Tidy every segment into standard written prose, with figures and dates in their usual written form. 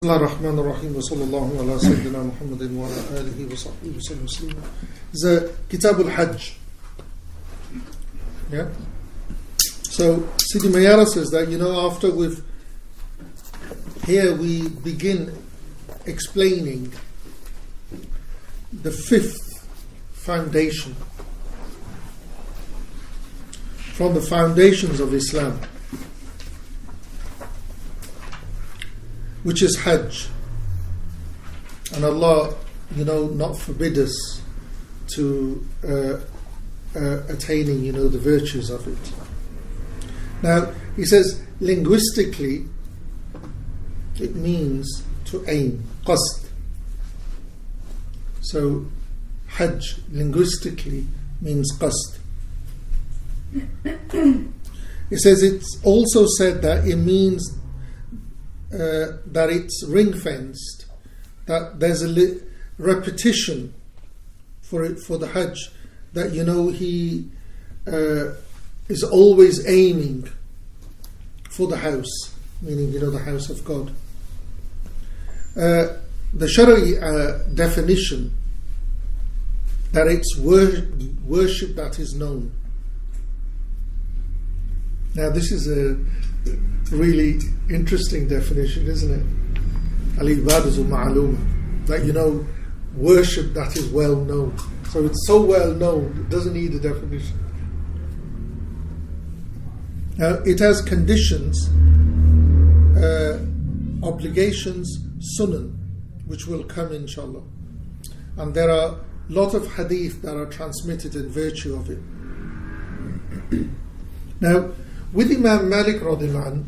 الرحمن الرحيم وصلى الله على سيدنا محمد وعلى آله وصحبه وسلم. The Kitab al-Hajj. Yeah. So Sidi Mayara says that, after we begin explaining the fifth foundation from the foundations of Islam, which is Hajj. And Allah, not forbid us to attaining, the virtues of it. Now, he says, linguistically, it means to aim, qasd. So, Hajj, linguistically, means qasd. He says it's also said that it means that it's ring-fenced, that there's a repetition for the Hajj, that he is always aiming for the house, meaning the house of God. The Shari'i definition, that it's worship that is known. Now this is a really interesting definition, isn't it? Al-ibadatu ma'luma, that worship that is well known. So it's so well known, it doesn't need a definition. Now it has conditions, obligations, sunan, which will come inshallah. And there are a lot of hadith that are transmitted in virtue of it. Now, with Imam Malik radiallahu anhu,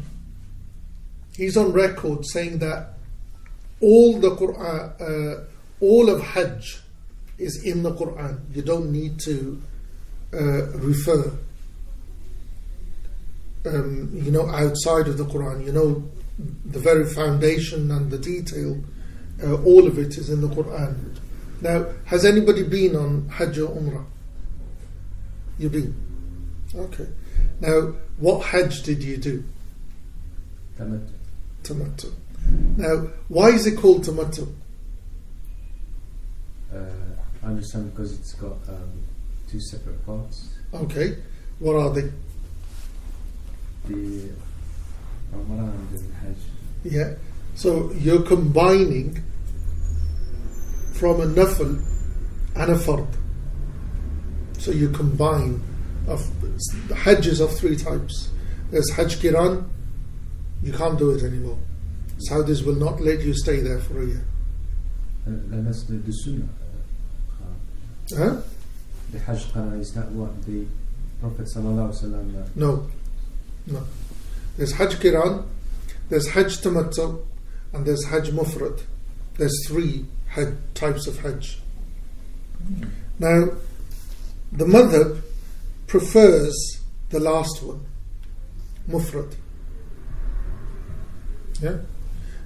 he's on record saying that all the Quran, all of Hajj is in the Quran. You don't need to refer, outside of the Quran. The very foundation and the detail, all of it is in the Quran. Now, has anybody been on Hajj or Umrah? You've been? Okay. Now, what Hajj did you do? Tamattu. Now, why is it called Tamattu? I understand because it's got two separate parts. Okay. What are they? The Ramadan and the Hajj. Yeah. So you're combining from a nafl and a fard. So you combine the Hajj is of three types. There's Hajj Qiran, you can't do it anymore. Saudis will not let you stay there for a year. And that's the Sunnah. Huh? The Hajj Qiran, is that what the Prophet ﷺ... No. There's Hajj Qiran, there's Hajj Tamattu, and there's Hajj Mufrad. There's three types of Hajj. Now, the madhab prefers the last one, Mufrad. Yeah.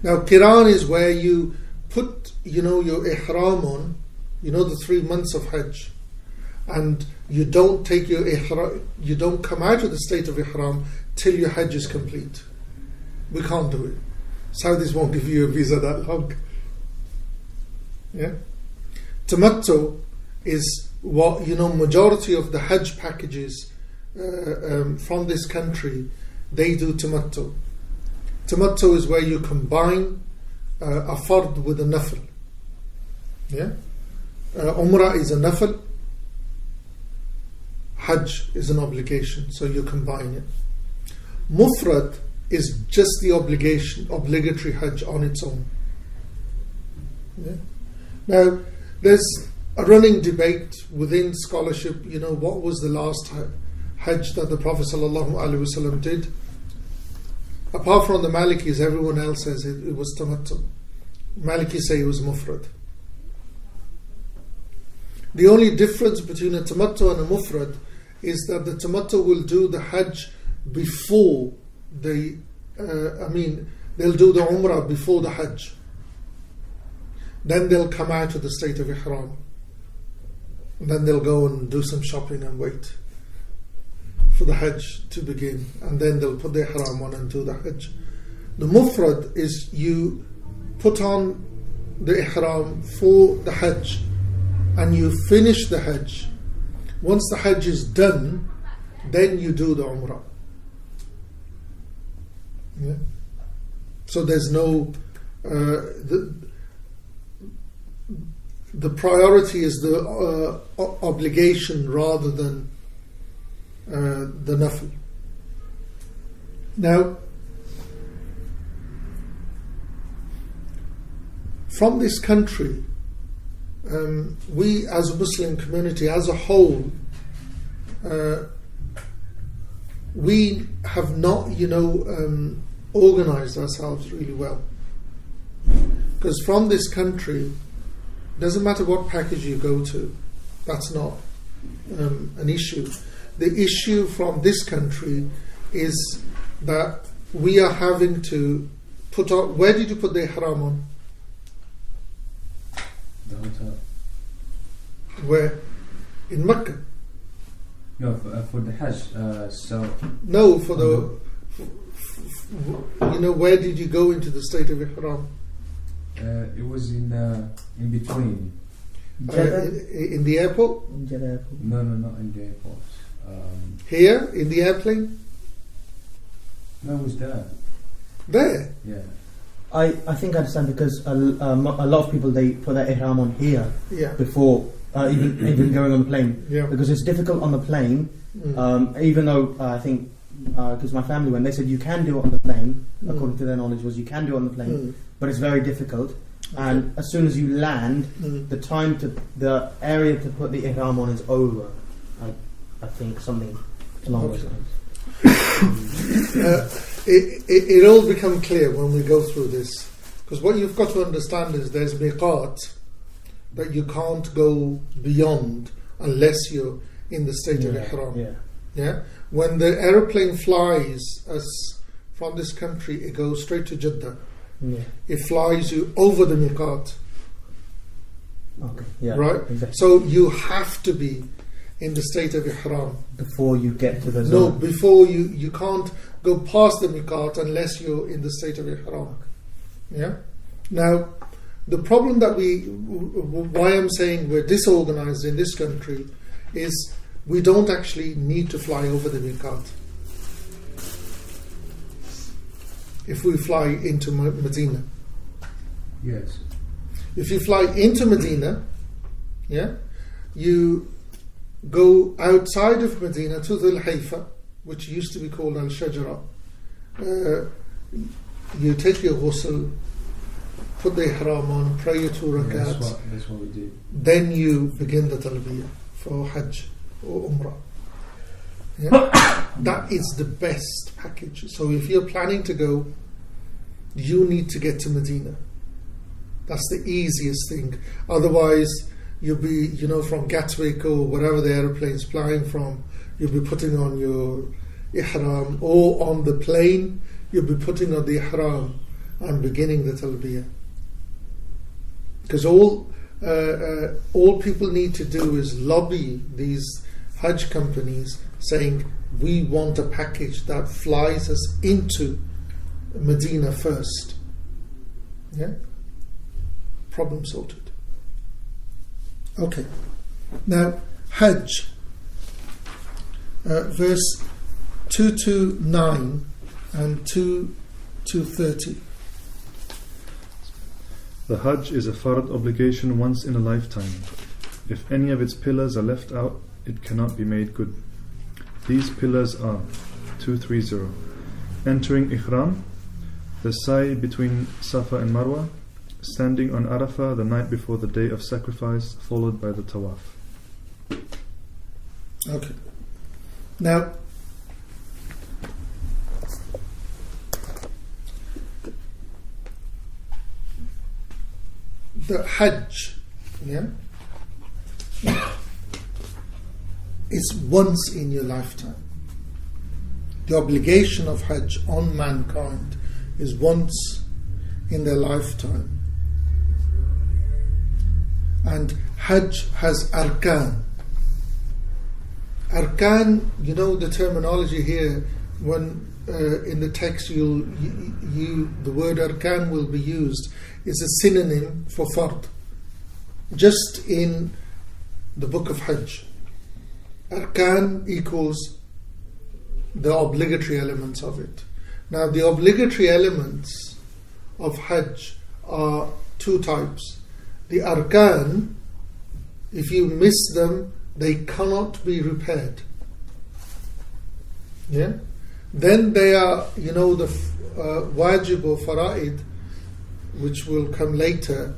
Now, Qiran is where you put, your ihram on, the 3 months of Hajj, and you don't take your ihram, you don't come out of the state of ihram till your Hajj is complete. We can't do it. Saudis won't give you a visa that long. Yeah. Tamattu is what majority of the Hajj packages from this country, they do Tamattu. Tamattu is where you combine a fard with a nafl. Yeah. Umrah is a nafl, Hajj is an obligation, so you combine it. Mufrad is just the obligatory Hajj on its own. Yeah. Now, there's a running debate within scholarship, what was the last Hajj that the Prophet ﷺ did? Apart from the Malikis, everyone else says it was Tamattu. Maliki say it was Mufrad. The only difference between a Tamattu and a Mufrad is that the Tamattu will do the Hajj before they'll do the Umrah before the Hajj. Then they'll come out of the state of Ihram. And then they'll go and do some shopping and wait for the Hajj to begin, and then they'll put their ihram on and do the Hajj. The mufrad is you put on the ihram for the Hajj and you finish the Hajj, once the Hajj is done, then you do the Umrah. Yeah? So there's no the priority is the obligation rather than the nafil. Now, from this country, we as a Muslim community as a whole, we have not, organized ourselves really well. Because from this country, doesn't matter what package you go to, that's not an issue. The issue from this country is that we are having to put on. Where did you put the ihram on? The hotel. Where? In Mecca? No, for the Hajj. No, for the. Where did you go into the state of ihram? It was in between. In the airport? In Jeddah airport. No, not in the airport. Here in the airplane? No, it was there. There? Yeah. I think I understand, because a lot of people, they put their ihram on here before even going on the plane, because it's difficult on the plane. Even though I think because my family, when they said you can do it on the plane, according to their knowledge, was you can do it on the plane, but it's very difficult. And as soon as you land, the area to put the ihram on is over. I think something along those lines. It all become clear when we go through this, because what you've got to understand is there's miqat that you can't go beyond unless you're in the state of ihram. When the aeroplane flies us from this country, it goes straight to Jeddah. It flies you over the miqat. Right? Exactly. So you have to be in the state of ihram before you get to the zone. No, before you can't go past the miqat unless you're in the state of ihram. Yeah. Now, the problem that why I'm saying we're disorganized in this country is we don't actually need to fly over the miqat. If we fly into Medina. Yes. If you fly into Medina, you go outside of Medina to the Haifa, which used to be called Al-Shajara. You take your ghusl, put the ihram on, pray your 2 rakats. That's what we do. Then you begin the talbiyah for Hajj or Umrah. That is the best package. So if you're planning to go, you need to get to Medina. That's the easiest thing. Otherwise, you'll be, from Gatwick or wherever the aeroplane's flying from, you'll be putting on your ihram, or on the plane, you'll be putting on the ihram and beginning the talbiyah. Because all people need to do is lobby these Hajj companies saying, we want a package that flies us into Medina first. Problem sorted. Okay. Now, Hajj, verse 229 and 230. The Hajj is a fard obligation once in a lifetime. If any of its pillars are left out, it cannot be made good. These pillars are 230. Entering Ihram, the sa'i between Safa and Marwa, standing on Arafah the night before the day of sacrifice, followed by the tawaf. Okay. Now, the Hajj, is once in your lifetime. The obligation of Hajj on mankind is once in their lifetime. And Hajj has arkan. Arkan, the terminology here, when in the text the word arkan will be used is a synonym for fard. Just in the book of Hajj, arkan equals the obligatory elements of it. Now the obligatory elements of Hajj are two types. The arkan, if you miss them, they cannot be repaired. Yeah. Then they are, the wajib or fara'id, which will come later.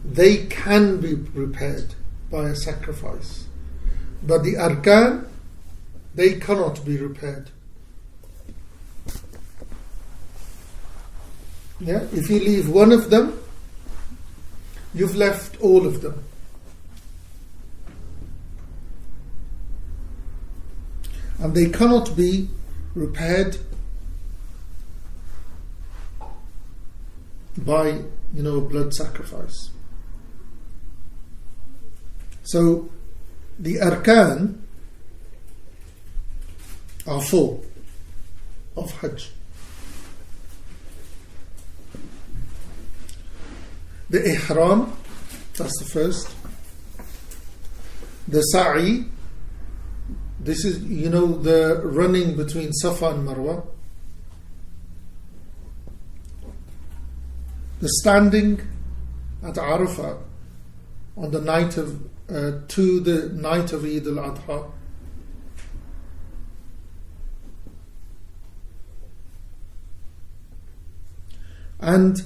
They can be repaired by a sacrifice, but the arkan, they cannot be repaired. Yeah. If you leave one of them, you've left all of them. And they cannot be repaired by, a blood sacrifice. So the arkan are 4 of Hajj. The ihram, that's the first. The sa'i, this is, the running between Safa and Marwa. The standing at Arafah on the night of to the night of Eid al-Adha. And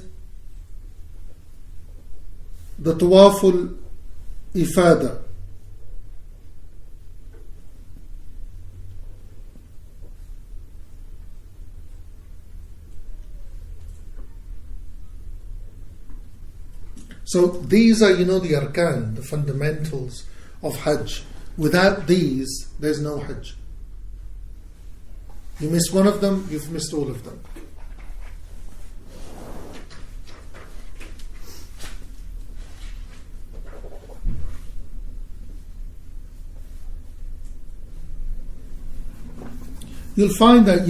the Tawaf al-Ifada. So these are, the arkan, the fundamentals of Hajj. Without these, there's no Hajj. You miss one of them, you've missed all of them. You'll find that,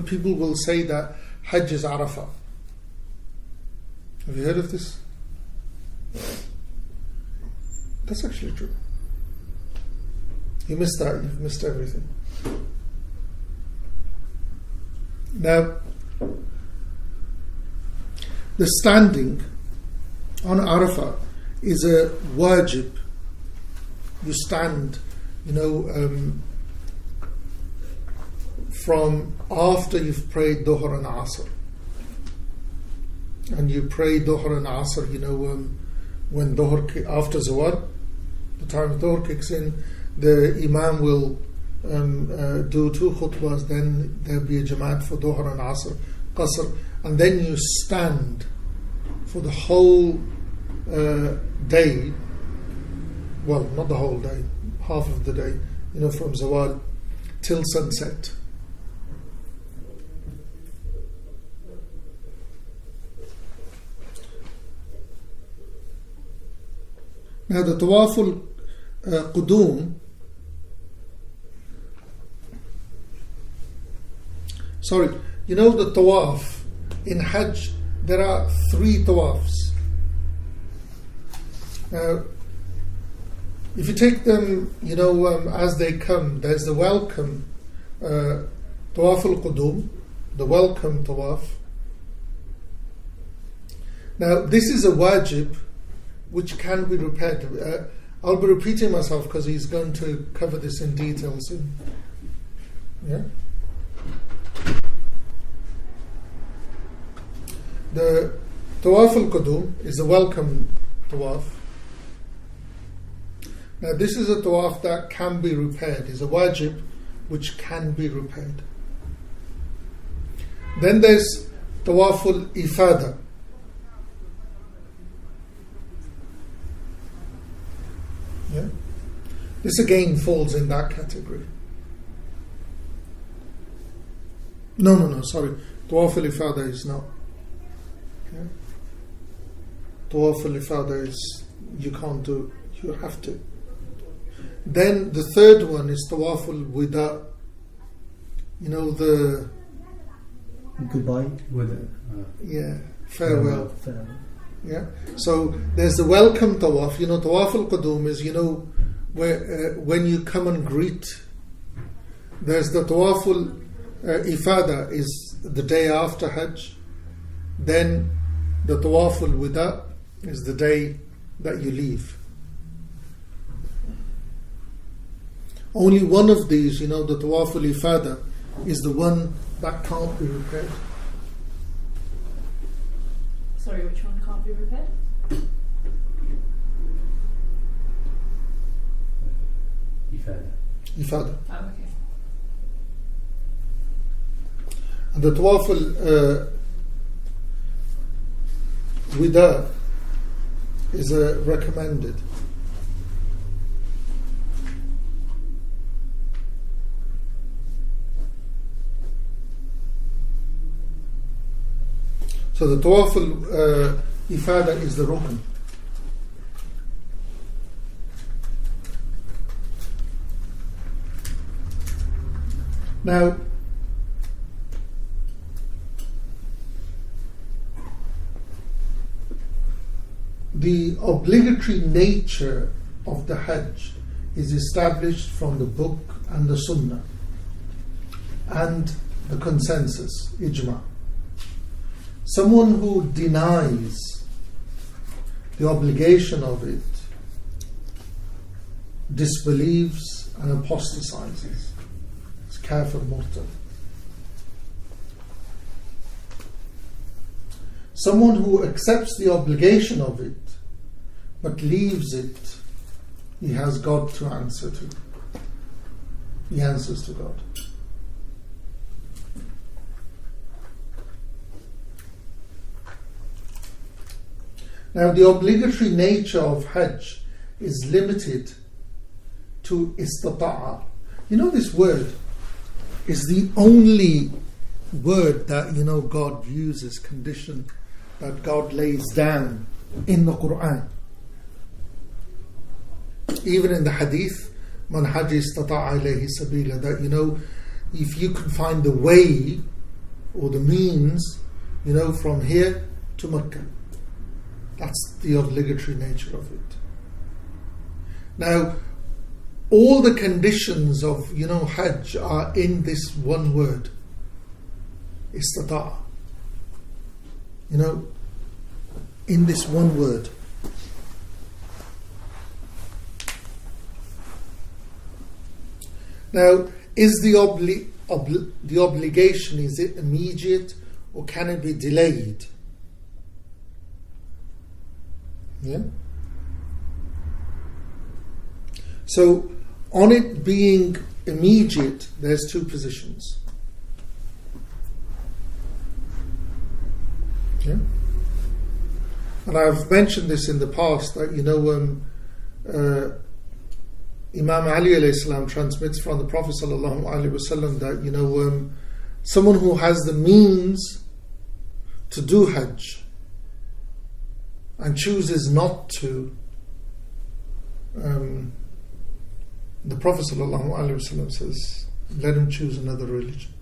people will say that Hajj is Arafah. Have you heard of this? That's actually true. You missed that, you've missed everything. Now, the standing on Arafah is a wajib. You stand, from after you've prayed Dhuhr and Asr. And you pray Dhuhr and Asr, when Dhuhr, after Zawar, the time of Dhuhr kicks in, the Imam will do 2 khutbahs, then there'll be a Jamaat for Dhuhr and Asr, Qasr, and then you stand for the whole day, well, not the whole day, half of the day, from Zawal till sunset. Now the Tawaf al-Qudum, the Tawaf in Hajj, there are 3 Tawafs. Now, if you take them, as they come, there's the welcome Tawaf al-Qudum, the welcome Tawaf. Now, this is a wajib which can be repaired. I'll be repeating myself because he's going to cover this in detail soon. Yeah? The Tawaf al-Qudum is a welcome Tawaf. Now this is a Tawaf that can be repaired. It's a wajib which can be repaired. Then there's Tawaf al-Ifada. Yeah? This again falls in that category. No, sorry. Tawaf al-Ifada is not. Yeah? Tawaf al-Ifada is, you can't do, you have to. Then the third one is Tawaf al-Wida. The goodbye. Farewell. Yeah. So there's the welcome tawaf. Tawaf al-Qudum is, where when you come and greet. There's the tawaf al-Ifada is the day after Hajj. Then the tawaf al-Wida is the day that you leave. Only one of these, the tawaf al-Ifada, is the one that can't be repaired. Sorry, which one can't be repaired? Ifada. Oh, okay. And the tawaf al-Wida is recommended. So the tawaf al-Ifada is the rukn. Now, the obligatory nature of the Hajj is established from the book and the Sunnah and the consensus, ijma. Someone who denies the obligation of it disbelieves and apostatizes. It's kafir murtad. Someone who accepts the obligation of it but leaves it, he has God to answer to. He answers to God. Now, the obligatory nature of Hajj is limited to istata'a. This word is the only word that, God uses, condition that God lays down in the Quran. Even in the hadith, man hajj istata'a ilayhi sabila, that, if you can find the way or the means, from here to Makkah. That's the obligatory nature of it. Now, all the conditions of, Hajj are in this one word, istata'a. In this one word. Now, is the obligation, is it immediate or can it be delayed? Yeah. So, on it being immediate, there's two positions. Yeah. And I've mentioned this in the past that Imam Ali alayhi salam transmits from the Prophet sallallahu alaihi wasallam that someone who has the means to do Hajj and chooses not to, the Prophet ﷺ says, let him choose another religion.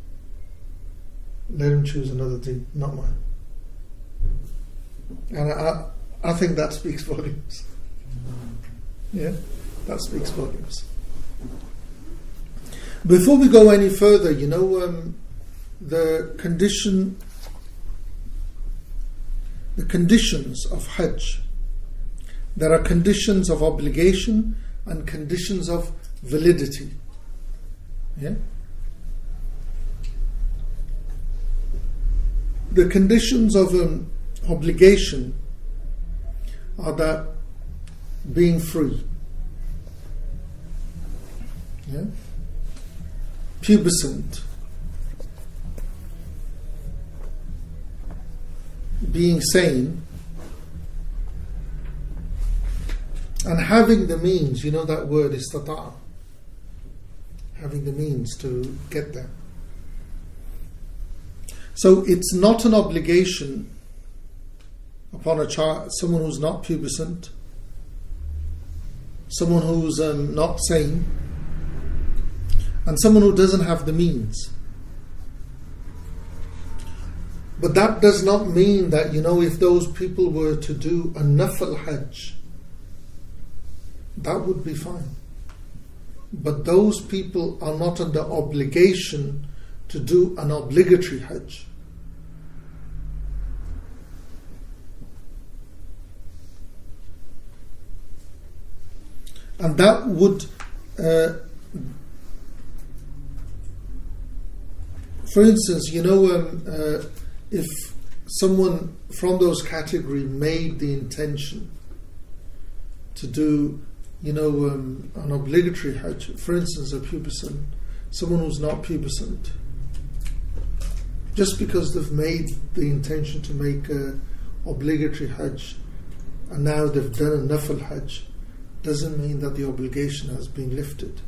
Let him choose another deen, not mine. And I think that speaks volumes. Yeah, that speaks volumes. Before we go any further, the conditions of Hajj. There are conditions of obligation and conditions of validity. Yeah? The conditions of obligation are that being free. Yeah? Pubescent. Being sane. And having the means, that word is istata'a. Having the means to get there. So it's not an obligation upon a child, someone who's not pubescent, someone who's not sane, and someone who doesn't have the means. But that does not mean that, if those people were to do a nafil Hajj, that would be fine. But those people are not under obligation to do an obligatory Hajj. And that would, for instance, if someone from those category made the intention to do, an obligatory Hajj, for instance, a pubescent, someone who's not pubescent, just because they've made the intention to make a obligatory Hajj and now they've done a nafil Hajj, doesn't mean that the obligation has been lifted,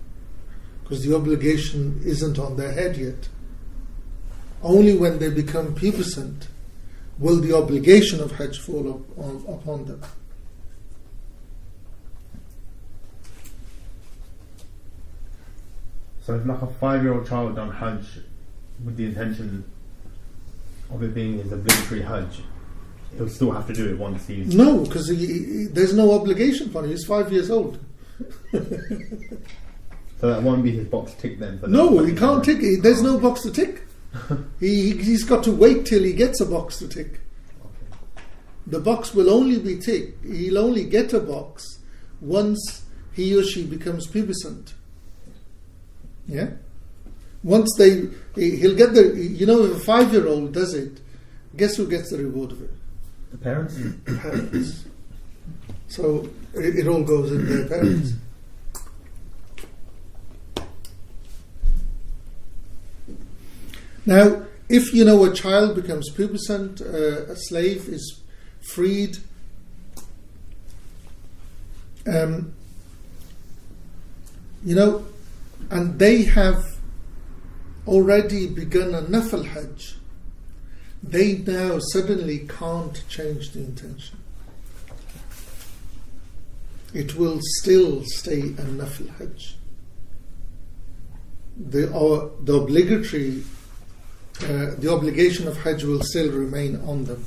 because the obligation isn't on their head yet. Only when they become pubescent will the obligation of Hajj fall upon them. So if like a 5-year-old child done Hajj with the intention of it being his obligatory Hajj, he'll still have to do it once he's... No, because there's no obligation for him. He's 5 years old. So that won't be his box tick then? No, he can't tick. There's no box to tick. He's got to wait till he gets a box to tick. Okay. The box will only be ticked. He'll only get a box once he or she becomes pubescent. Yeah? Once he'll get the... if a 5-year-old does it, guess who gets the reward of it? The parents? The parents. So it all goes in their parents. Now, if a child becomes pubescent, a slave is freed, and they have already begun a nafil Hajj, they now suddenly can't change the intention. It will still stay a nafil Hajj. The obligatory, the obligation of Hajj will still remain on them.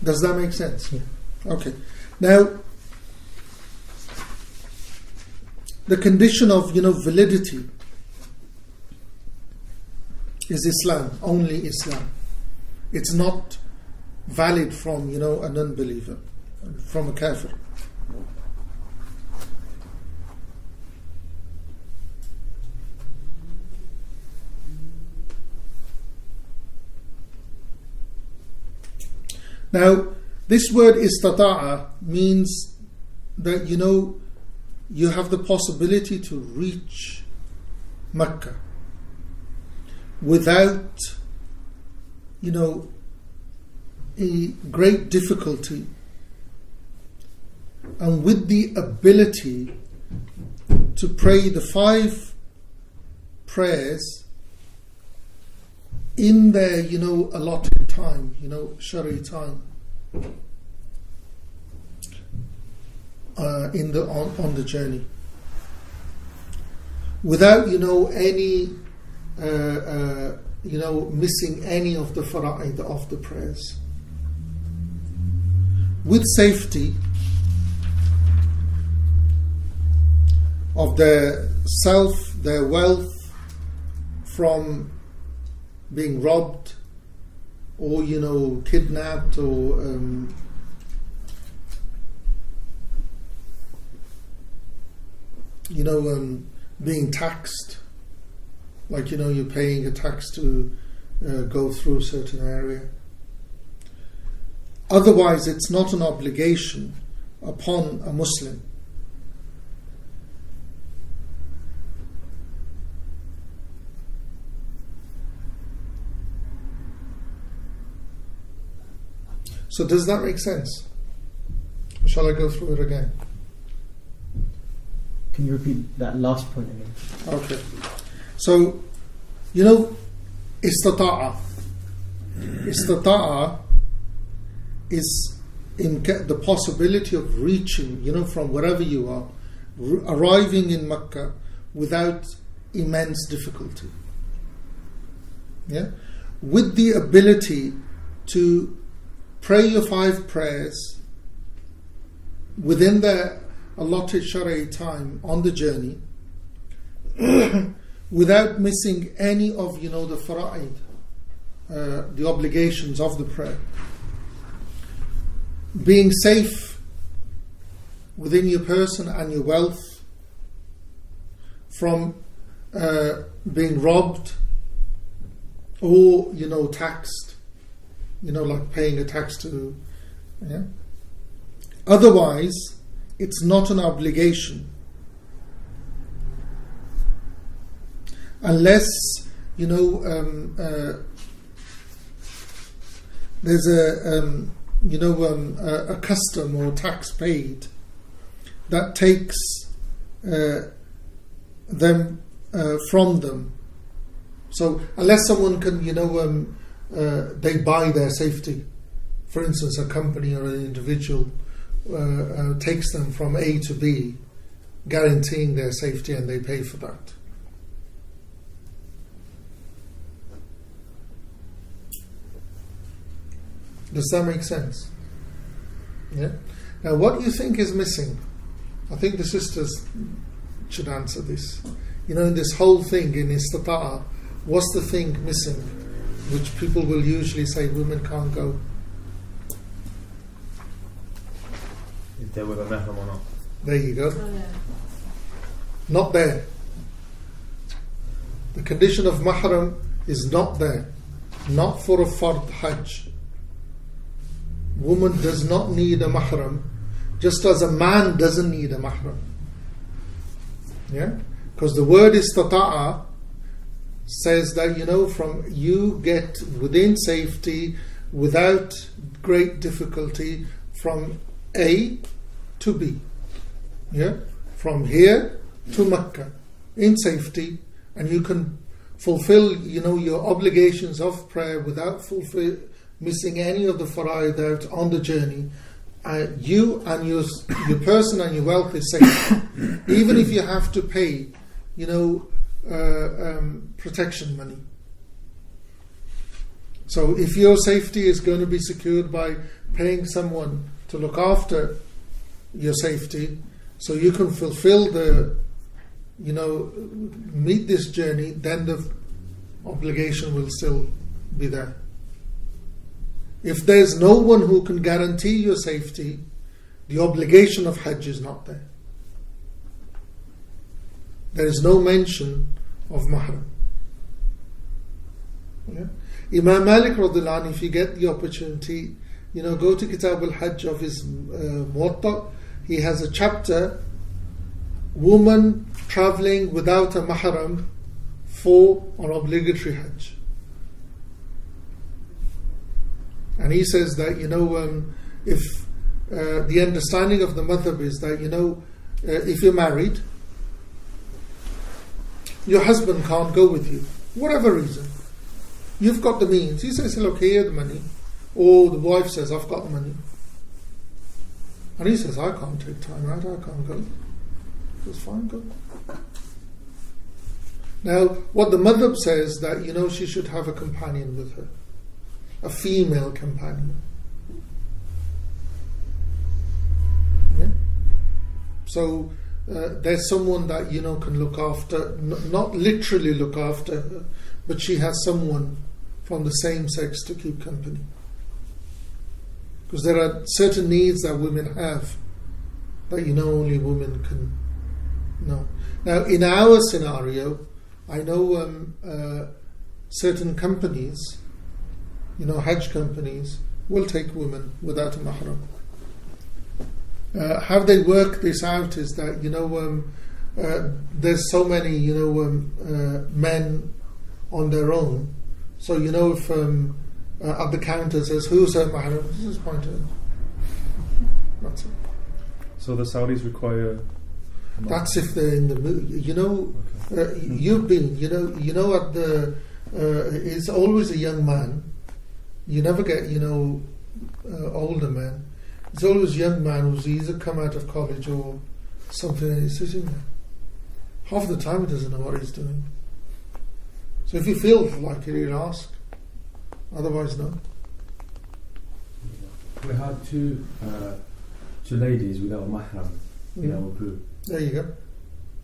Does that make sense? Yeah. Okay. Now, the condition of validity is Islam, only Islam. It's not valid from an unbeliever, from a kafir. Now, this word istata'a means that you have the possibility to reach Mecca without a great difficulty, and with the ability to pray the 5 prayers in their allotted time, Shari time, on the journey, without any missing any of the fara'id of the prayers, with safety of their self, their wealth, from being robbed or kidnapped or being taxed, like you're paying a tax to go through a certain area. Otherwise, it's not an obligation upon a Muslim. So does that make sense? Or shall I go through it again? Can you repeat that last point again? Okay. So, istata'a. Istata'a is the possibility of reaching, from wherever you are, arriving in Mecca without immense difficulty. Yeah? With the ability to pray your 5 prayers within the allotted Shari'i time on the journey without missing any of the fara'id, the obligations of the prayer, being safe within your person and your wealth from being robbed or taxed, like paying a tax to, yeah. Otherwise, it's not an obligation unless there's a custom or tax paid that takes them from them. So unless someone can they buy their safety, for instance a company or an individual takes them from A to B, guaranteeing their safety, and they pay for that. Does that make sense? Yeah. Now, what do you think is missing? I think the sisters should answer this. In this whole thing in istita'a, what's the thing missing, which people will usually say women can't go? Is there with a mahram or not? There you go. Oh, yeah. Not there. The condition of mahram is not there. Not for a fard hajj. Woman does not need a mahram, just as a man doesn't need a mahram. Yeah? Because the word istata'a says that from you get within safety without great difficulty from A to B. Yeah? From here to Mecca in safety, and you can fulfill your obligations of prayer without missing any of the fara'id out on the journey. You and your person and your wealth is safe, even if you have to pay protection money. So if your safety is going to be secured by paying someone to look after your safety, so you can fulfill the meet this journey, then the obligation will still be there. If there's no one who can guarantee your safety, the obligation of Hajj is not there. There is no mention of mahram. Yeah? Imam Malik radhiyallahu anhu, if you get the opportunity, go to Kitab al-Hajj of his Muwatta. He has a chapter, woman travelling without a mahram for an obligatory Hajj. And he says that if the understanding of the madhab is that if you're married, your husband can't go with you, whatever reason, you've got the means. He says, look, here the money, or the wife says, I've got the money, and he says, I can't take time out, I can't go. It's fine, go. Now, what the madhab says that she should have a companion with her, a female companion. Yeah? So there's someone that can look after, not literally look after her, but she has someone from the same sex to keep company. Because there are certain needs that women have that only women can know. Now, in our scenario, I know certain companies, Hajj companies, will take women without a mahram. How they work this out is that there's so many men on their own. So if at the counter says, who's her mahram? This is my turn. That's it. So the Saudis require. That's if they're in the mood. Okay. You've been. At the. It's always a young man. You never get older men. It's always a young man who's either come out of college or something, and he's sitting there half the time he doesn't know what he's doing. So if you feel like it, he'll ask. Otherwise, no. We had two ladies without mahram in our group. There you go.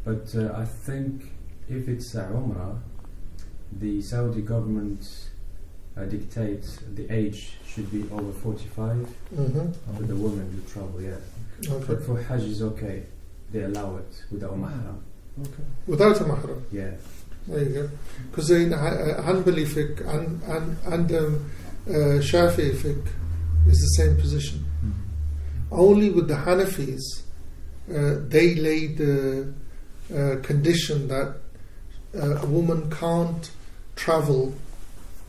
But I think if it's Umrah, the Saudi government dictates the age should be over 45 for the women to travel, Okay. But for Hajj is okay. They allow it without mahram. Okay. Without a mahram? Yeah. There you go. Because in Hanbali fiqh and Shafi'i fiqh is the same position. Only with the Hanafis, they laid the condition that a woman can't travel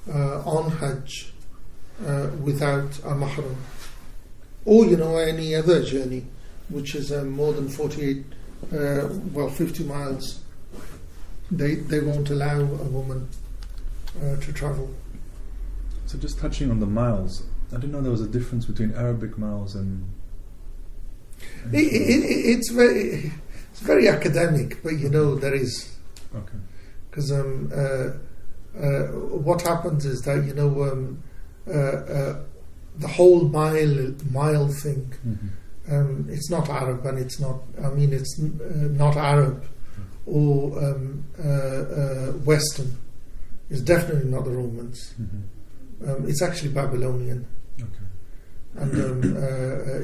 on Hajj without a mahram, or any other journey which is more than 50 miles. They won't allow a woman to travel. So just touching on the miles, I didn't know there was a difference between Arabic miles and it's very academic, but there is. Okay. Because what happens is that the whole mile thing, it's not Arab, and it's not. It's not Arab or Western. It's definitely not the Romans. It's actually Babylonian. Okay. And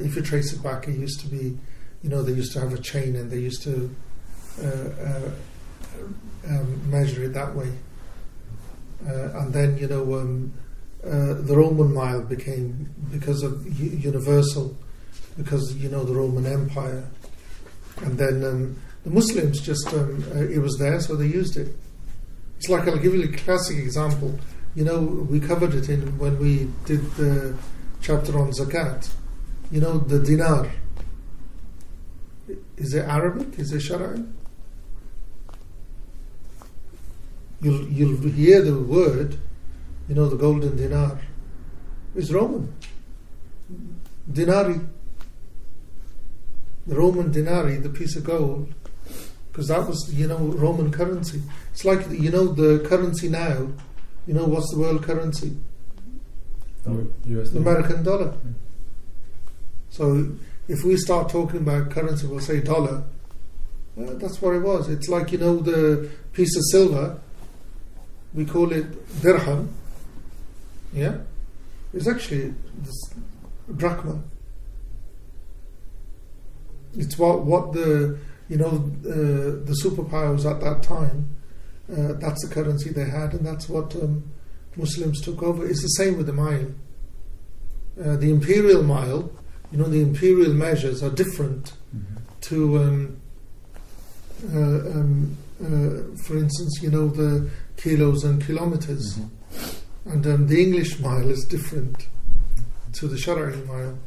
if you trace it back, it used to be, they used to have a chain, and they used to measure it that way. And then, the Roman mile became, because of universal, because, the Roman Empire. And then the Muslims just, it was there, so they used it. It's like, I'll give you a classic example. We covered it when we did the chapter on zakat. The dinar. Is it Arabic? Is it Shara'i? You'll hear the word, the golden dinar. It's Roman. Dinari. The Roman dinari, the piece of gold, because that was, Roman currency. It's like, the currency now, what's the world currency? US the American dollar. So if we start talking about currency, we'll say dollar. That's what it was. It's like, the piece of silver, we call it dirham. Yeah? It's actually this drachma. It's what the the superpowers at that time, that's the currency they had, and that's what Muslims took over. It's the same with the mile. The imperial mile, the imperial measures are different to, for instance, the kilos and kilometers. And the English mile is different to the Shara'i mile.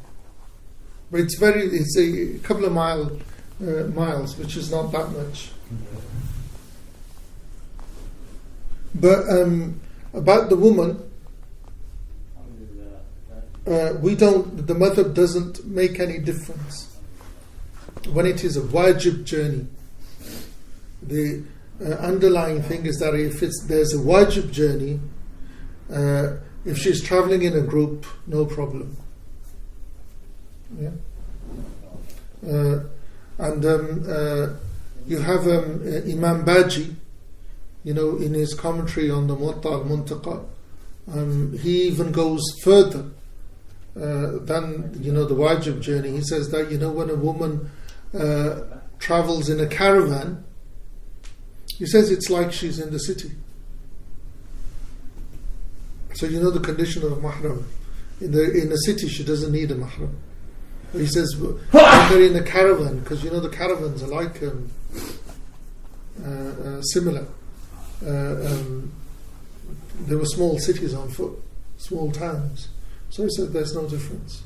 But it's a couple of miles, which is not that much. But about the woman, the madhab doesn't make any difference. When it is a wajib journey, the underlying thing is that if there's a wajib journey, if she's traveling in a group, no problem. Yeah. And you have Imam Baji, in his commentary on the Muwatta al-Muntaqa, he even goes further than the wajib journey. He says that when a woman travels in a caravan, he says it's like she's in the city. So the condition of mahram. In the city, she doesn't need a mahram. But he says when they're in a caravan, because the caravans are like similar. There were small cities on foot, small towns. So he said there's no difference.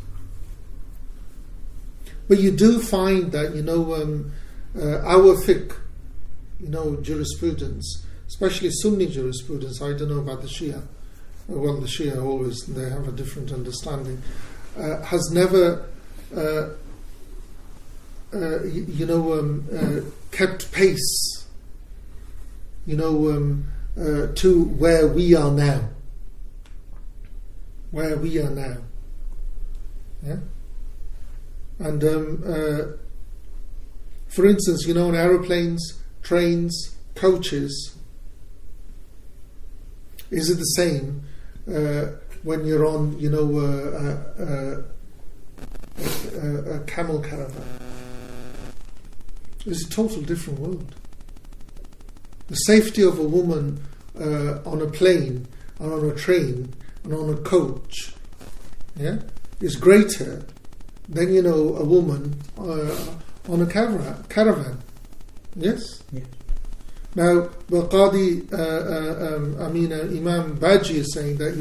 But you do find that our fiqh, jurisprudence, especially Sunni jurisprudence. I don't know about the Shia. Well, the Shia always, they have a different understanding. Has never, kept pace to where we are now. Where we are now. Yeah? And for instance, in aeroplanes, trains, coaches, is it the same when you're on, a camel caravan? It's a total different world. The safety of a woman on a plane and on a train and on a coach, is greater than a woman on a caravan. Yes. Yes. Now, Imam Baji is saying that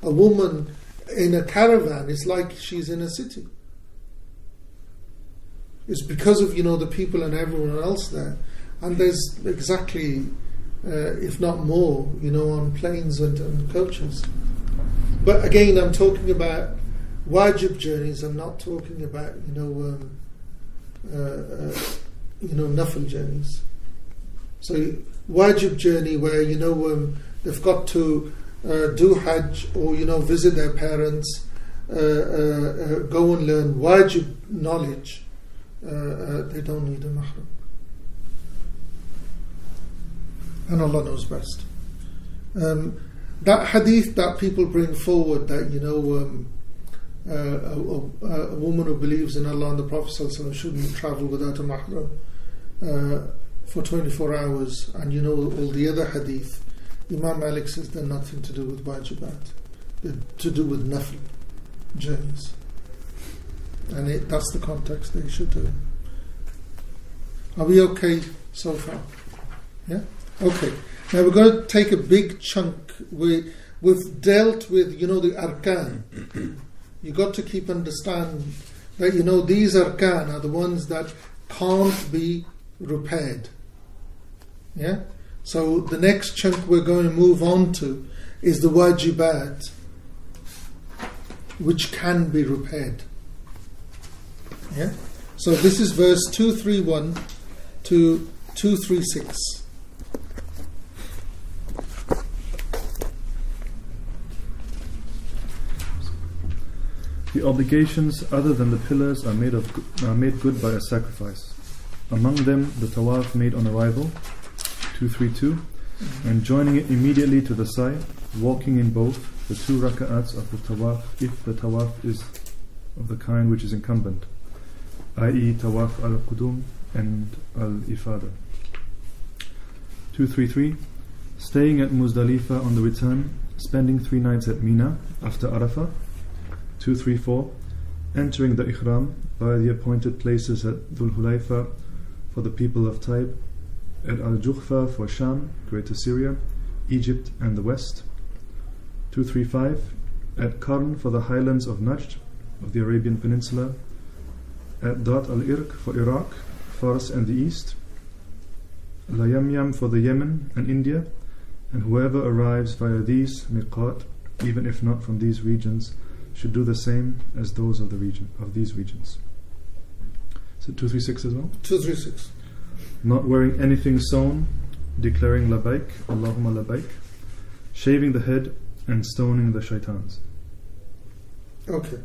a woman in a caravan is like she's in a city. It's because of the people and everyone else there, and there's exactly, if not more, on planes and coaches. But again, I'm talking about wajib journeys. I'm not talking about nafil journeys. So wajib journey where they've got to do Hajj or visit their parents, go and learn wajib knowledge. They don't need a mahram, and Allah knows best. That hadith that people bring forward that a woman who believes in Allah and the Prophet ﷺ shouldn't travel without a mahram for 24 hours, and all the other hadith, Imam Malik says they're nothing to do with wajibat, they're to do with nafil journeys, and that's the context they should do. Are we okay so far? Yeah? Okay. Now we're going to take a big chunk. We've dealt with, the arkan. You got to keep understand that, these arkan are the ones that can't be repaired. Yeah? So the next chunk we're going to move on to is the wajibat, which can be repaired. Yeah? So this is verse 231 to 236. The obligations other than the pillars are made good by a sacrifice. Among them, the tawaf made on arrival, 232, and joining it immediately to the side, walking in both the 2 raka'ats of the tawaf if the tawaf is of the kind which is incumbent, i.e. tawaf al-qudum and al-ifada. 233, staying at Muzdalifah on the return, spending 3 nights at Mina after Arafah. 234, entering the ihram by the appointed places at Dhul Hulayfa for the people of Taib, at Al-Juhfa for Sham, Greater Syria, Egypt and the West. 235, at Qarn for the highlands of Najd, of the Arabian Peninsula, at Dat al-Irq for Iraq, Fars and the East, La Yamyam for the Yemen and India, and whoever arrives via these miqat, even if not from these regions, should do the same as those of these regions. So 236 as well? 236. Not wearing anything sewn, declaring labaik, Allahumma labaik, shaving the head and stoning the shaitans. Okay.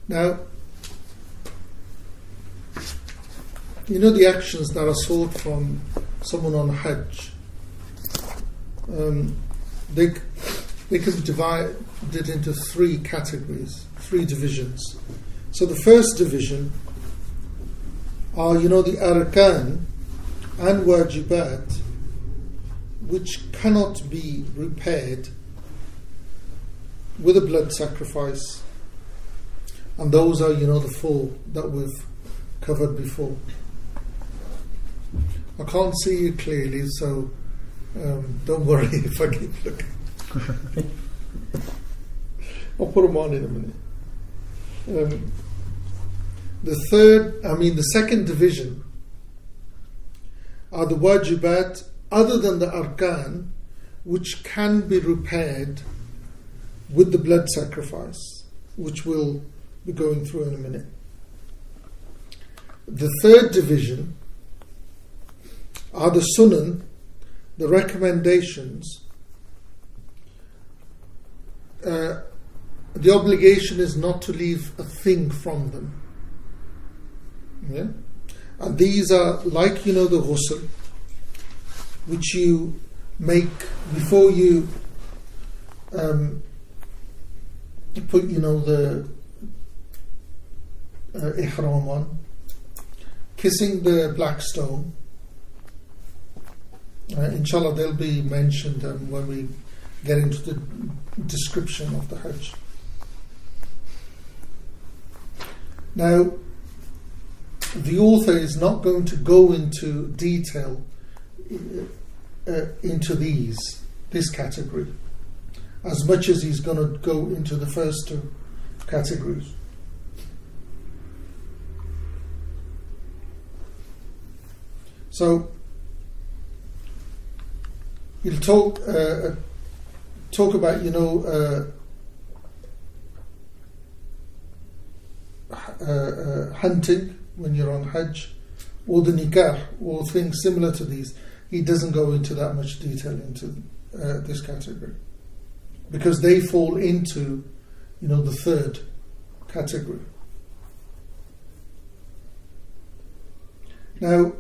Now, the actions that are sought from someone on Hajj, they can be divided into 3 categories, 3 divisions. So the first division are, the arkan and wajibat, which cannot be repaired with a blood sacrifice. And those are, the 4 that we've covered before. I can't see you clearly, so don't worry if I keep looking. I'll put them on in a minute. The second division are the wajibat other than the arkan, which can be repaired with the blood sacrifice, which we'll be going through in a minute. The third division are the sunan, the recommendations. The obligation is not to leave a thing from them. Yeah? And these are like, the ghusl, which you make before you put, the ihram on, kissing the black stone. Inshallah, they'll be mentioned when we get into the description of the Hajj. Now, the author is not going to go into detail into this category as much as he's going to go into the first two categories. So he'll talk about hunting when you're on Hajj, or the nikah, or things similar to these. He doesn't go into that much detail into this category because they fall into the third category. Now,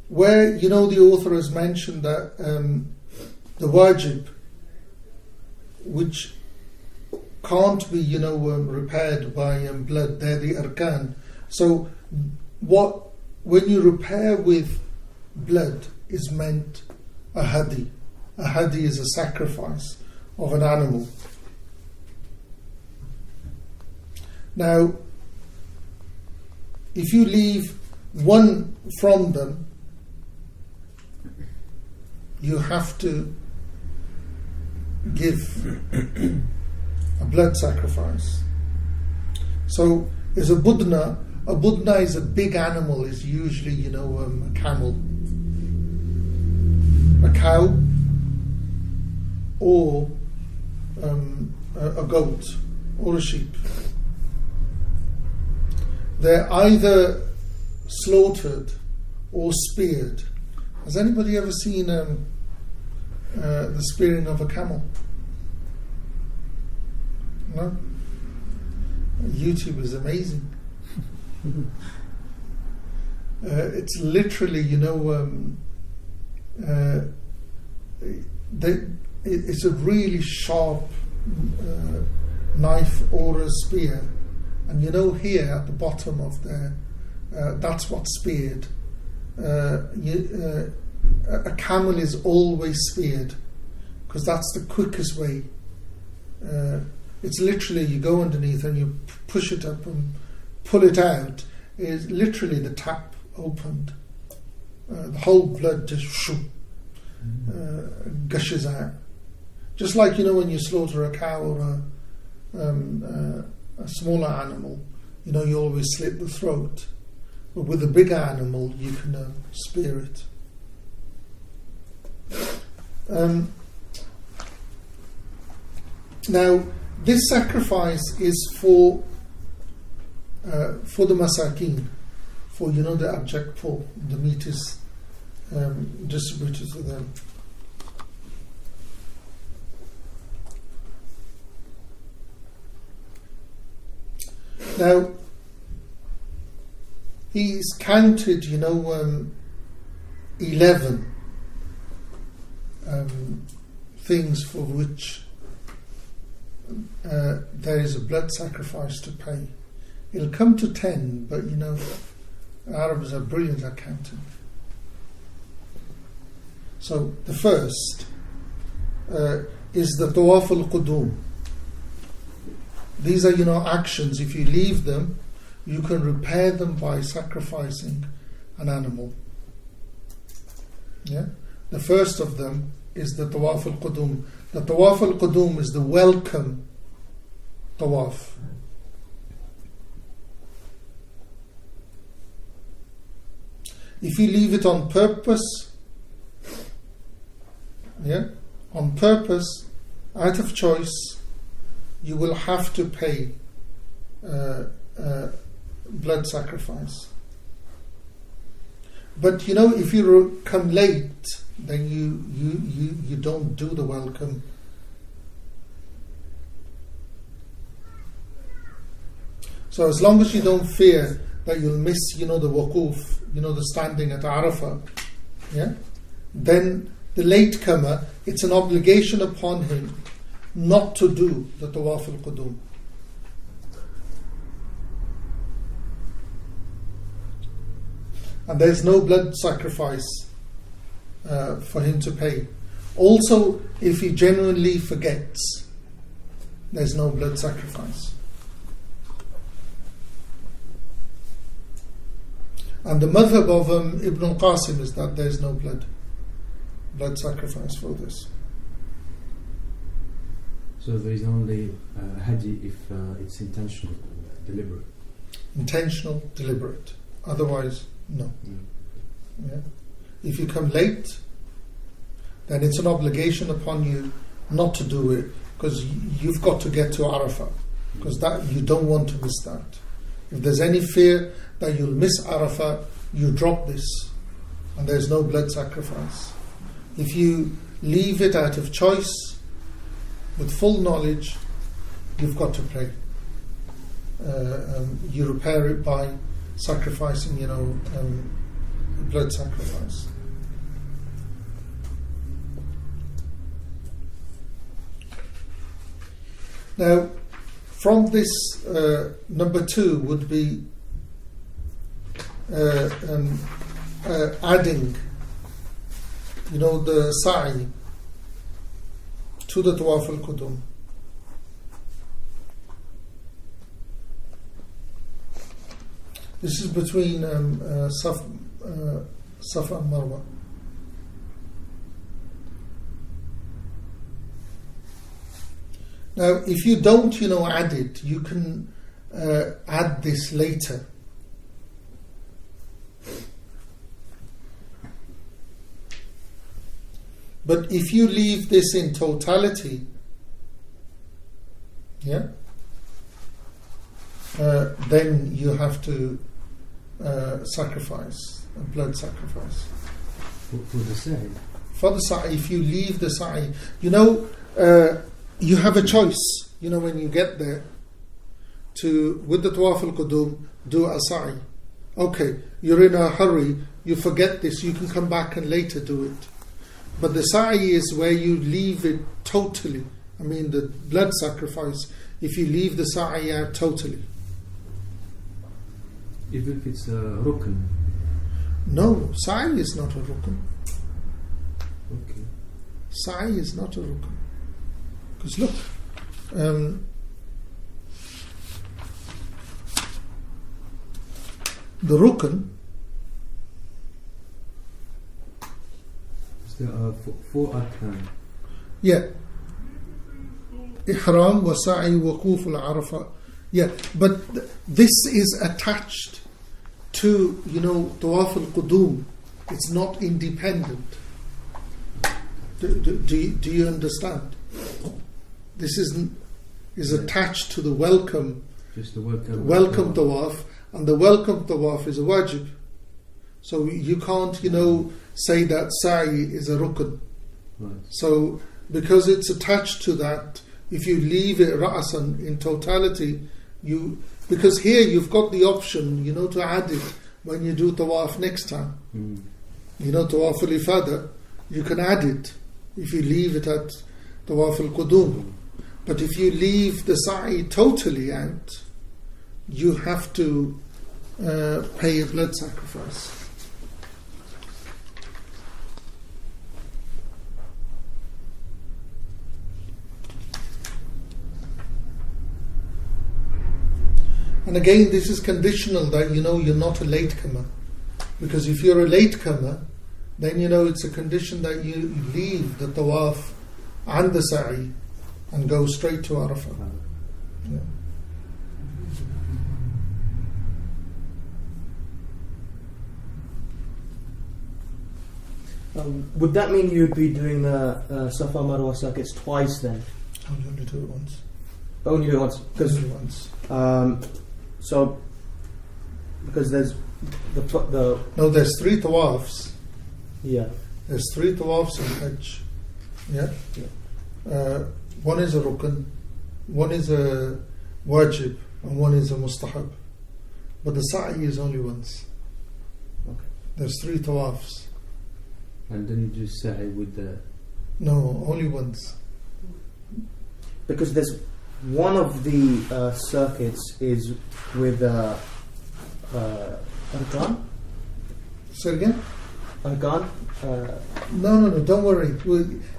where the author has mentioned that the wajib, which can't be repaired by blood, they're the arkan. So when you repair with blood is meant a hadi. A hadi is a sacrifice of an animal. Now, if you leave one from them, you have to give a blood sacrifice. So, is a budna. A budna is a big animal. Is usually a camel, a cow, or a goat, or a sheep. They're either slaughtered or speared. Has anybody ever seen the spearing of a camel? No? YouTube is amazing. It's literally, it's a really sharp knife or a spear. And here at the bottom of there, that's what's speared. A camel is always speared because that's the quickest way. It's literally you go underneath and you push it up and pull it out. It's literally the tap opened. The whole blood just gushes out. Just like when you slaughter a cow or a smaller animal, you always slit the throat. But with a bigger animal, you can spear it. Now, this sacrifice is for the masakin, for the abject poor. The meat is distributed to them. Now, he's counted, 11 things for which there is a blood sacrifice to pay. It'll come to 10, but Arabs are brilliant at counting. So the first is the tawaf al-qudum. These are actions. If you leave them, you can repair them by sacrificing an animal. Yeah. The first of them is the tawaf al-qudum. The tawaf al-qudum is the welcome tawaf. If you leave it on purpose, out of choice, you will have to pay blood sacrifice. But if you come late, then you don't do the welcome. So as long as you don't fear that you'll miss, the wuquf, the standing at Arafah, then the latecomer, it's an obligation upon him not to do the tawaf al-qudum. And there's no blood sacrifice for him to pay. Also, if he genuinely forgets, there's no blood sacrifice. And the madhab of Ibn Qasim is that there's no blood sacrifice for this. So there is only hadi if it's intentional, deliberate. Intentional, deliberate. Otherwise, no. Yeah. If you come late, then it's an obligation upon you not to do it, because you've got to get to Arafah, because that you don't want to miss that. If there's any fear that you'll miss Arafah, you drop this, and there's no blood sacrifice. If you leave it out of choice, with full knowledge, you've got to pray. You repair it by sacrificing, blood sacrifice. Now, from this, number 2 would be adding, the sa'i to the tawaf al-qudum. This is between Safa and Marwa. Now, if you don't, add it, you can add this later. But if you leave this in totality, then you have to sacrifice, a blood sacrifice. For the sa'i? For the sa'i, if you leave the sa'i, you have a choice, when you get there, with the tawaf al-qudum, do a sa'i. Okay, you're in a hurry, you forget this, you can come back and later do it. But the sa'i is where you leave it totally. I mean, the blood sacrifice, if you leave the sa'i out totally. Even if it's a rukn? No, sa'i is not a rukn. Okay. Sa'i is not a rukn. Because look, the rukn, there are 4 arkan. Yeah. Ihram wa sa'i waquf al-Arafah. Yeah, but this is attached to, tawaf al-qudum. It's not independent. Do you understand? This is attached to the welcome. Just the welcome tawaf, and the welcome tawaf is a wajib. So you can't, say that sa'i is a rukn. Right. So because it's attached to that, if you leave it ra'asan in totality, because here you've got the option, to add it when you do tawaf next time. Tawaf al-ifada, you can add it if you leave it at tawaf al-qudum. But if you leave the sa'i totally out, you have to pay a blood sacrifice. And again, this is conditional that you're not a latecomer. Because if you're a latecomer, then it's a condition that you leave the tawaf and the sa'i and go straight to Arafah. Yeah. Would that mean you'd be doing the Safa Marwa circuits twice then? Only do it once. Only do it once? Only once. Because there's No, there's 3 tawafs. Yeah. There's 3 tawafs in Hajj. Yeah? One is a rukn, one is a wajib, and one is a mustahab. But the sa'i is only once. Okay. There's 3 tawafs. And then you do sa'i with the... No, only once. Because there's one of the circuits is with Arkan. Say it again? Arkan. No, don't worry.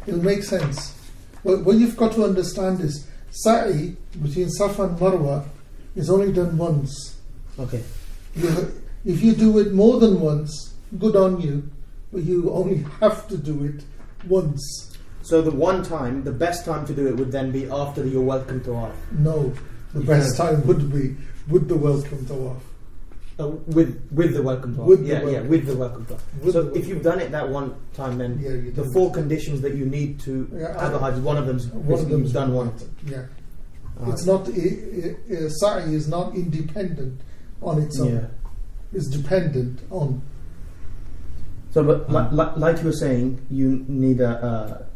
It'll make sense. What you've got to understand is sa'i between Safa and Marwa is only done once. Okay. If you do it more than once, good on you, but you only have to do it once. So the best time to do it would then be after the you're welcome tawaf. No, the best time would be with the welcome tawaf. With the welcome tawaf. With the welcome tawaf. So if you've done it that one time, then the 4 conditions that you need to have a Hajj, one of them's done one. Yeah. It's not, sa'i is not independent on its own. Yeah. It's dependent on. So, but like you were saying, you need a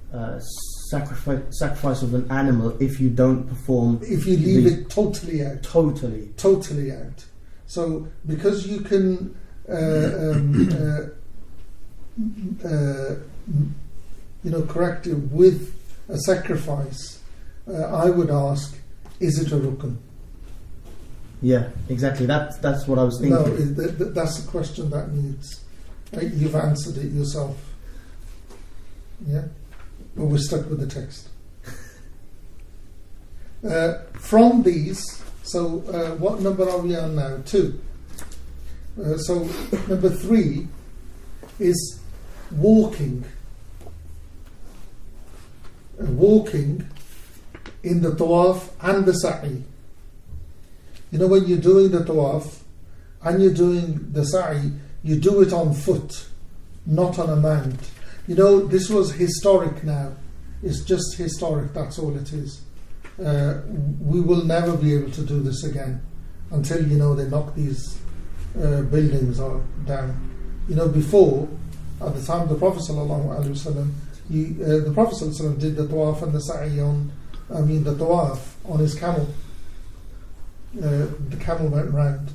sacrifice of an animal if you don't perform. If you leave it totally out. Totally out. So, because you can correct it with a sacrifice, I would ask, is it a rukn? Yeah, exactly. That's what I was thinking. No, that's the question that needs. You've answered it yourself. Yeah, but we're stuck with the text. From these, so what number are we on now? 2. So number 3 is walking. Walking in the tawaf and the sa'i. You know, when you're doing the tawaf and you're doing the sa'i, you do it on foot, not on a mount. You know, this was historic now. It's just historic, that's all it is. We will never be able to do this again until, they knock these buildings down. Before, at the time of the Prophet ﷺ, the Prophet ﷺ did the tawaf and the sa'i the tawaf on his camel. The camel went round.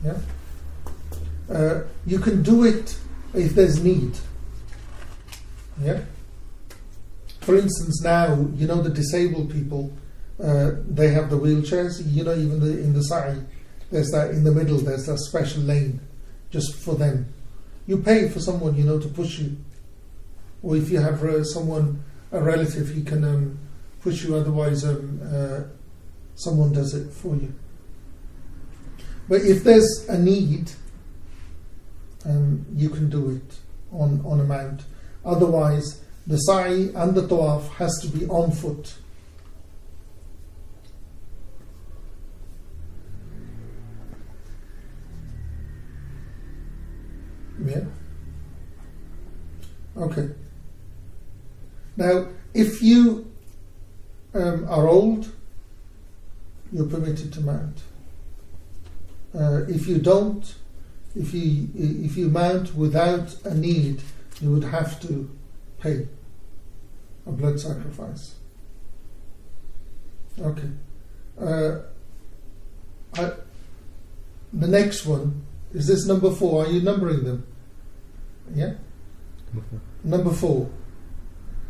Yeah. You can do it if there's need. Yeah. For instance, now the disabled people, they have the wheelchairs. Even in the sa'i, there's that in the middle. There's that special lane just for them. You pay for someone to push you, or if you have a relative, he can push you. Otherwise, someone does it for you. But if there's a need, you can do it on a mount. Otherwise, the sa'i and the tawaf has to be on foot. Yeah. Okay. Now, if you are old, you're permitted to mount. If you don't, if you mount without a need, you would have to pay a blood sacrifice. Okay. The next one is this number 4. Are you numbering them? Yeah. Number 4.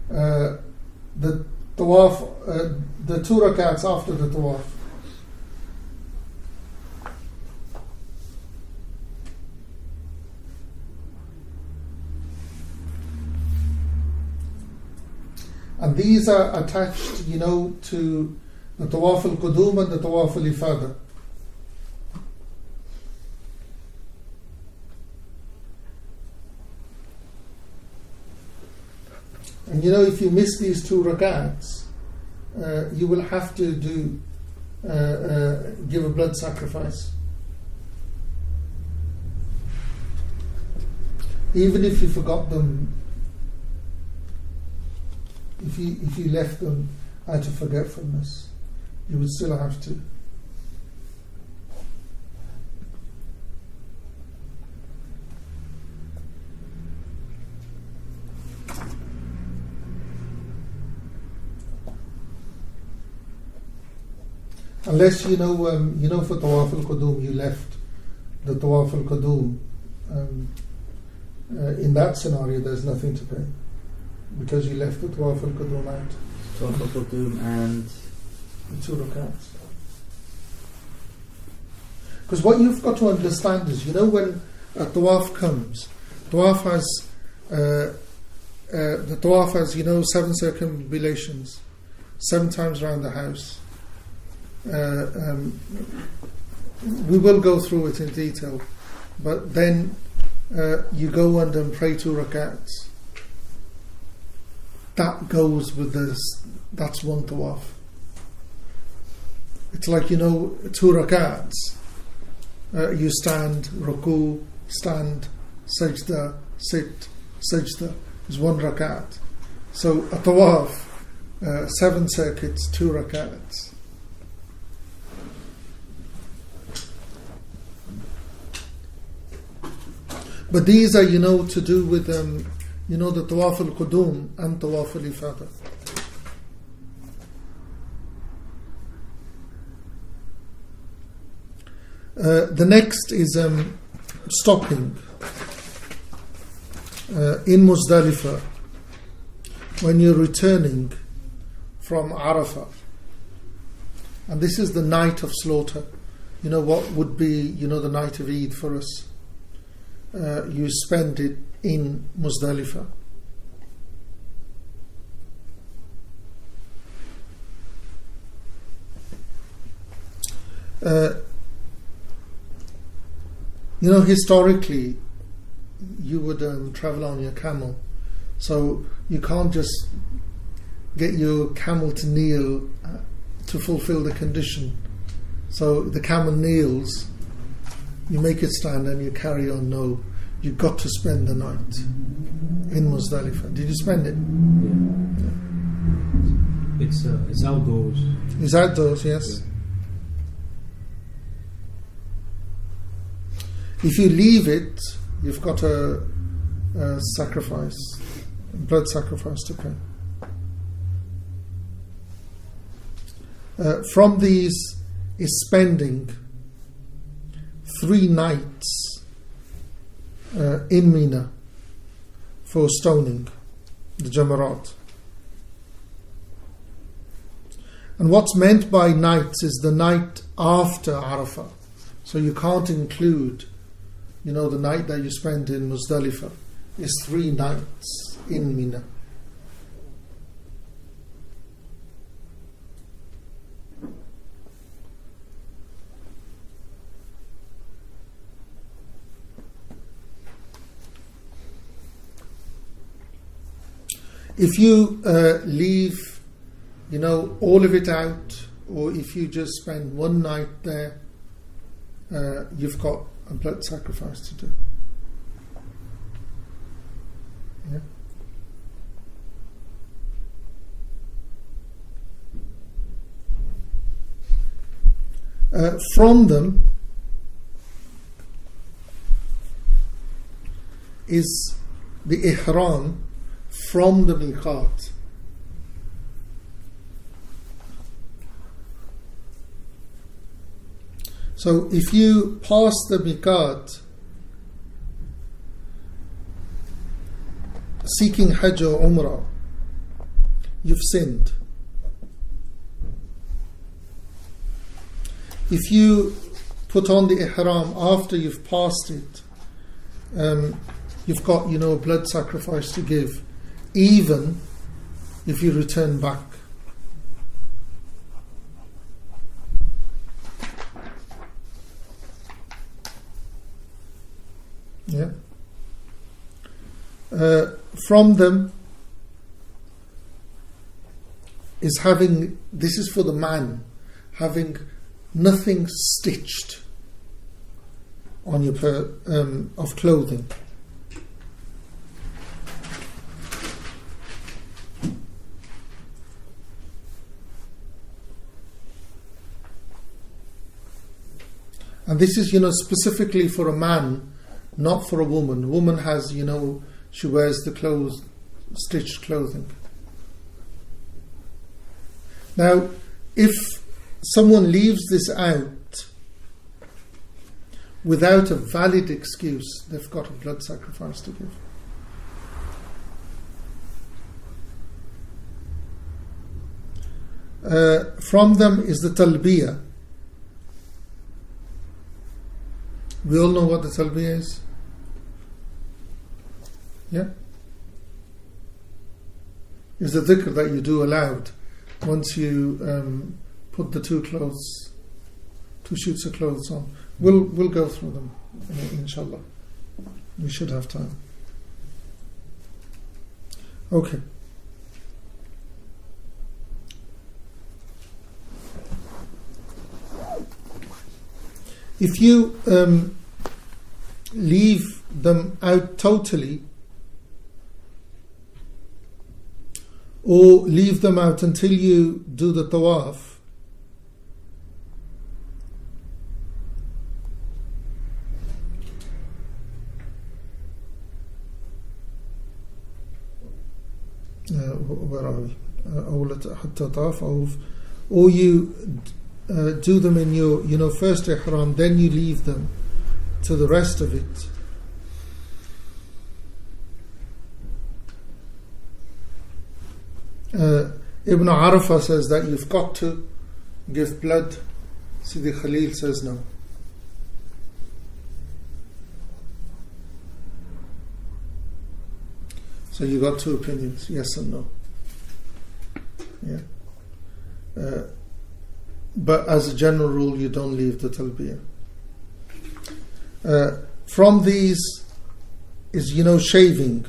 The tawaf, the 2 rakats after the tawaf. And these are attached, to the tawaf al-qudum and the tawaf al-ifada. And if you miss these 2 rakats, you will have to give a blood sacrifice. Even if you forgot them, if you left them out of forgetfulness, you would still have to. Unless for Tawaf al-Qudum you left the Tawaf al-Qudum. In that scenario, there's nothing to pay because you left the Tawaf al-Qudum out. Tawaf al-Qudum and the 2 rakats. Because what you've got to understand is, when a Tawaf comes, Tawaf has the Tawaf has 7 circumambulations, 7 times around the house. We will go through it in detail, but then you go and then pray 2 rakats. That goes with this. That's 1 tawaf. It's like 2 rakats. You stand, ruku, stand, sajda, sit, sajda. Is 1 rakat. So a tawaf, 7 circuits, 2 rakats. But these are, to do with, the Tawaf al-Qudum and Tawaf al-Ifadah. The next is stopping in Muzdalifah when you're returning from Arafah. And this is the night of slaughter. What would be, the night of Eid for us. You spend it in Muzdalifah. Historically, you would travel on your camel, so you can't just get your camel to kneel to fulfill the condition. So the camel kneels, you make it stand and you carry on. No, you've got to spend the night in Muzdalifah. Did you spend it? Yeah. It's outdoors. It's outdoors, yes. Yeah. If you leave it, you've got a sacrifice, blood sacrifice to pay. From these is spending 3 nights in Mina for stoning the Jamarat. And what's meant by nights is the night after Arafah. So you can't include, the night that you spend in Muzdalifah. Is 3 nights in Mina. If you leave, all of it out, or if you just spend 1 night there, you've got a blood sacrifice to do. Yeah. From them is the ihram from the miqat. So if you pass the miqat seeking Hajj or Umrah, you've sinned. If you put on the ihram after you've passed it, you've got, a blood sacrifice to give, even if you return back. Yeah. From them is having, this is for the man, having nothing stitched on your of clothing. And this is, specifically for a man, not for a woman. A woman has, she wears the clothes, stitched clothing. Now, if someone leaves this out without a valid excuse, they've got a blood sacrifice to give. From them is the talbiyah. We all know what the talbiyah is? Yeah? It's the dhikr that you do aloud once you put the two suits of clothes on. We'll go through them, inshallah. We should have time. Okay. If you leave them out totally, or leave them out until you do the tawaf, where are we? Or you do them in your first ihram, then you leave them to the rest of it. Ibn Arafah says that you've got to give blood. Sidi Khalil says no. So you got two opinions, yes and no. Yeah. But as a general rule, you don't leave the talbiyah. From these is, shaving.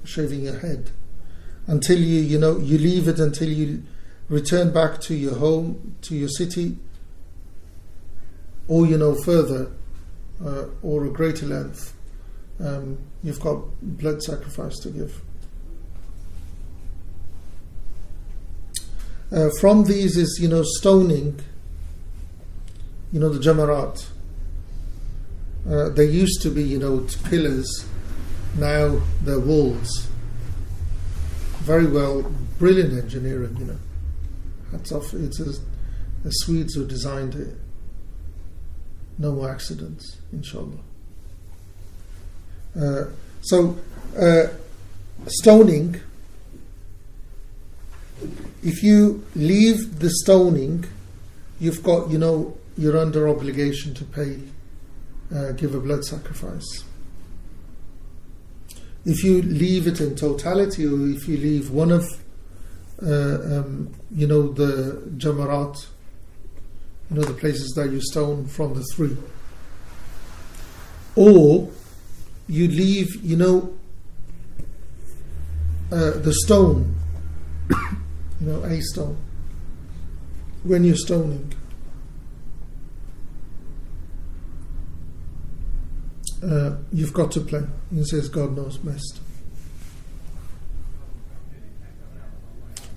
Shaving your head until you leave it until you return back to your home, to your city, or further, or a greater length. You've got blood sacrifice to give. From these is stoning. The jamarat. They used to be pillars. Now they're walls. Very well, brilliant engineering. Hats off. It's the Swedes who designed it. No accidents, inshallah. Stoning. If you leave the stoning, you've got, you're under obligation to pay, give a blood sacrifice. If you leave it in totality, or if you leave one of, the jamarat, the places that you stone from the three, or you leave, the stone, a stone, when you're stoning. You've got to play. He says God knows best.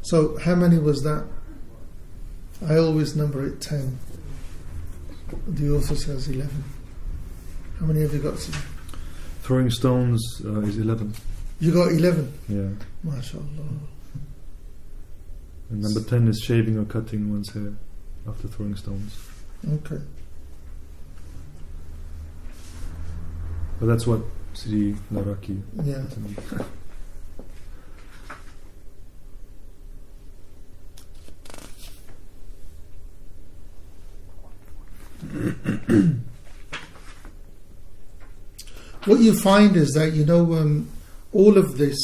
So how many was that? I always number it 10. The author says 11. How many have you got? Throwing stones is 11. You got 11? Yeah. MashaAllah. And number 10 is shaving or cutting one's hair after throwing stones. Okay. But that's what Sri Laraki. Yeah. What you find is that all of this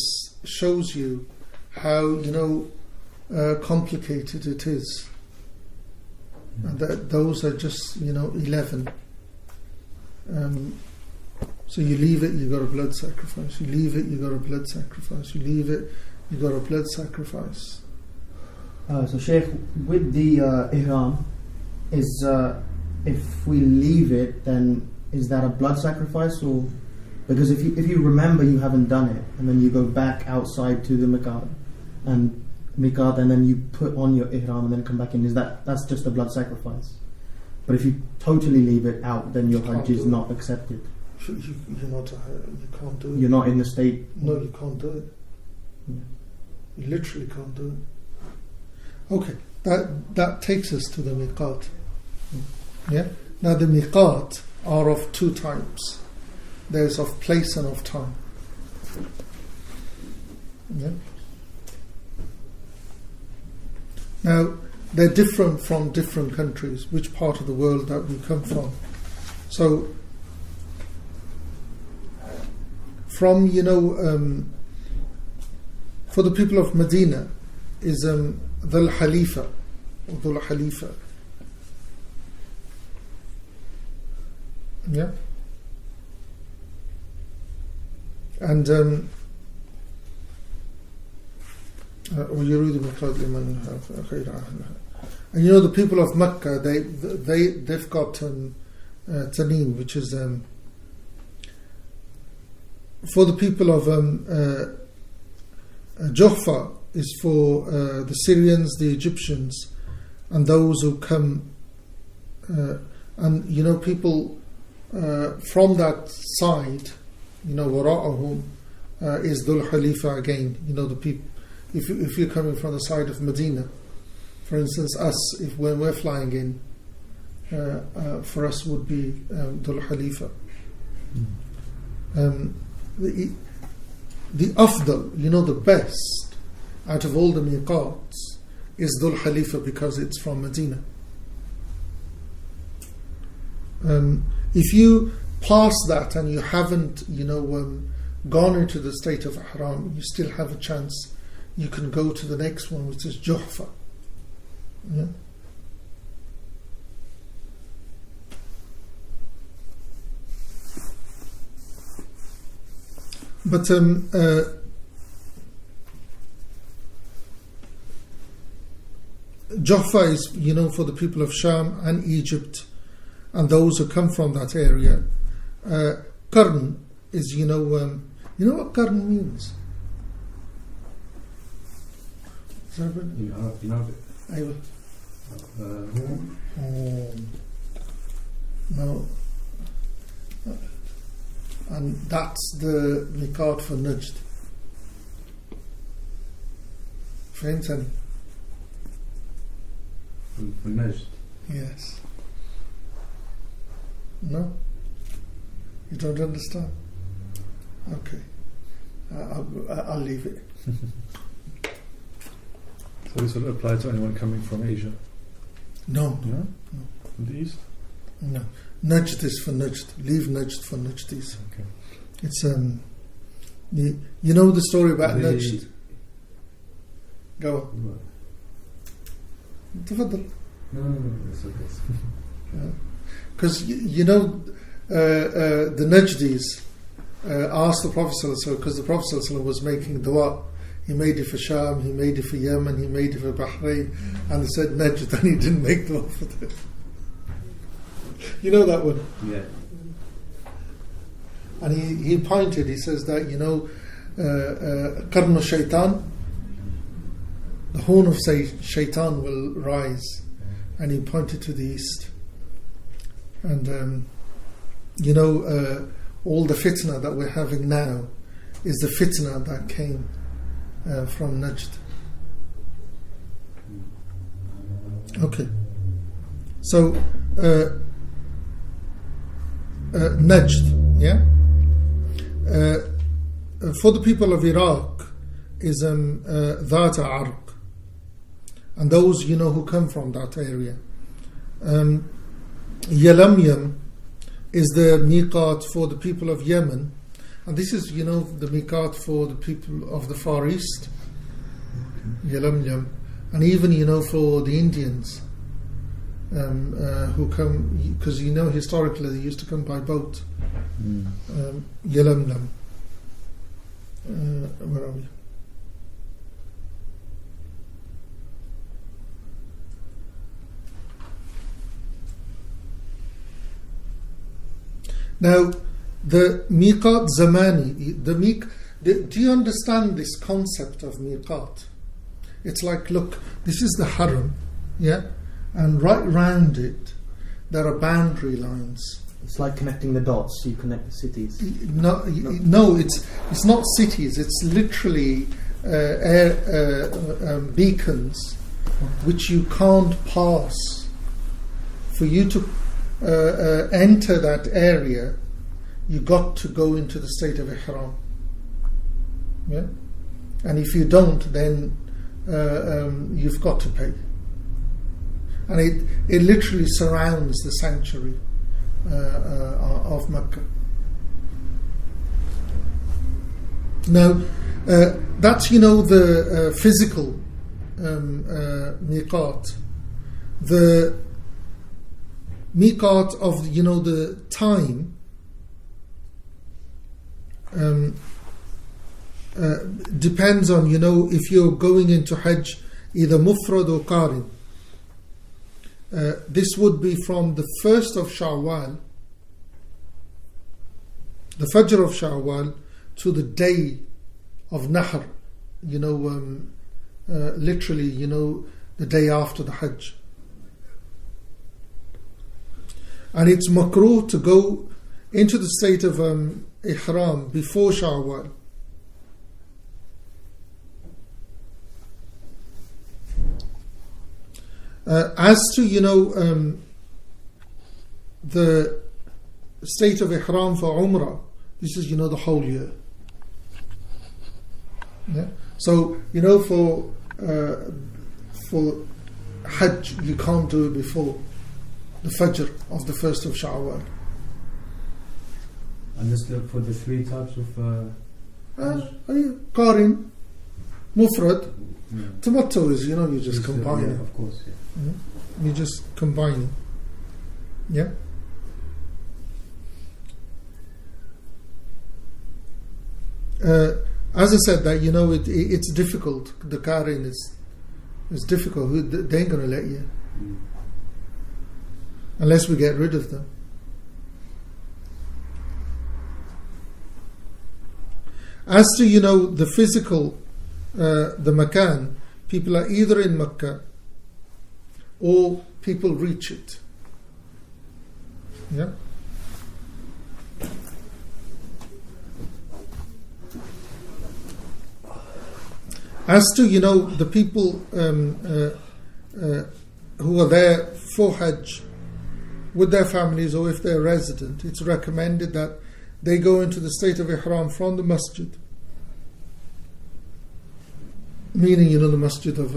shows you how complicated it is, and that those are just 11. So you leave it, you got a blood sacrifice. You leave it, you got a blood sacrifice. You leave it, you got a blood sacrifice. So Shaykh, with the ihram, is if we leave it, then is that a blood sacrifice, or because if you remember you haven't done it, and then you go back outside to the miqat and then you put on your ihram and then come back in, that's just a blood sacrifice? But if you totally leave it out, then your hajj is not accepted. You can't do it. You're not in the state. No, you can't do it. You literally can't do it. Okay, that takes us to the miqat. Yeah. Now the miqat are of two types. There's of place and of time. Yeah. Now they're different from different countries, which part of the world that we come from. So from for the people of Medina is Dhul Halifa or Dhul Halifa. Yeah. And and the people of Mecca, they've got Tanim, which is for the people of Juhfa is for the Syrians, the Egyptians, and those who come and people from that side, wara'ahum is Dhul Halifa again. The people. If you're coming from the side of Medina, for instance, us, when we're flying in, for us would be Dhul Halifa. The afdal, the best out of all the miqats is Dhul Halifa because it's from Medina. If you pass that and you haven't, gone into the state of Ihram, you still have a chance. You can go to the next one, which is Juhfa. Yeah. But Juhfa is, for the people of Sham and Egypt and those who come from that area. Qarn is, you know what Qarn means? أيوة. No. And that's the miqat for Najd. فهمتني؟ For Najd? Yes. No? You don't understand? Okay. I'll leave it. So this will apply to anyone coming from Asia? No. No? From the East? No. Najd is for Najd. Leave Najd for Najdis. Okay. It's the story about Najd. Go on. تفضل. No, it's okay. Because the Najdis asked the Prophet because the Prophet was making dua. He made it for Sham, he made it for Yemen, he made it for Bahrain, and they said Najd, and he didn't make dua for them. You know that one? Yeah. And he pointed, he says that, Qarn Shaitan, the horn of Shaitan will rise, and he pointed to the east. And all the fitna that we're having now is the fitna that came from Najd. Okay. So Najd, yeah. For the people of Iraq is Dhata Arq, and those who come from that area. Yalamyam is the miqat for the people of Yemen, and this is the miqat for the people of the Far East. Yalamyam, and even for the Indians who come, because historically they used to come by boat. Yalamyam. Where are we? Now, the miqat zamani, do you understand this concept of miqat? It's like, look, this is the haram, yeah, and right round it there are boundary lines. It's like connecting the dots. You connect the cities. No, it's not cities. It's literally beacons which you can't pass. For you to enter that area, you got to go into the state of ihram. Yeah, and if you don't, then you've got to pay. And it literally surrounds the sanctuary of Mecca. Now, that's the physical miqat. The miqat of the time depends on if you're going into Hajj either mufrad or qarin. This would be from the 1st of Shawwal, the Fajr of Shawwal, to the day of Nahr, literally, the day after the Hajj. And it's makruh to go into the state of ihram before Shawwal. As to the state of ihram for Umrah, this is the whole year. Yeah. So for Hajj you can't do it before the Fajr of the 1st of Shawwal. And just for the 3 types of Qarin, Mufrad, Tamattu is you just combine it. Of course, yeah. Mm-hmm. You just combine it. Yeah. As I said, that it's difficult. The Qarin is difficult. They ain't going to let you unless we get rid of them. As to the physical, the makan, people are either in Mecca or people reach it. Yeah. As to the people who are there for Hajj with their families, or if they're resident, it's recommended that they go into the state of ihram from the masjid, meaning the masjid of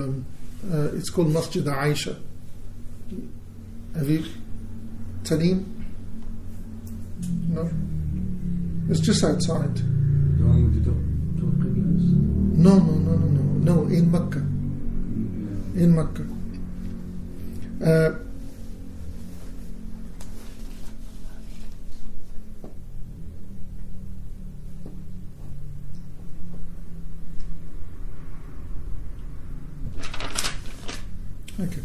it's called Masjid Aisha. Have you Tanim? No, it's just outside. No, in Mecca. In Mecca. Okay.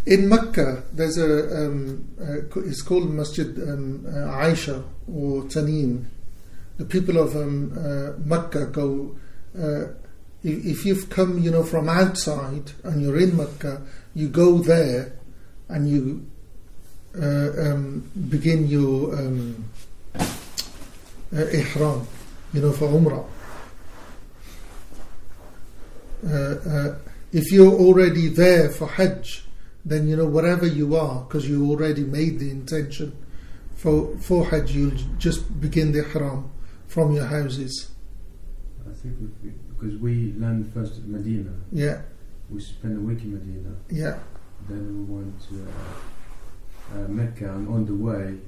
In Mecca, there's it's called Masjid Aisha or Tanim. The people of Mecca go. If you've come, from outside and you're in Mecca, you go there and you begin your ihram, for Umrah. If you're already there for Hajj, then wherever you are, because you already made the intention for Hajj, you'll just begin the ihram from your houses. I think because we land first at Medina. Yeah. We spent a week in Medina. Yeah. Then we went to Mecca, and on the way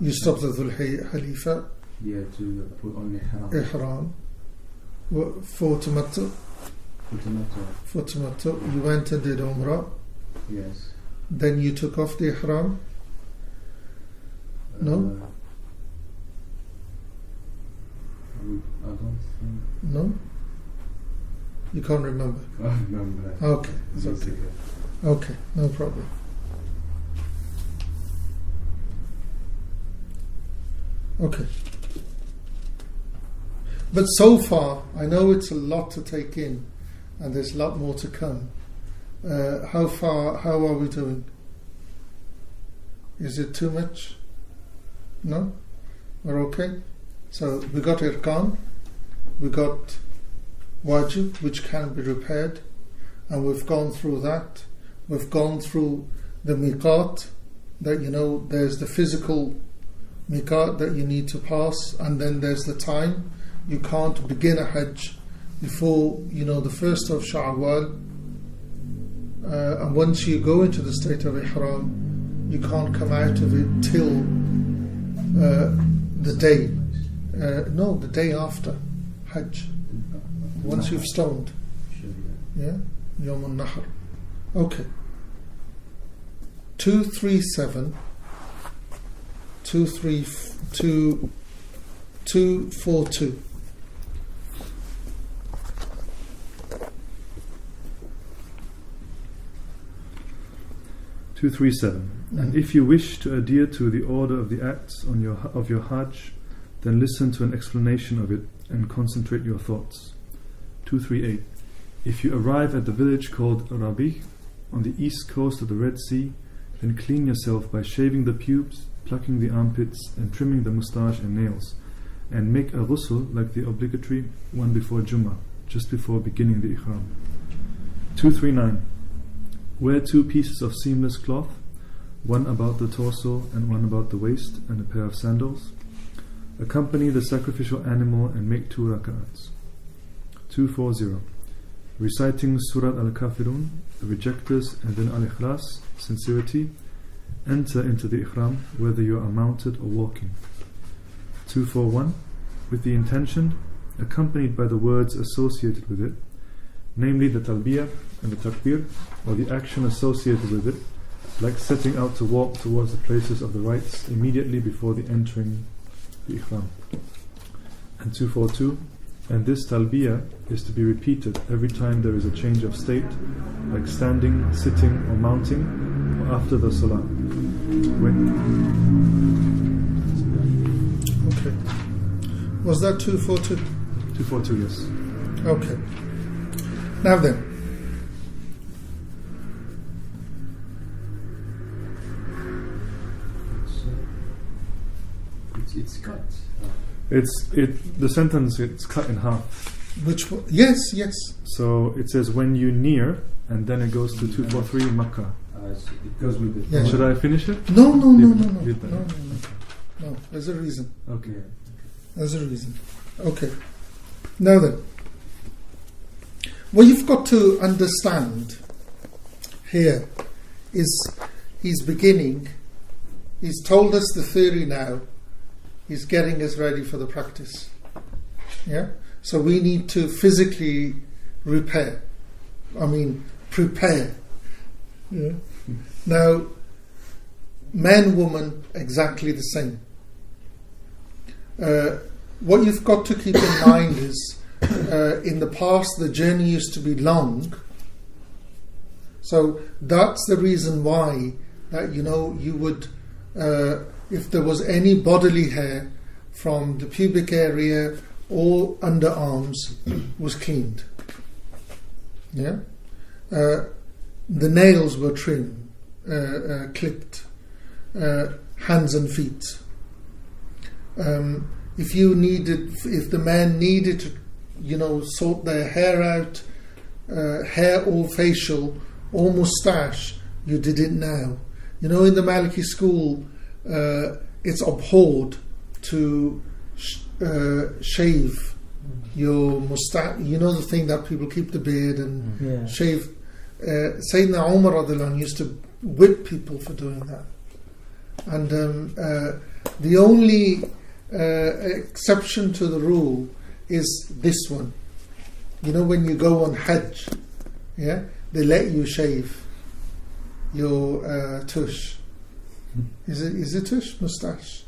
you stopped at Dhul Halifa. Yeah, to put on ihram. Ihram. For Tamattu. For Tamattu. You went and did Umrah. Yes. Then you took off the ihram. No. I don't think. No? You can't remember? I remember. Okay, it's okay. Okay, no problem. Okay. But so far, I know it's a lot to take in, and there's a lot more to come. How are we doing? Is it too much? No? We're okay? So we got Irkan. we got wajib, which can be repaired, and we've gone through that. We've gone through the miqat, that there's the physical miqat that you need to pass, and then there's the time. You can't begin a Hajj before the 1st of Sha'wal, and once you go into the state of ihram, you can't come out of it till the day after Hajj, once you've stoned. Yeah, Yawm al-Nahr. Okay. 237 242 242. And if you wish to adhere to the order of the acts of your Hajj, then listen to an explanation of it and concentrate your thoughts. 238. If you arrive at the village called Rabi on the east coast of the Red Sea, then clean yourself by shaving the pubes, plucking the armpits, and trimming the moustache and nails, and make a ghusl like the obligatory one before Jummah, just before beginning the ihram. 239. Wear 2 pieces of seamless cloth, one about the torso and one about the waist, and a pair of sandals. Accompany the sacrificial animal and make 2 rak'ats. 240. Reciting Surat Al-Kafirun, the rejectors, and then Al-Ikhlas, sincerity. Enter into the ihram whether you are mounted or walking. 241. With the intention, accompanied by the words associated with it, namely the talbiyah and the takbir, or the action associated with it, like setting out to walk towards the places of the rites immediately before the entering the ihram. And 242. And this talbiyah is to be repeated every time there is a change of state, like standing, sitting, or mounting, or after the salah. Okay. Was that 242? 242, yes. Okay. Now then. It's cut. The sentence, it's cut in half. Which one? Yes. So it says when you near, and then it goes to 243 Makkah. It goes with the. Yeah. Should I finish it? No. Leave that. No. There's a reason. Okay. There's a reason. Okay. Now then, what you've got to understand here is he's beginning. He's told us the theory now. He's getting us ready for the practice. Yeah? So we need to physically prepare. Yeah? Now, man, woman, exactly the same. What you've got to keep in mind is, in the past, the journey used to be long. So that's the reason why that, you would... if there was any bodily hair from the pubic area or underarms was cleaned. Yeah? The nails were trimmed, clipped, hands and feet. If the man needed to, sort their hair out, hair or facial or moustache, you did it now. In the Maliki school, it's abhorred to shave your moustache. The thing that people keep the beard and shave. Sayyidina Umar radiallahu anh used to whip people for doing that. And the only exception to the rule is this one. When you go on Hajj, they let you shave your tush. Is it tush? Moustache?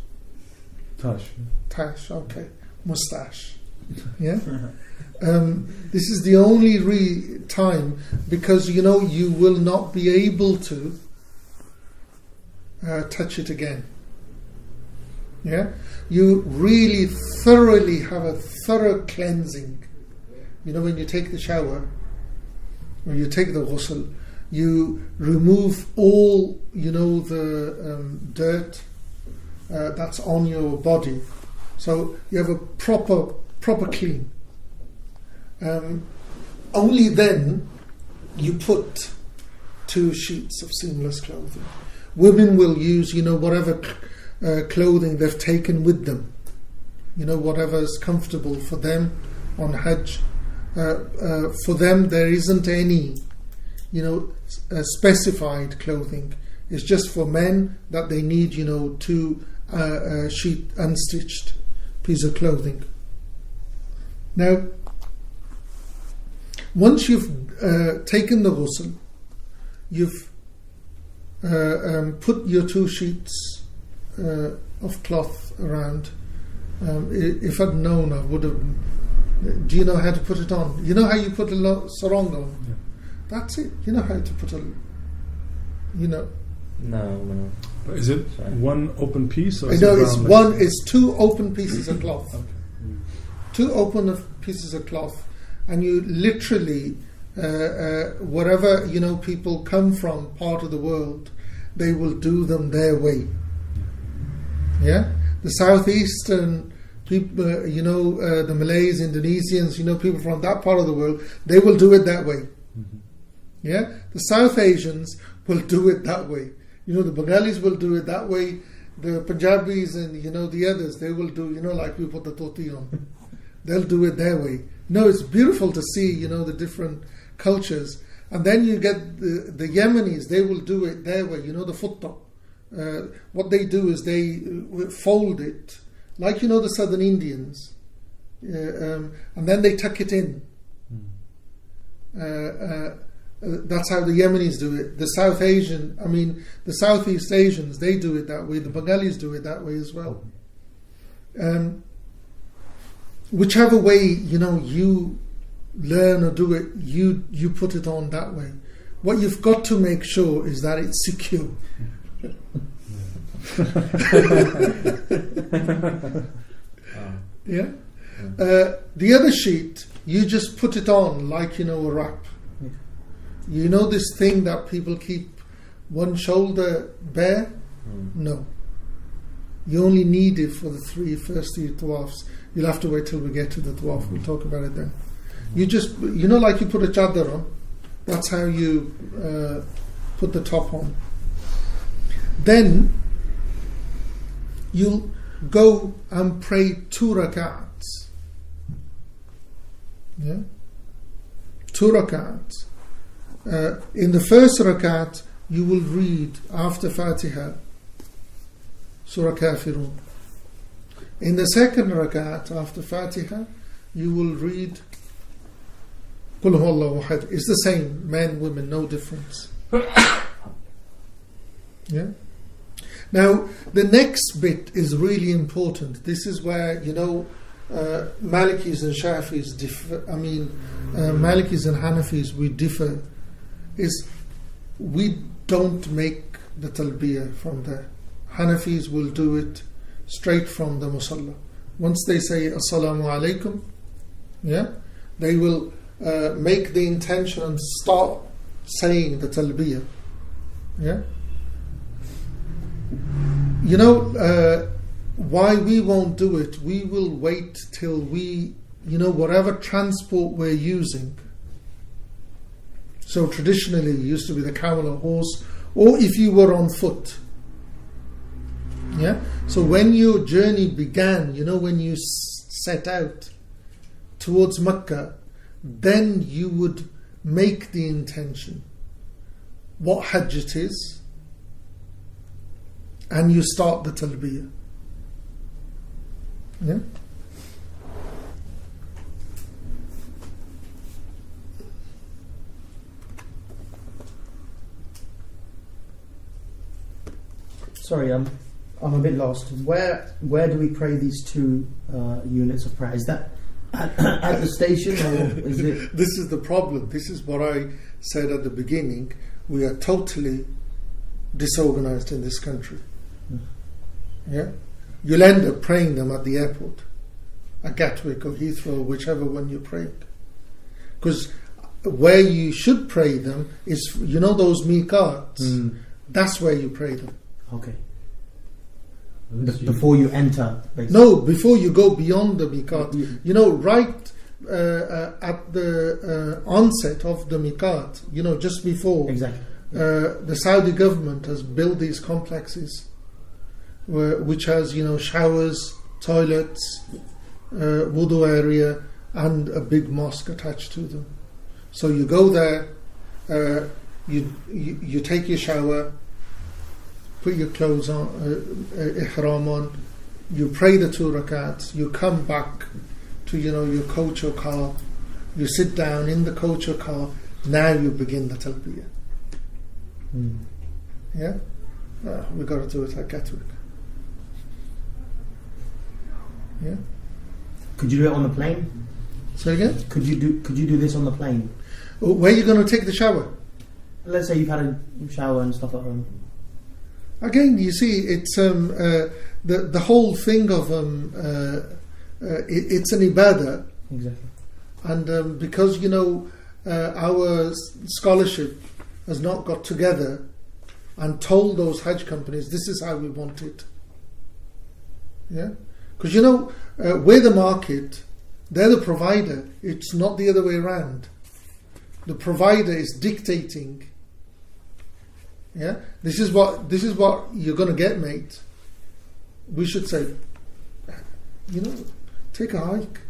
Tash, okay. Moustache. Yeah? This is the only time, because you will not be able to touch it again. Yeah? You really thoroughly have a thorough cleansing. When you take the shower, when you take the ghusl, you remove all, the dirt that's on your body. So you have a proper clean. only then you put 2 sheets of seamless clothing. Women will use, whatever clothing they've taken with them, whatever is comfortable for them on Hajj. For them, there isn't any, specified clothing. It's just for men that they need, 2 sheet unstitched piece of clothing. Now, once you've taken the ghusl, you've put your 2 sheets of cloth around. If I'd known, I would have. Do you know how to put it on? You know how you put a sarong on? Yeah. That's it. You know how to put No. But is it one open piece? Or it's 2 open pieces of cloth. Okay. 2 open pieces of cloth, and you literally, wherever people come from, part of the world, they will do them their way. Yeah, the southeastern people, the Malays, Indonesians, people from that part of the world, they will do it that way. Mm-hmm. Yeah, the South Asians will do it that way. The Bengalis will do it that way. The Punjabis and the others, they will do like we put the dhoti on. They'll do it their way. It's beautiful to see the different cultures. And then you get the Yemenis, they will do it their way. The futta. What they do is they fold it like the Southern Indians, and then they tuck it in. That's how the Yemenis do it. The the Southeast Asians, they do it that way. The Bengalis do it that way as well. Whichever way you learn or do it, you put it on that way. What you've got to make sure is that it's secure. Yeah. The other sheet, you just put it on like a wrap. This thing that people keep one shoulder bare? No. You only need it for the first 3 tawafs. You'll have to wait till we get to the tawaf. We'll talk about it then. You just, like you put a chadar on. That's how you put the top on. Then you'll go and pray 2 rak'ats. Yeah? 2 rak'ats. In the first rakat, you will read after Fatiha Surah Kafirun. In the second rakat, after Fatiha, you will read Qul huwallahu ahad. It's the same, men, women, no difference. Yeah. Now, the next bit is really important. This is where Malikis and Shafis differ. Malikis and Hanafis, we differ. Is we don't make the talbiyah from there. Hanafis will do it straight from the musalla. Once they say Assalamu alaikum, they will make the intention and start saying the talbiyah. Why we won't do it, we will wait till we, whatever transport we're using. So traditionally it used to be the camel or horse, or if you were on foot. Yeah. So when your journey began, when you set out towards Mecca, then you would make the intention, what Hajj it is, and you start the talbiyah. Yeah. Sorry, I'm a bit lost. Where do we pray these 2 units of prayer? Is that at the station, or is it? This is the problem. This is what I said at the beginning. We are totally disorganized in this country. Yeah, you'll end up praying them at the airport, at Gatwick or Heathrow, whichever one you're praying. Because where you should pray them is, those miqats. That's where you pray them. Okay. Before you enter, basically. No, before you go beyond the miqat. Right at the onset of the miqat, just before. Exactly. The Saudi government has built these complexes, which has showers, toilets, wudu area, and a big mosque attached to them. So you go there, you take your shower, put your clothes on, ihram on, you pray the 2 rakats, you come back to your coach or car, you sit down in the coach or car, now you begin the talbiyah. Yeah? We've got to do it at Gatwick. Yeah? Could you do it on the plane? Say again? Could you do this on the plane? Where are you going to take the shower? Let's say you've had a shower and stuff at home. Again, you see, it's the whole thing of it's an ibadah. Exactly. And because our scholarship has not got together and told those Hajj companies this is how we want it. Yeah, because we're the market, they're the provider. It's not the other way around. The provider is dictating. Yeah, this is what you're going to get, mate. We should say, take a hike.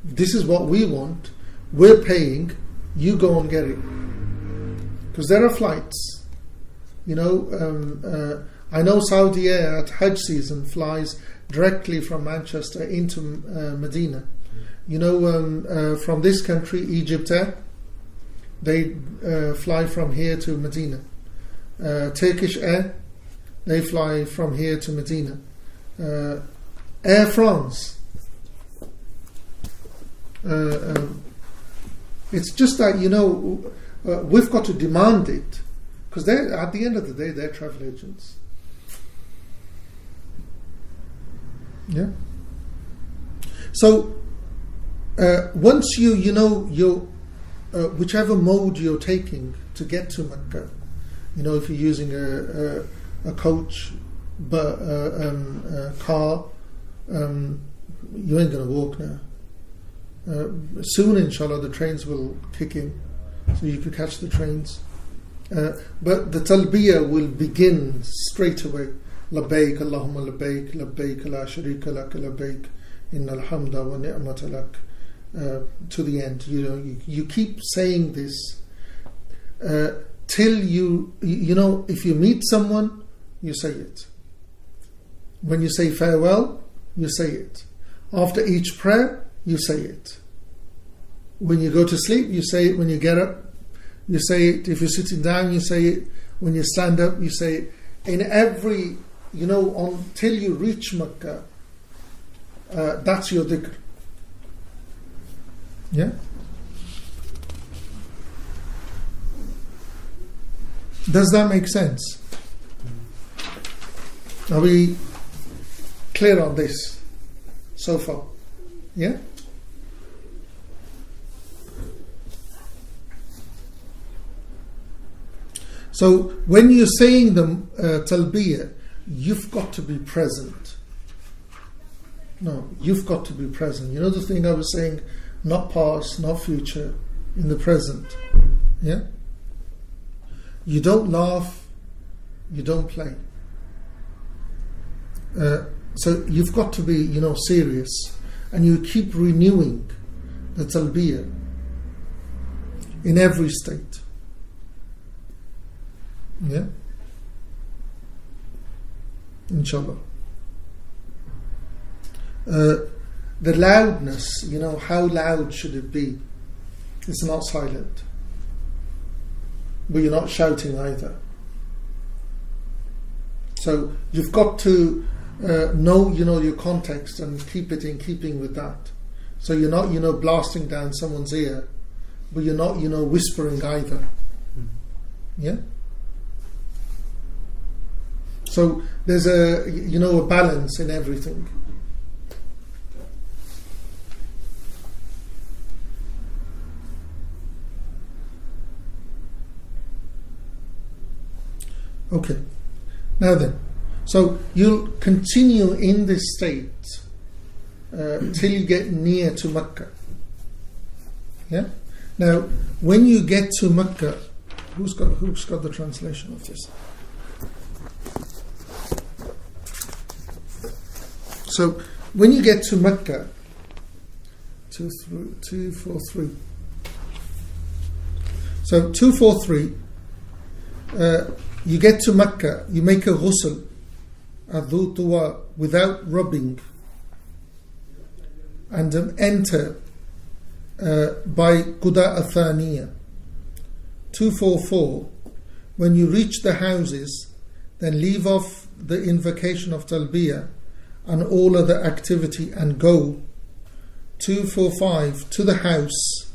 This is what we want. We're paying. You go and get it. Because there are flights. I know Saudi Air at Hajj season flies directly from Manchester into Medina. From this country, Egypt Air, they fly from here to Medina. Turkish Air, they fly from here to Medina. Air France. It's just that we've got to demand it, because at the end of the day they're travel agents. Yeah. So once you whichever mode you're taking to get to Mecca, if you're using a coach, but a car, you ain't going to walk now. Soon, inshallah, the trains will kick in, so you could catch the trains. But the talbiyah will begin straight away. Labbaik Allahumma labbaik, labbaik la sharika lak, labbaik innal hamda wa ni'mata lak, to the end. You keep saying this till if you meet someone, you say it. When you say farewell, you say it. After each prayer, you say it. When you go to sleep, you say it. When you get up, you say it. If you're sitting down, you say it. When you stand up, you say it. In every, until you reach Makkah, that's your dhikr. Yeah? Does that make sense? Are we clear on this so far? Yeah? So when you're saying the talbiyah, you've got to be present. No, you've got to be present. The thing I was saying, not past, not future, in the present. Yeah? You don't laugh, you don't play. So you've got to be, serious, and you keep renewing the talbiyah in every state. Yeah? Inshallah. The loudness, how loud should it be? It's not silent, but you're not shouting either. So you've got to know, your context and keep it in keeping with that. So you're not, blasting down someone's ear, but you're not, whispering either. Yeah? So there's a balance in everything. Okay. Now then, so you'll continue in this state till you get near to Mecca. Yeah. Now, when you get to Mecca, who's got the translation of this? So, when you get to Mecca, 243. So 243. You get to Mecca. You make a ghusl, adhu tuwa, without rubbing, and enter by Quda Athaniya. 244. When you reach the houses, then leave off the invocation of Talbiyah and all other activity and go. 245. To the house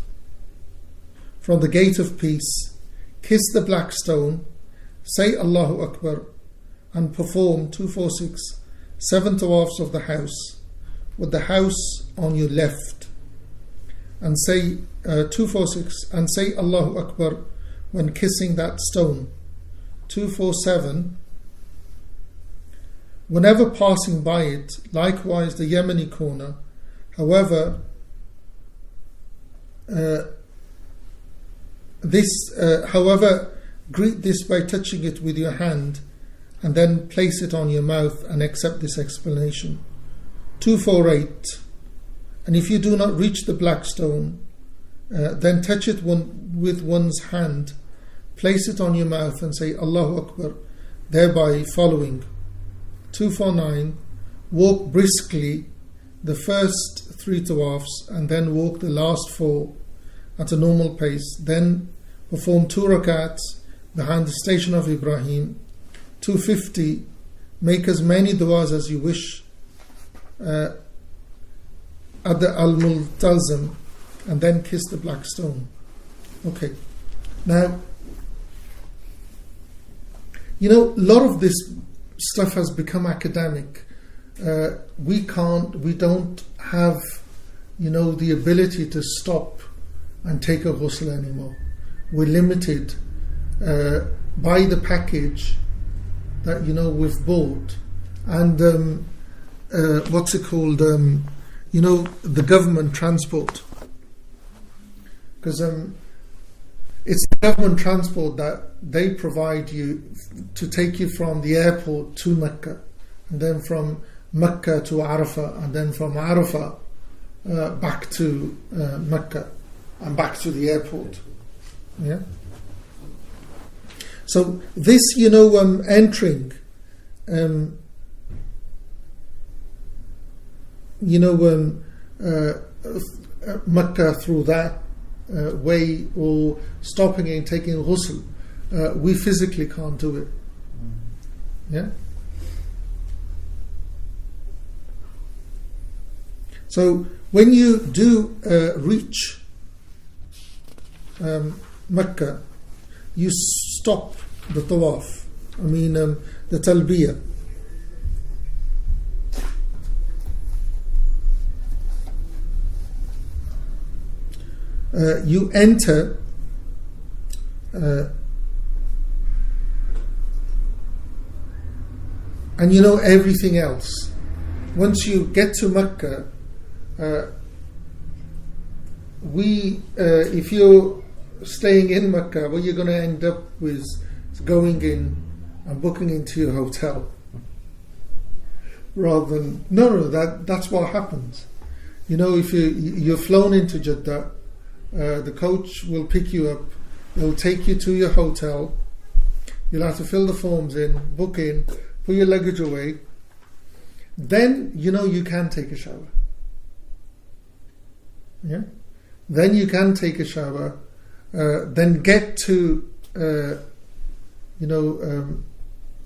from the gate of peace, kiss the black stone, say Allahu Akbar, and perform 246 7 tawafs of the house with the house on your left, and say 246 and say Allahu Akbar when kissing that stone. 247. Whenever passing by it, likewise the Yemeni corner, however, greet this by touching it with your hand and then place it on your mouth and accept this explanation. 248. And if you do not reach the black stone, then touch it with one's hand, place it on your mouth and say Allahu Akbar, thereby following. 249. Walk briskly the first 3 tawafs and then walk the last 4 at a normal pace. Then perform 2 rakats behind the station of Ibrahim. 250. Make as many du'as as you wish at the al-Multazim, and then kiss the black stone. Okay. Now, a lot of this stuff has become academic. We don't have, the ability to stop and take a ghusl anymore. We're limited by the package that we've bought, and what's it called? The government transport, because it's the government transport that they provide you to take you from the airport to Mecca, and then from Mecca to Arafah, and then from Arafah back to Mecca and back to the airport. Yeah. So this, entering, Mecca through that way, or stopping and taking ghusl, we physically can't do it. Yeah. So when you do reach Mecca, you stop the tawaf. The talbiyah. You enter and everything else. Once you get to Mecca, if you're staying in Mecca, what you're going to end up with is going in and booking into your hotel, rather than that's what happens. If you're flown into Jeddah, the coach will pick you up, it'll take you to your hotel, you'll have to fill the forms in, book in, put your luggage away, then you can take a shower. Yeah. Then you can take a shower, then get to the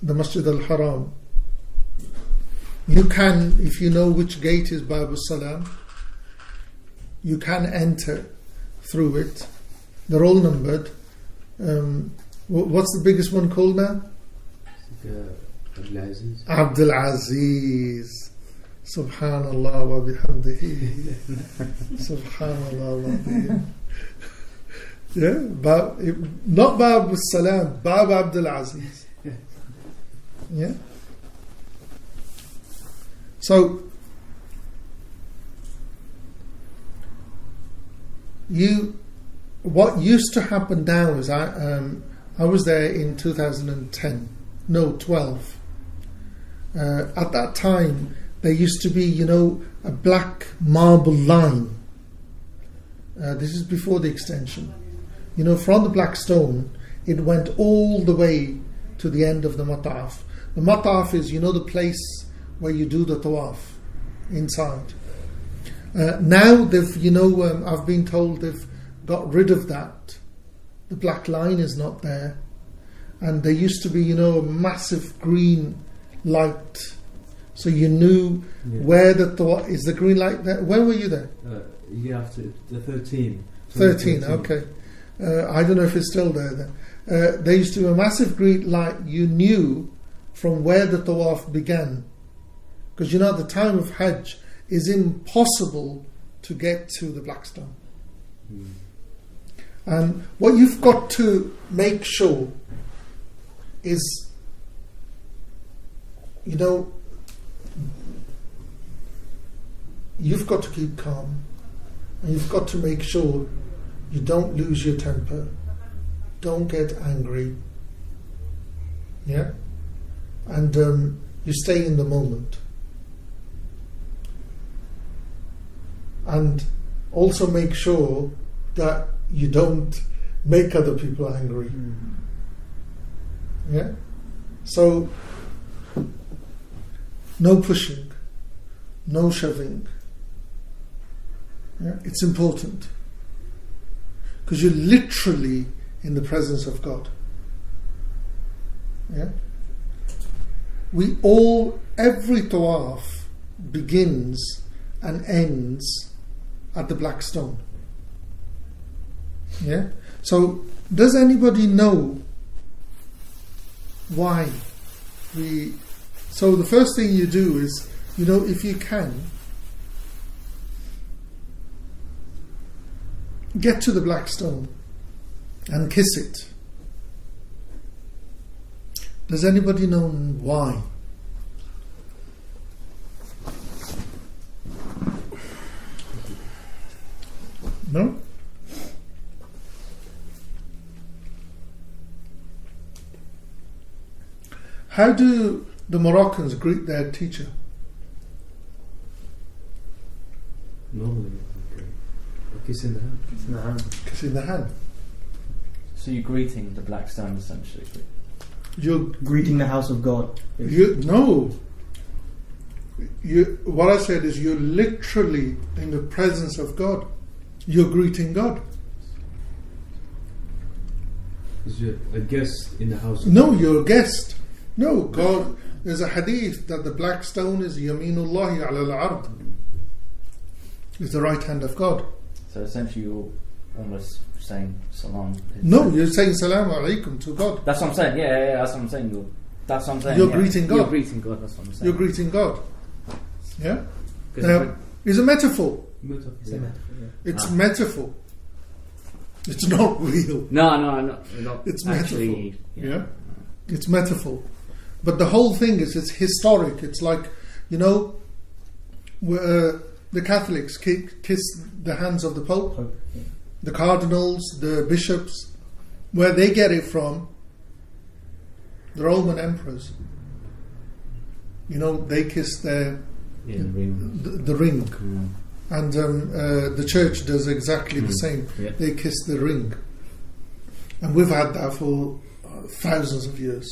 Masjid al-Haram. You can, if you know which gate is Bab al-Salam, you can enter through it. They're all numbered. What's the biggest one called now? Abdul Aziz. Subhanallah wa bihamdihi. Subhanallah wa bihamdihi. Yeah, not Bab al-Salam, Bab Abdul Aziz. Yeah. So what used to happen now is I was there in 12. At that time, there used to be, a black marble line. This is before the extension. From the black stone, it went all the way to the end of the mataf. The mataf is, the place where you do the tawaf inside. Now they've, I've been told they've got rid of that. The black line is not there. And there used to be, a massive green light. So you knew where is the green light there? When were you there? Year after the 13. 13, okay. I don't know if it's still there then. There used to be a massive green light. You knew from where the tawaf began. Because at the time of Hajj, it's impossible to get to the black stone. And what you've got to make sure is, you've got to keep calm, and you've got to make sure you don't lose your temper, don't get angry, and you stay in the moment. And also make sure that you don't make other people angry. So no pushing, no shoving. It's important, because you're literally in the presence of God. Every tawaf begins and ends at the black stone. So does anybody know why so the first thing you do is, if you can, get to the black stone and kiss it. Does anybody know why? No? How do the Moroccans greet their teacher? Normally, kiss in the hand. Kiss in the hand. Kiss in the hand. So you're greeting the black stone, essentially. You're greeting the house of God. What I said is, you're literally in the presence of God. You're greeting God. Because you're a guest in the house of No, God. you're a guest. No, God. There's a hadith that the black stone is Yaminullahi ala al-ard. It's the right hand of God. So essentially you're almost saying salam. No, you're saying salam alaikum to God. That's what I'm saying. Yeah, that's what I'm saying. That's what I'm saying. You're greeting God. You're greeting God. That's what I'm saying. You're greeting God. Now, it's a metaphor. It's metaphor. It's not real. No. It's actually, metaphor. It's metaphor. But the whole thing is, it's historic. It's like, the Catholics kiss the hands of the Pope, the cardinals, the bishops. Where they get it from, the Roman emperors. They kiss the ring. And the church does exactly the same. They kiss the ring. And we've had that for thousands of years.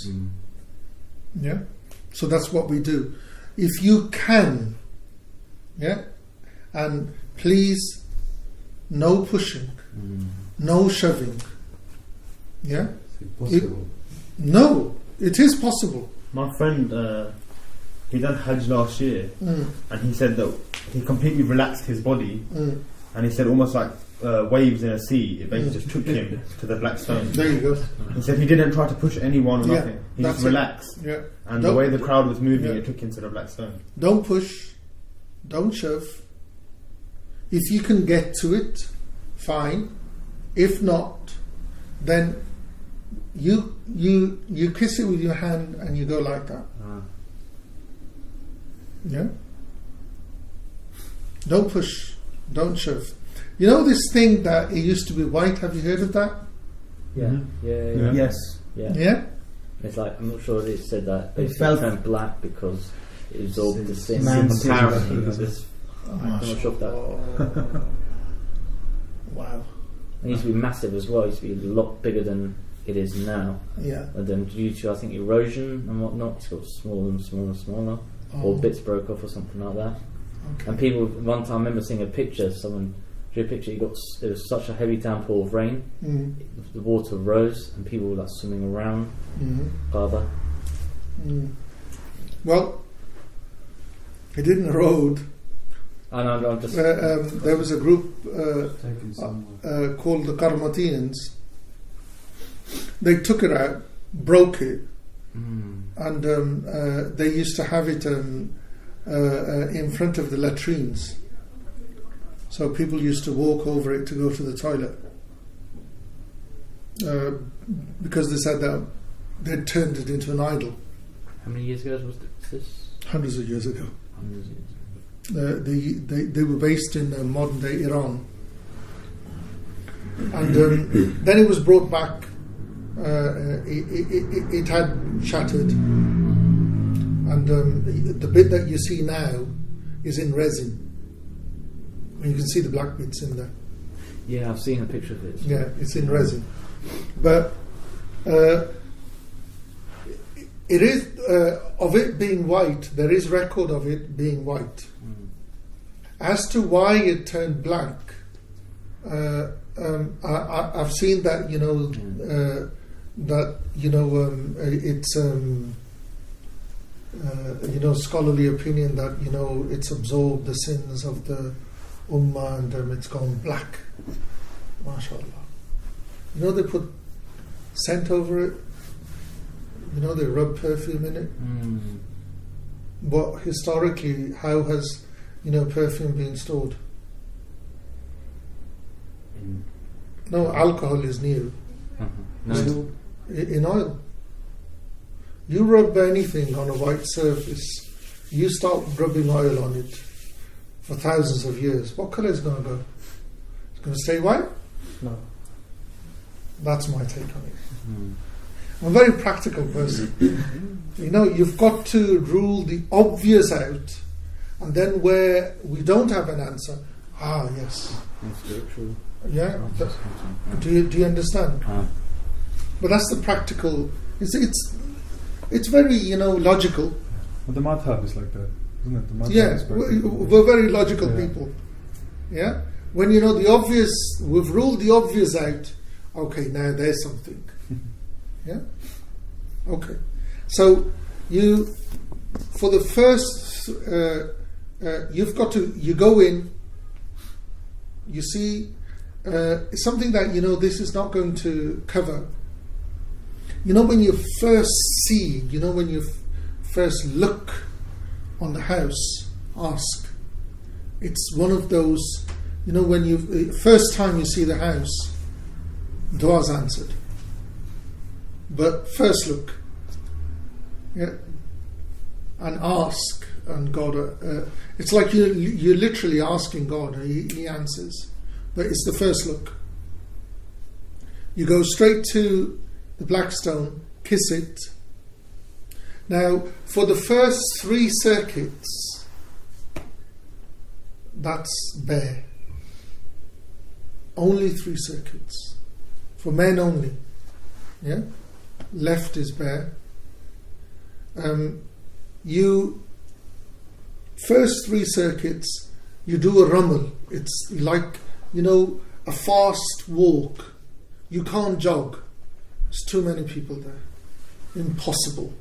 So that's what we do. If you can, and please, no pushing, no shoving. It's impossible. No, it is possible. My friend, he done Hajj last year, and he said that he completely relaxed his body, and he said almost like waves in a sea, it basically just took him to the black stone. There you go. He said he didn't try to push anyone or nothing. He just relaxed. And the way the crowd was moving, it took him to the black stone. Don't push, don't shove. If you can get to it, fine. If not, then you kiss it with your hand and you go like that. Don't push, don't shove. You know this thing that it used to be white? Have you heard of that? Yeah. Mm-hmm. Yeah. Yes. Yeah? It's like, I'm not sure it said that, but It it felt- turned black because it absorbed the sin. Man's Apparently, sin. it was- I'm not sure if that. Wow. It used to be massive as well. It used to be a lot bigger than it is now. Yeah. And then due to, I think, erosion and whatnot, it's got smaller and smaller and smaller. Or bits broke off or something like that. Okay. And people, one time I remember seeing a picture, someone drew a picture, there was such a heavy downpour of rain, the water rose and people were like swimming around further. Well, it didn't erode. I know, I'm just... There was a group Taken somewhere. called the Karmatiyans. They took it out, broke it, and they used to have it in front of the latrines. So people used to walk over it to go to the toilet. Because they said that they'd turned it into an idol. How many years ago was this? Hundreds of years ago. Hundreds of years ago. They were based in modern day Iran. And then it was brought back. It had shattered. And the bit that you see now is in resin. And you can see the black bits in there. Yeah, I've seen a picture of it. Yeah, it's in resin. But it is of it being white. There is record of it being white. As to why it turned black, I've seen that it's scholarly opinion that it's absorbed the sins of the ummah and it's gone black. MashaAllah. They put scent over it. They rub perfume in it. But historically, how has perfume been stored? No, alcohol is new. No. In oil. You rub anything on a white surface, you start rubbing oil on it for thousands of years. What colour is going to go? It's going to stay white? No. That's my take on it. I'm a very practical person. You've got to rule the obvious out, and then where we don't have an answer, yes. Spiritual. Yeah. Do you understand? But that's the practical. It's very logical. Well, the madhab is like that, isn't it? The madhab Yeah, we're very logical people. Yeah. When the obvious, we've ruled the obvious out. Okay, now there's something. Yeah. Okay. So for the first, you go in. You see something that this is not going to cover. When you first see, when you first look on the house, ask. It's one of those, when you first time you see the house, dua's answered. But first look, yeah, and ask, and God. It's like you're literally asking God, and He answers. But it's the first look. You go straight to the black stone, kiss it. Now, for the first 3 circuits, that's bare. Only 3 circuits. For men only. Yeah? Left is bare. You first 3 circuits, you do a rummel. It's like a fast walk. You can't jog. There's too many people there. Impossible.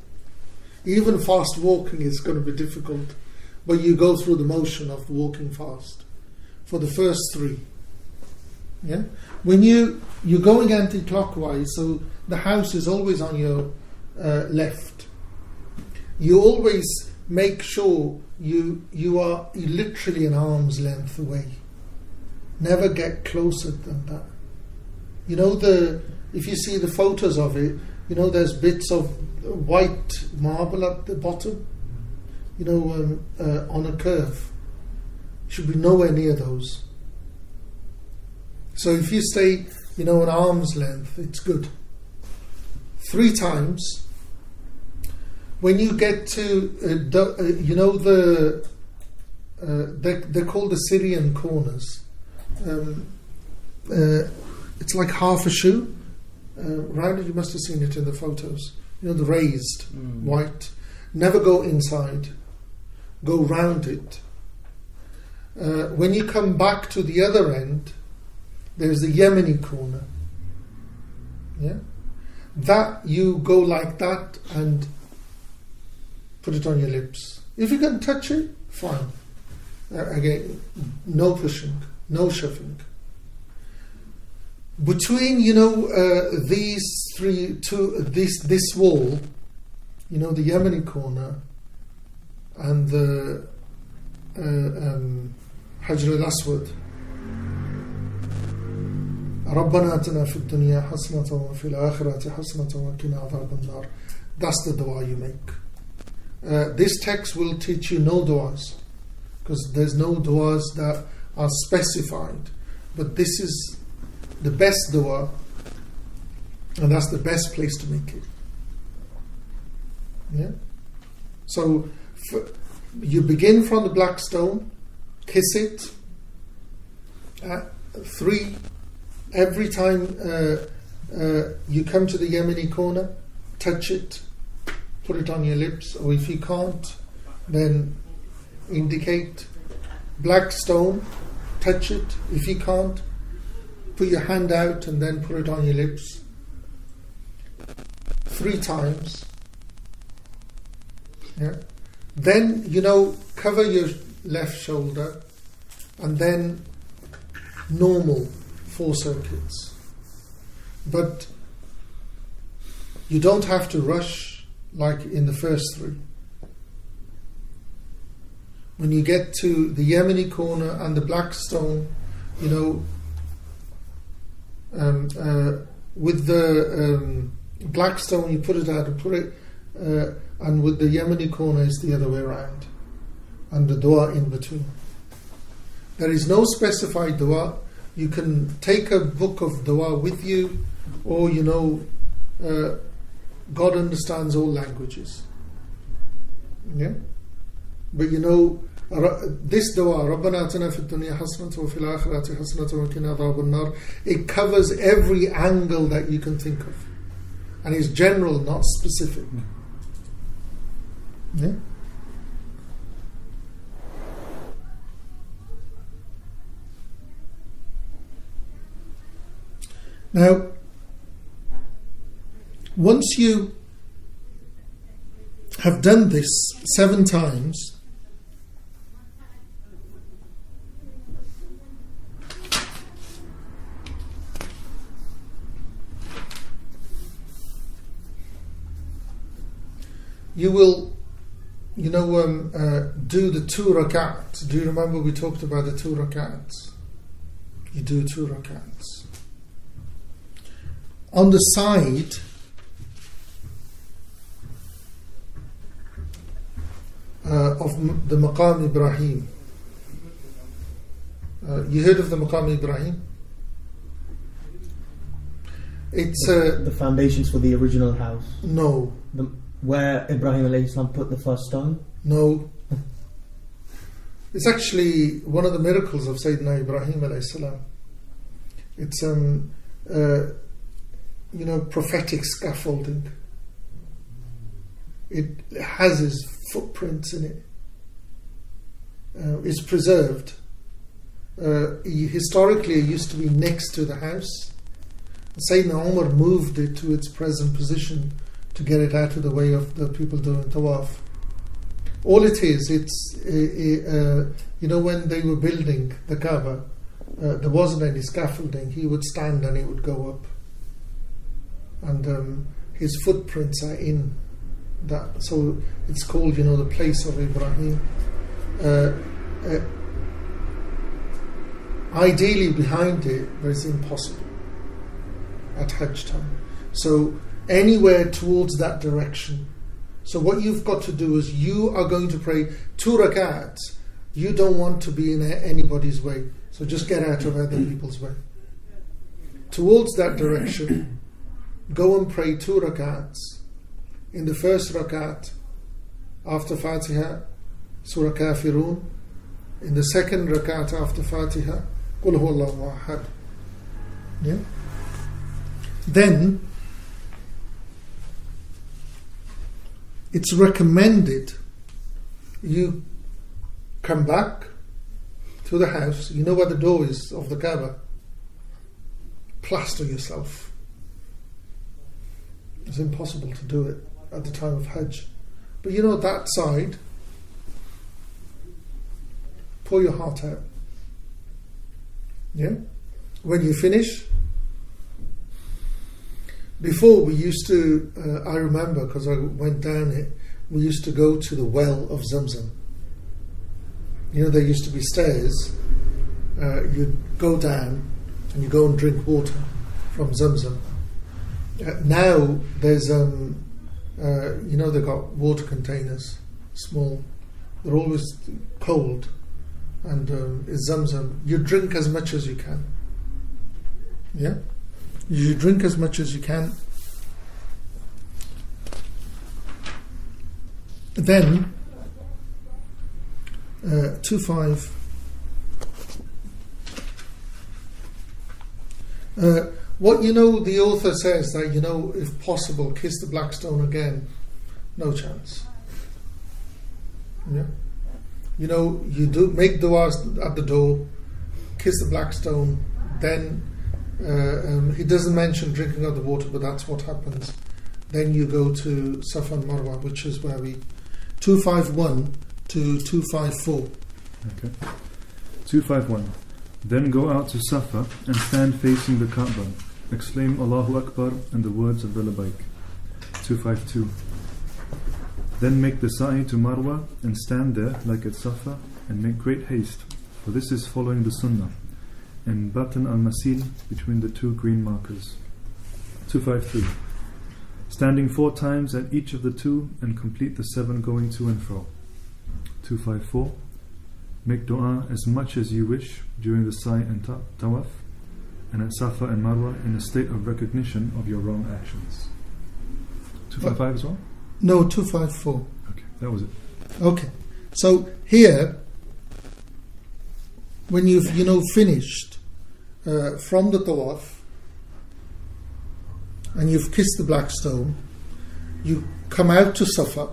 Even fast walking is going to be difficult, but you go through the motion of walking fast for the first 3. Yeah. When you're going anti-clockwise, so the house is always on your left. You always make sure you are literally an arm's length away. Never get closer than that. If you see the photos of it, there's bits of white marble at the bottom, on a curve. Should be nowhere near those. So if you stay, an arm's length, it's good. 3 times. When you get to, they're called the Syrian corners. It's like half a shoe. Rounded, you must have seen it in the photos. The raised, white. Never go inside. Go round it. When you come back to the other end, there's the Yemeni corner. Yeah? That you go like that and put it on your lips. If you can touch it, fine. Again, no pushing, no shoving. Between these this wall, the Yemeni corner and the Hajr al-Aswad, رَبَّنَا آتِنَا فِي الدُّنْيَا حَسَنَةً وَفِي الْآخِرَةِ حَسَنَةً وَقِنَا عَذَابَ النَّارِ. That's the dua you make. This text will teach you no duas, because there's no duas that are specified, but this is the best dua, and that's the best place to make it. Yeah. So you begin from the black stone, kiss it. 3. Every time you come to the Yemeni corner, touch it, put it on your lips, or if you can't, then indicate. Black stone, touch it. If you can't, put your hand out and then put it on your lips. 3 times. Yeah. Then, cover your left shoulder, and then normal 4 circuits. But you don't have to rush like in the first 3. When you get to the Yemeni corner and the black stone, with the black stone you put it out and put it, and with the Yemeni corner it's the other way around, and the dua in between. There is no specified dua. You can take a book of dua with you, or God understands all languages. Yeah, but this dua, رَبَّنَا آتِنَا فِي الدُّنْيَا حَسَنَةً وَفِي الْآخِرَةِ حَسَنَةً وَقِنَا عَذَابَ النَّارِ. It covers every angle that you can think of, and is general, not specific. Yeah. Now, once you have done this 7 times, you will, do the 2 rak'ats. Do you remember we talked about the 2 rak'ats? You do 2 rak'ats. On the side, of the Maqam Ibrahim. You heard of the Maqam Ibrahim? It's the foundations for the original house. No. Where Ibrahim alayhi salam put the first stone? No. It's actually one of the miracles of Sayyidina Ibrahim alayhi salam. It's prophetic scaffolding. It has his footprints in it. It's preserved. Historically, it used to be next to the house. Sayyidina Umar moved it to its present position to get it out of the way of the people doing tawaf. All it is, it's when they were building the Kaaba, there wasn't any scaffolding. He would stand and he would go up, and his footprints are in that. So it's called, the place of Ibrahim. Ideally, behind it, but it's impossible at Hajj time. So anywhere towards that direction. So what you've got to do is you are going to pray 2 rak'ats. You don't want to be in anybody's way, so just get out of other people's way. towards that direction, go and pray 2 rakats. In the first rakat, after Fatiha, Surah Kafirun. In the second rakat after Fatiha, Qul huwallahu ahad. Yeah? Then it's recommended you come back to the house. You know where the door is of the Kaaba. Plaster yourself. It's impossible to do it at the time of Hajj. But you know that side, pour your heart out. Yeah? When you finish, before we used to, I remember because I went down it, we used to go to the well of Zamzam. You know, there used to be stairs. You'd go down and you go and drink water from Zamzam. Now there's, you know, they've got water containers, small. They're always cold, and it's Zamzam. You drink as much as you can. Yeah, you drink as much as you can. Then 2.5. What you know, the author says that, you know, if possible, kiss the black stone again. No chance. Yeah. You know, you do make du'as at the door, kiss the black stone. Then he doesn't mention drinking of the water, but that's what happens. Then you go to Safa and Marwa, which is where we 251 to 254. Okay. 251. Then go out to Safa and stand facing the Kaaba. Exclaim Allahu Akbar and the words of the Labbaik. 252. Then make the sa'i to Marwa and stand there like at Safa and make great haste, for this is following the Sunnah. And Batan al-Masil between the 2 green markers. 253. Standing 4 times at each of the 2 and complete the 7 going to and fro. 254. Make dua as much as you wish during the sa'i and tawaf, and at Safa and Marwa in a state of recognition of your wrong actions. 255 as well? No, 254. Okay, that was it. Okay, so here, when you've, you know, finished from the tawaf and you've kissed the black stone, you come out to Safa.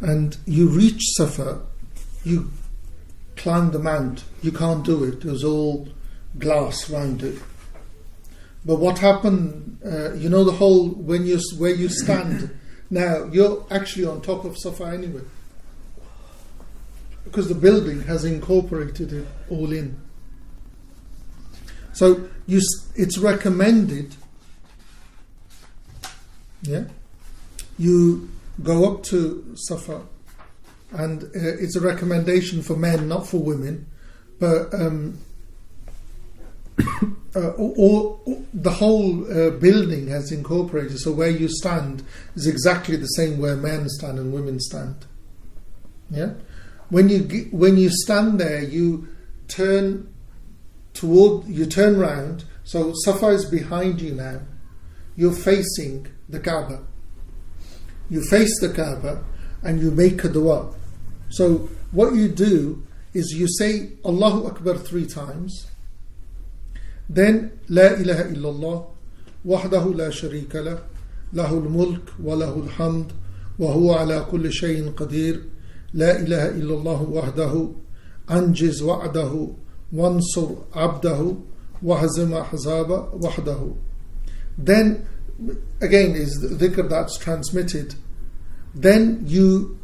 And you reach Safa, you climb the mount. You can't do it. There's all glass round it. But what happened, you know, the whole, where you stand, now you're actually on top of Safa anyway. Because the building has incorporated it all in. So it's recommended, yeah, you go up to Safa, and it's a recommendation for men, not for women, but or the whole building has incorporated, so where you stand is exactly the same where men stand and women stand. Yeah, when you stand there, you turn round. So Safa is behind you now. You're facing the Kaaba. You face the Kaaba and you make a dua. So what you do is you say Allahu Akbar 3 times. Then La ilaha illallah wahdahu la sharika lah lahul mulk wa lahul hamd wa huwa ala kulli shay'in qadir la ilaha illallah wahdahu anjiz wa'dahu wansur abdahu wahzima ahzaba wahdahu. Then again is the dhikr that's transmitted. Then you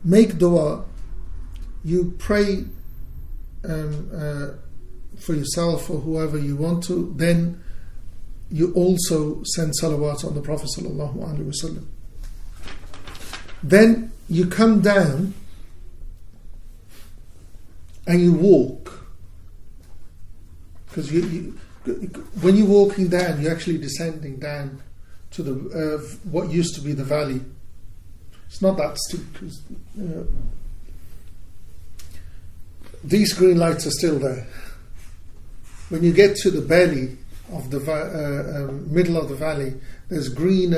make dua, you pray for yourself or whoever you want to. Then you also send salawat on the Prophet sallallahu alaihi wasallam. Then you come down and you walk, because when you're walking down, you're actually descending down to the what used to be the valley. It's not that steep. these green lights are still there. When you get to the belly of the middle of the valley, there's green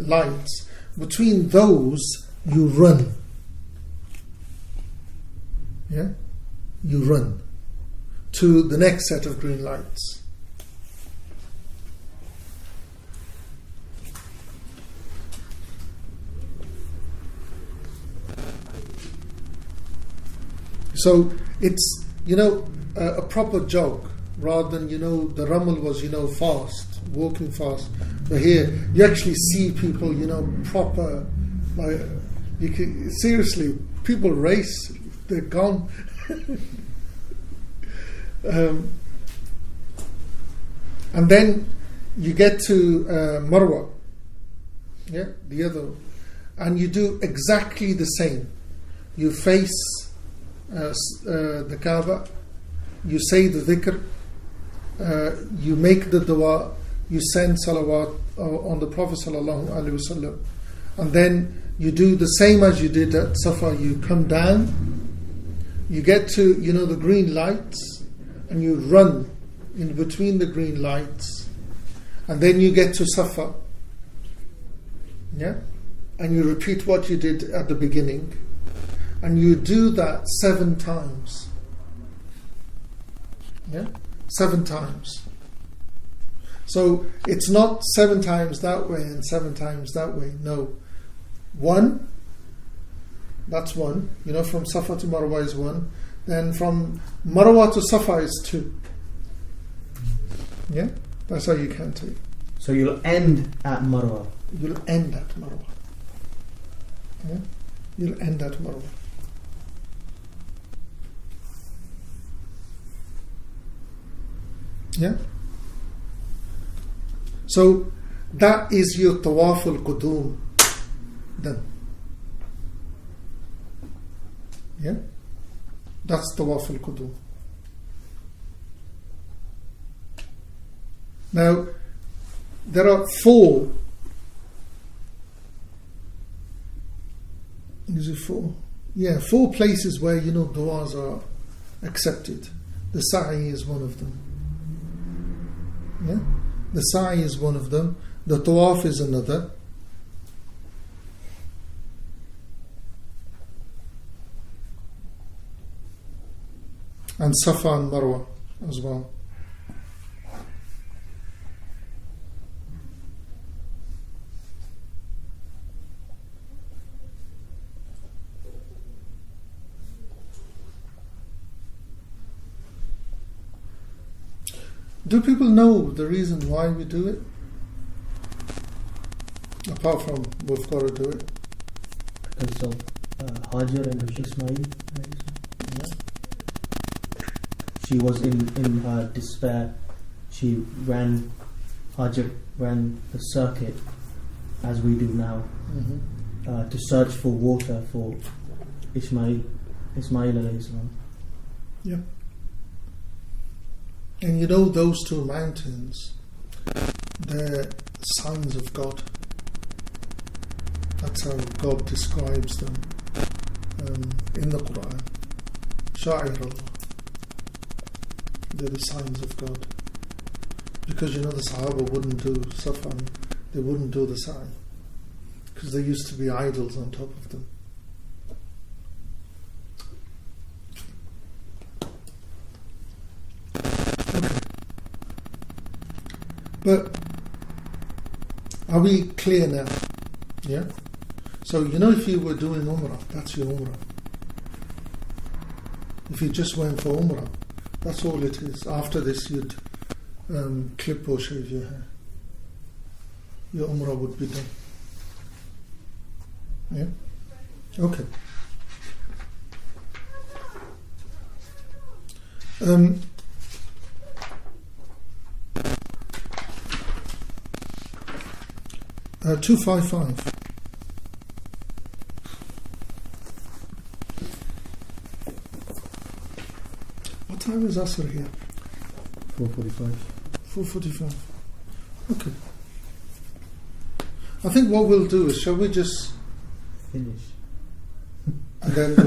lights. Between those, you run. Yeah? You run to the next set of green lights. So it's, a proper jog rather than, the Ramal was, fast, walking fast. But here, you actually see people, proper, like, seriously, people race, they're gone. And then you get to Marwa, the other, and you do exactly the same. You face the Kaaba, you say the dhikr, you make the dua, you send salawat on the Prophet sallallahu alaihi wasallam, and then you do the same as you did at Safa. You come down, you get to the green lights, and you run in between the green lights, and then you get to Safa, and you repeat what you did at the beginning, and you do that 7 times. 7 times. So it's not 7 times that way and 7 times that way. No. 1, that's 1. From Safa to Marwa is 1. Then from Marwa to Safa is 2. Yeah? That's how you count it. So you'll end at Marwa. You'll end at Marwa. Yeah? You'll end at Marwa. Yeah? So that is your Tawaf al-Qudum done. Yeah? That's Tawaf al-Qudum. Now, there are 4. Is it 4? Yeah, 4 places where du'as are accepted. The sa'i is one of them. Yeah? The sa'i is one of them. The tawaf is another. And Safa and Marwa as well. Do people know the reason why we do it? Apart from we've got to do it. Because of Hajar and Ismail. Yeah. She was in her despair. She Hajar ran the circuit, as we do now, to search for water for Ismail alayhi salam. Yeah. And those 2 mountains, they're signs of God. That's how God describes them in the Quran. Sha'ir Allah. They're the signs of God. Because the Sahaba wouldn't do Safa, they wouldn't do the Sa'i. Because there used to be idols on top of them. But are we clear now? Yeah? So if you were doing Umrah, that's your Umrah. If you just went for Umrah, that's all it is. After this you'd clip or shave your hair. Your Umrah would be done. Yeah? Okay. 255. What time is Asr here? 4:45. 4:45. Okay. I think what we'll do is, shall we just finish? then I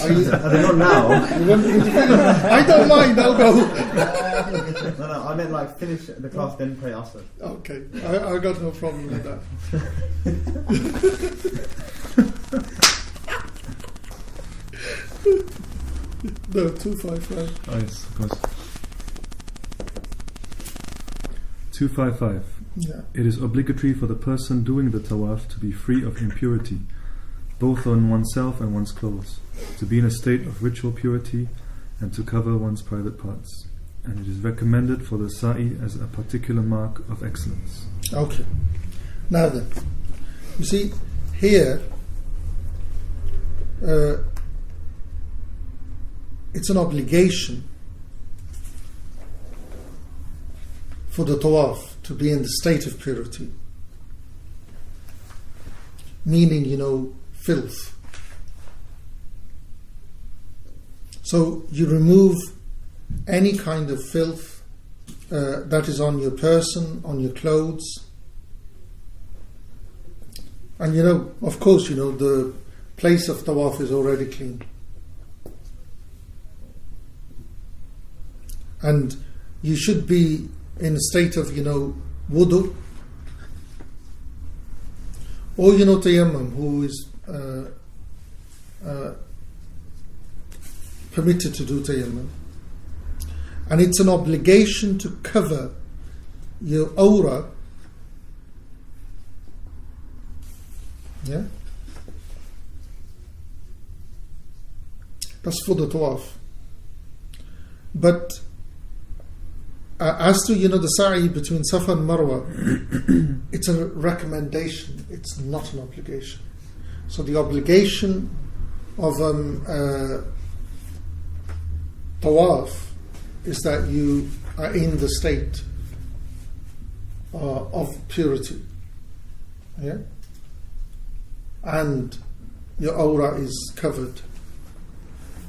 mean, not now. you want me to finish? I don't mind, I'll go. No, I meant like finish the class, then pray Asr. Okay, I got no problem with that. No, 255. Oh, yes, of course. 255. Yeah. It is obligatory for the person doing the tawaf to be free of impurity, both on oneself and one's clothes, to be in a state of ritual purity, and to cover one's private parts. And it is recommended for the sa'i as a particular mark of excellence. Okay. Now then, you see, here, it's an obligation for the tawaf to be in the state of purity. Meaning, filth. So you remove any kind of filth that is on your person, on your clothes. And of course, the place of tawaf is already clean. And you should be in a state of, wudu, or, tayammum, who is permitted to do tayammum. And it's an obligation to cover your aura. Yeah? That's for the tawaf. But as to the sa'i between Safa and Marwa, it's a recommendation, it's not an obligation. So the obligation of tawaf is that you are in the state of purity, yeah, and your aura is covered.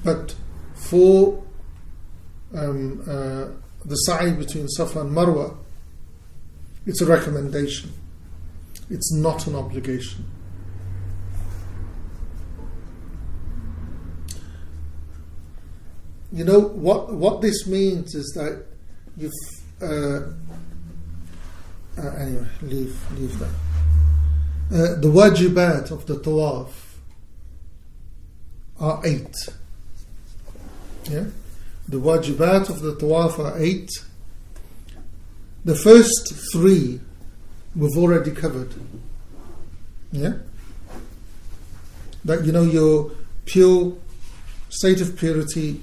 But for the sa'i between Safa and Marwa, it's a recommendation. It's not an obligation. What this means is that you've anyway, leave that. The wajibat of the tawaf are 8. Yeah? The wajibat of the tawaf are 8. The first 3 we've already covered. Yeah? That your pure state of purity,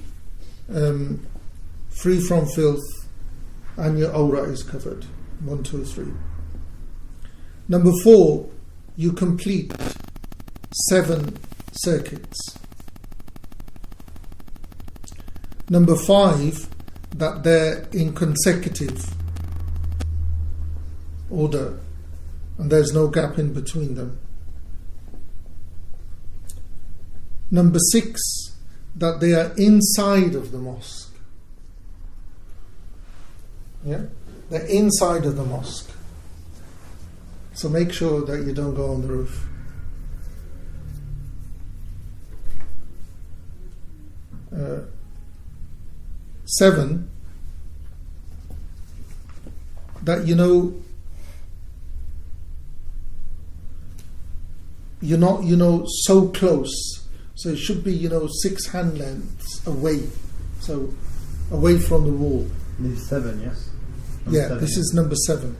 free from filth, and your aura is covered. 1, 2, 3. Number 4, you complete 7 circuits. Number 5, that they're in consecutive order and there's no gap in between them. Number 6, that they are inside of the mosque. Yeah? They're inside of the mosque. So make sure that you don't go on the roof. Uh, 7, that you're not so close, so it should be 6 hand lengths away, so away from the wall. This is 7, yes? Number 7, this is number 7.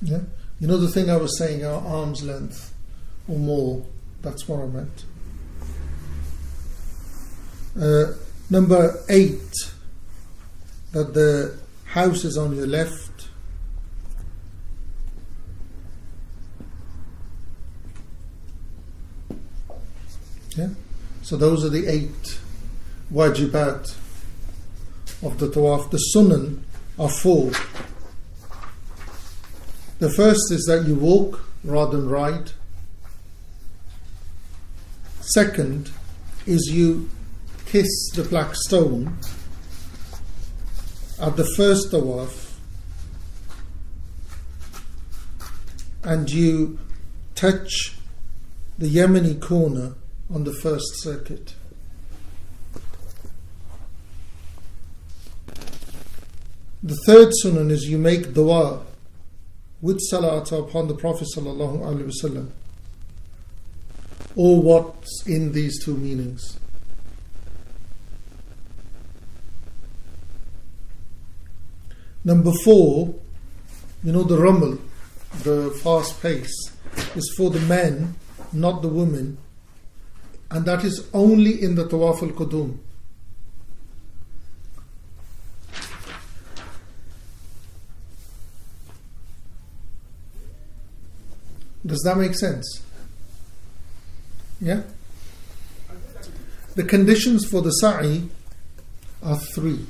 Yeah, the thing I was saying, our arm's length or more, that's what I meant. Number 8, that the house is on your left. Yeah, so those are the 8 wajibat of the tawaf. The sunan are 4. The first is that you walk rather than ride. Second is you kiss the black stone at the first tawaf and you touch the Yemeni corner on the first circuit. The third sunan is you make dua with salat upon the Prophet sallallahu alaihi wasallam, or what's in these two meanings. Number 4, the rumble, the fast pace, is for the men, not the women, and that is only in the Tawaf al-Qudum. Does that make sense? Yeah? The conditions for the sa'i are 3.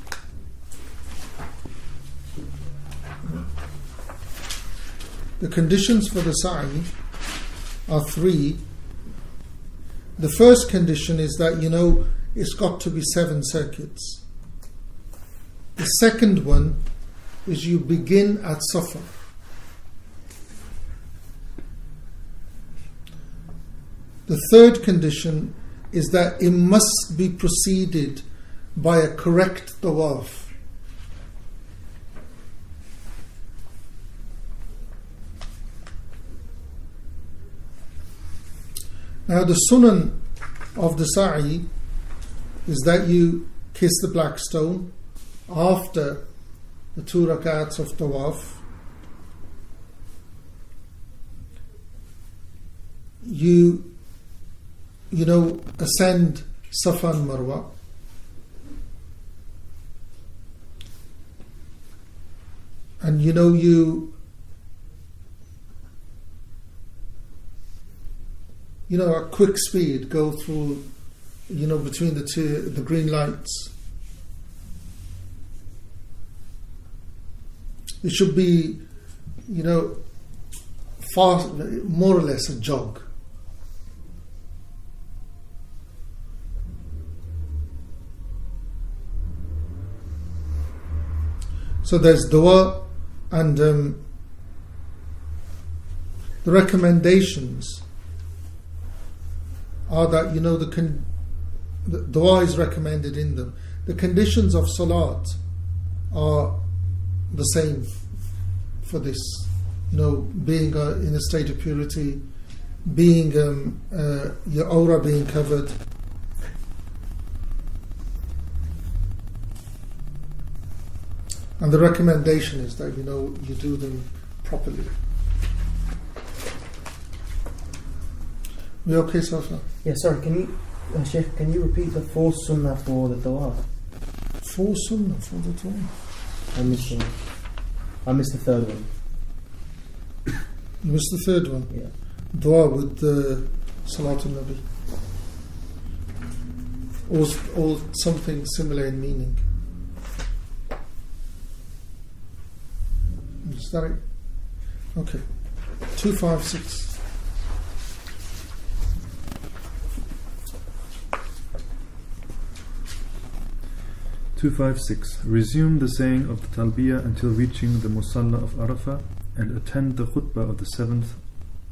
The conditions for the sa'i are 3. The first condition is that, it's got to be 7 circuits. The second one is you begin at Safa. The third condition is that it must be preceded by a correct tawaf. Now the sunan of the sa'i is that you kiss the black stone after the 2 rakats of tawaf. You ascend Safa and Marwa. And you at quick speed go through, between the green lights. It should be, fast, more or less a jog. So there's dua, and the recommendations are that the dua is recommended in them. The conditions of salat are the same for this. Being in a state of purity, being your aura being covered. And the recommendation is that you do them properly. We okay so far? Yeah, sorry, Sheikh, can you repeat the 4 sunnah for the dua? 4 sunnah for the dua? I missed the third one. You missed the third one? Yeah. Dua with the Salatul Nabi. Or something similar in meaning. Is that it? Okay. 256. Resume the saying of the Talbiyah until reaching the Musalla of Arafah, and attend the khutbah of the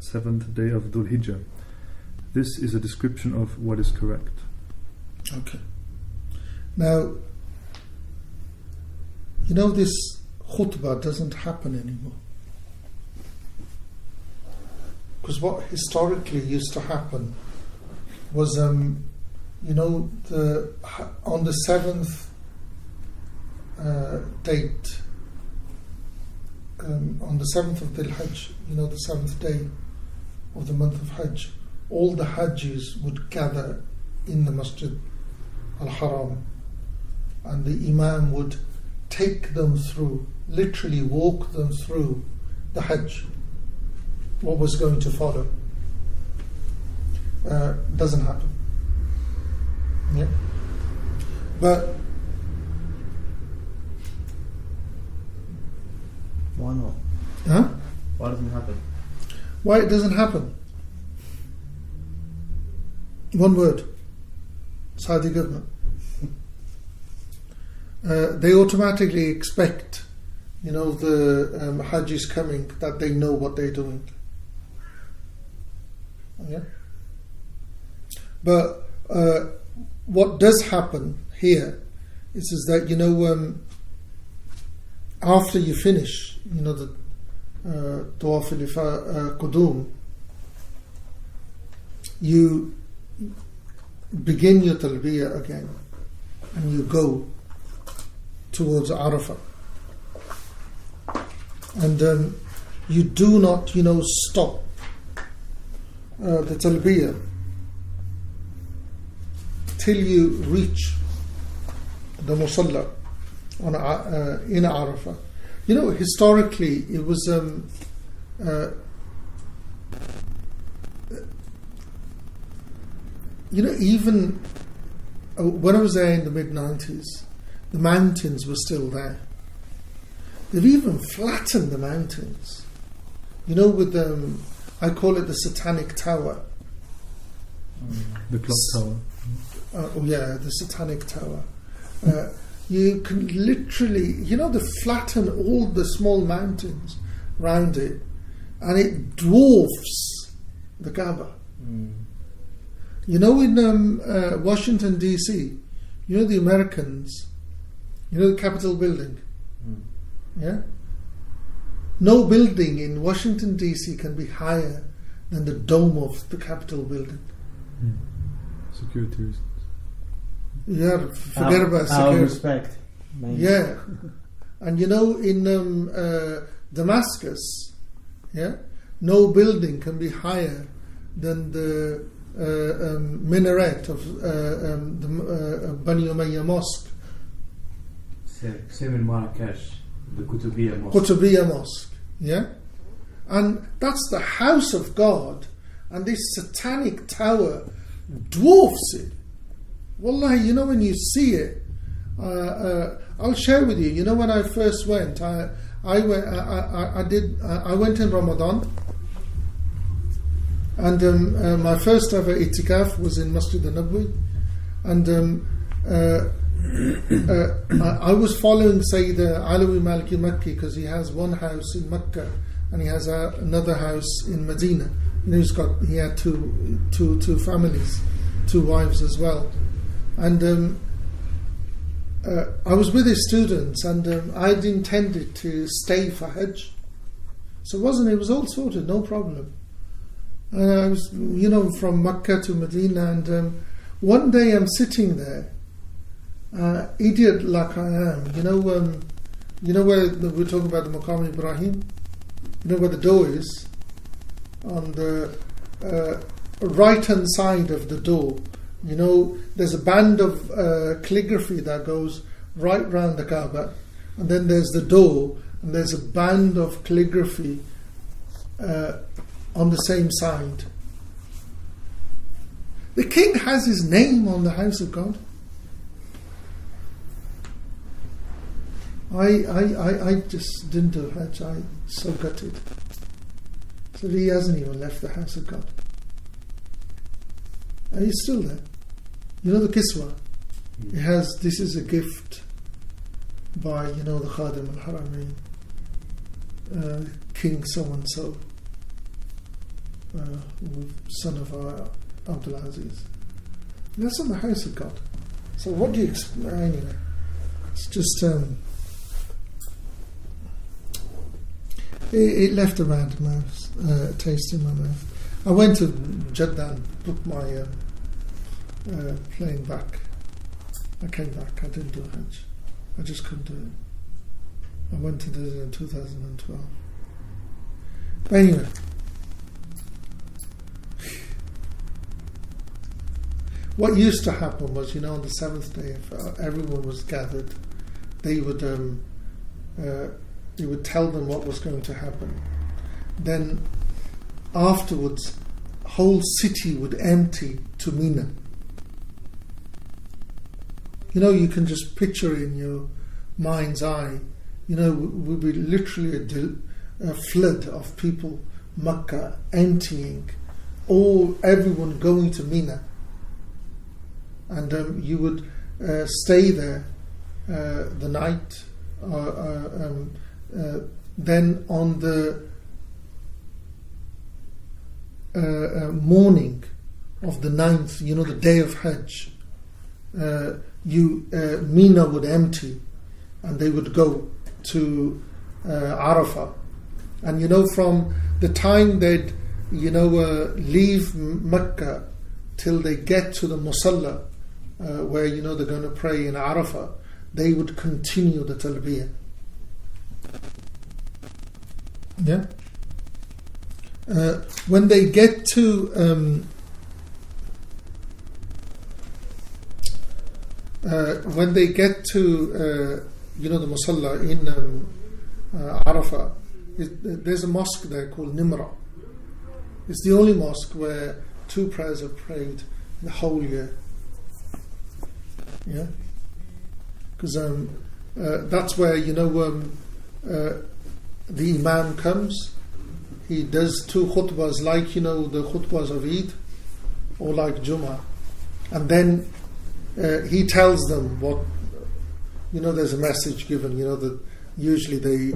seventh day of Dhul Hijjah. This is a description of what is correct. Okay. Now, this khutbah doesn't happen anymore. Because what historically used to happen was, on the 7th date, on the 7th of Dhul Hajj, the 7th day of the month of Hajj, all the Hajjis would gather in the Masjid al-Haram, and the Imam would take them through, literally walk them through the Hajj, what was going to follow. Doesn't happen. Yeah. But why not? Huh? Why doesn't it happen? Why it doesn't happen? One word. Saudi government. They automatically expect, the Hajj is coming, that they know what they're doing. Yeah. But what does happen here is that, you know, after you finish, you know, the Tawaf al-Qudum, you begin your talbiyah again and you go towards Arafah. And you do not, you know, stop the talbiyah till you reach the Musalla in Arafah. You know, historically it was you know, even when I was there in the mid-90s, the mountains were still there. They've even flattened the mountains. You know, with I call it the Satanic Tower. The clock tower. Oh yeah, the Satanic Tower. You can literally, you know, they flatten all the small mountains around it, and it dwarfs the Kaaba. You know, in Washington DC, you know the Americans, you know the Capitol building? Yeah? No building in Washington DC can be higher than the dome of the Capitol building. Security reasons. Yeah, forget about security. Respect. Maybe. Yeah. And you know, in Damascus, yeah, no building can be higher than the minaret of the Bani Umayyah Mosque. Same in Marrakesh, the Qutubiyya Mosque. Qutubiyya Mosque, yeah? And that's the house of God, and this Satanic Tower dwarfs it. Wallahi, you know, when you see it, I'll share with you. You know, when I first went, I went in Ramadan, and my first ever itikaf was in Masjid al-Nabawi, and I was following Sayyid Alawi Maliki Makki, because he has one house in Mecca and he has another house in Medina. And he had two families, two wives as well. And I was with his students, and I'd intended to stay for Hajj. So it was all sorted, no problem. And I was, you know, from Mecca to Medina, and one day I'm sitting there, idiot like I am, you know where we're talking about the Maqam Ibrahim, you know where the door is, on the right hand side of the door. You know, there's a band of calligraphy that goes right round the Kaaba, and then there's the door, and there's a band of calligraphy on the same side. The king has his name on the house of God. I just didn't do Hajj. I so gutted. So he hasn't even left the house of God. And he's still there. You know the Kiswa? It has, this is a gift by, you know, the Khadim al-Haramain, King so-and-so, son of Abdul Aziz. That's on the house of God. So what do you expect? Anyway, it's just... It left a bad taste in my mouth. I went to Jeddah and booked my plane back. I came back. I didn't do Hajj. I just couldn't do it. I went to do it in 2012. But anyway, what used to happen was, you know, on the seventh day, if everyone was gathered, they would tell them what was going to happen. Then afterwards, whole city would empty to Mina. You know, you can just picture in your mind's eye, you know, would be literally a flood of people, Makkah emptying, everyone going to Mina. And you would stay there the night, then on the morning of the 9th, the day of Hajj, Mina would empty and they would go to Arafah. And from the time they'd leave Mecca till they get to the Musalla, where they're going to pray in Arafah, they would continue the talbiyah. Yeah. When they get to the Musalla in Arafah, there's a mosque there called Nimra. It's the only mosque where 2 prayers are prayed the whole year. Yeah, because that's where the Imam comes. He does 2 khutbahs, like the khutbahs of Eid or like Jummah, and then he tells them what there's a message given. That usually they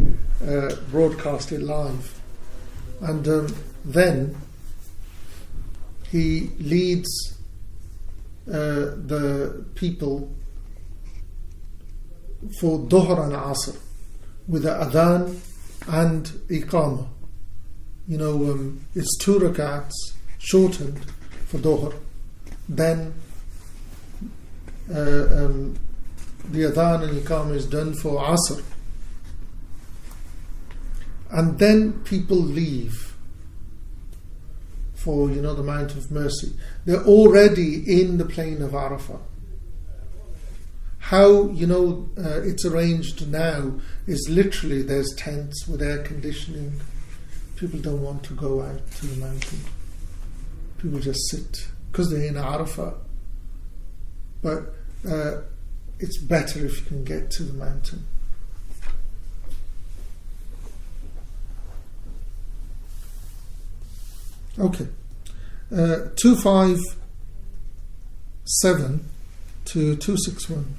broadcast it live, and then he leads the people for Dhuhr and Asr with the Adhan and Iqamah. It's 2 rak'ats shortened for Dhuhr. Then the Adhan and Iqamah is done for Asr. And then people leave for the Mount of Mercy. They're already in the plain of Arafah. How it's arranged now is literally there's tents with air conditioning. People don't want to go out to the mountain. People just sit because they're in Arafah. But it's better if you can get to the mountain. Okay. 257 to 261.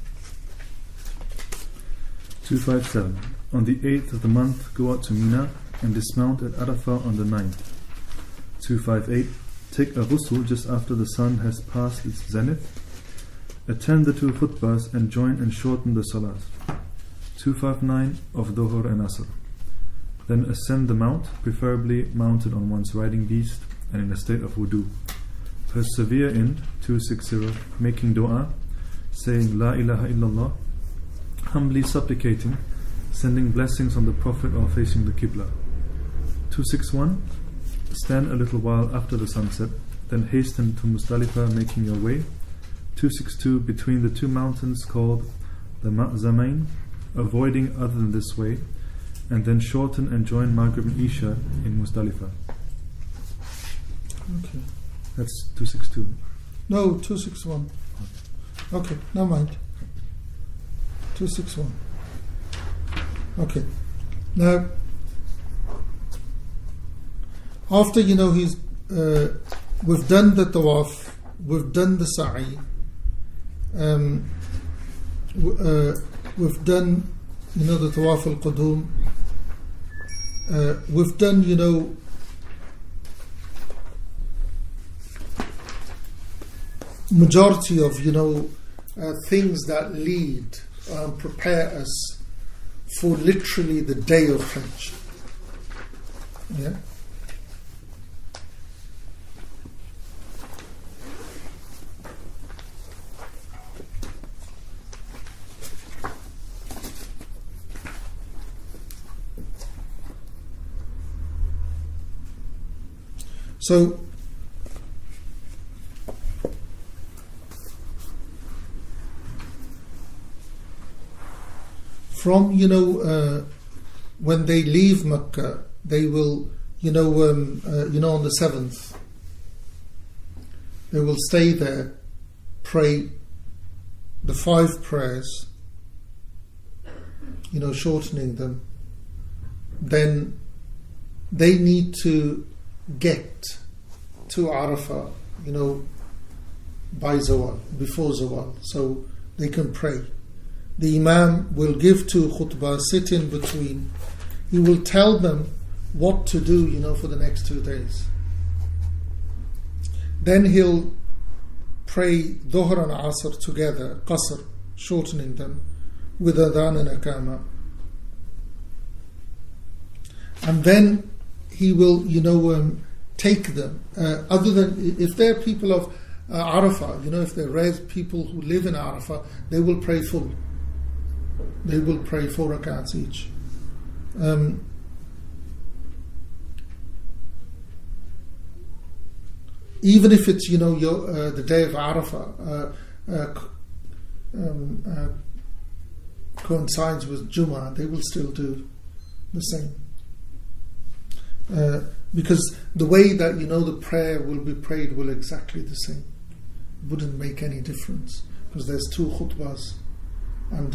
257. On the 8th of the month, go out to Mina and dismount at Arafah on the 9th. 258. Take a ghusl just after the sun has passed its zenith. Attend the 2 khutbahs and join and shorten the salat. 259 of Dhuhr and Asr. Then ascend the mount, preferably mounted on one's riding beast and in a state of wudu. Persevere in 260, making dua, saying La ilaha illallah, humbly supplicating, sending blessings on the Prophet while facing the Qibla. 261. Stand a little while after the sunset, then hasten to Muzdalifah, making your way. 262. Between the 2 mountains called the Ma'zamain, avoiding other than this way, and then shorten and join Maghrib and Isha in Muzdalifah. Okay. That's 262. No, 261. Okay, never mind. 261. Okay. Now, after he's we've done the tawaf, we've done the sa'i, we've done the tawaf al-qudum, we've done majority of things that lead prepare us for literally the day of Hajj. Yeah. So from when they leave Mecca, they will on the 7th they will stay there, pray the 5 prayers, shortening them. Then they need to get to Arafah, by Zawal, before Zawal, so they can pray. The Imam will give 2 khutbah, sit in between. He will tell them what to do, for the next 2 days. Then he'll pray Dhuhr and Asr together, Qasr, shortening them, with Adhan and Iqamah. And then he will, take them. Other than, if they're people of Arafah, if they're people who live in Arafah, they will pray full. They will pray 4 rakats each. Even if it's, the day of Arafah coincides with Jummah, they will still do the same. Because the way that the prayer will be prayed will exactly the same. It wouldn't make any difference because there's 2 khutbahs, and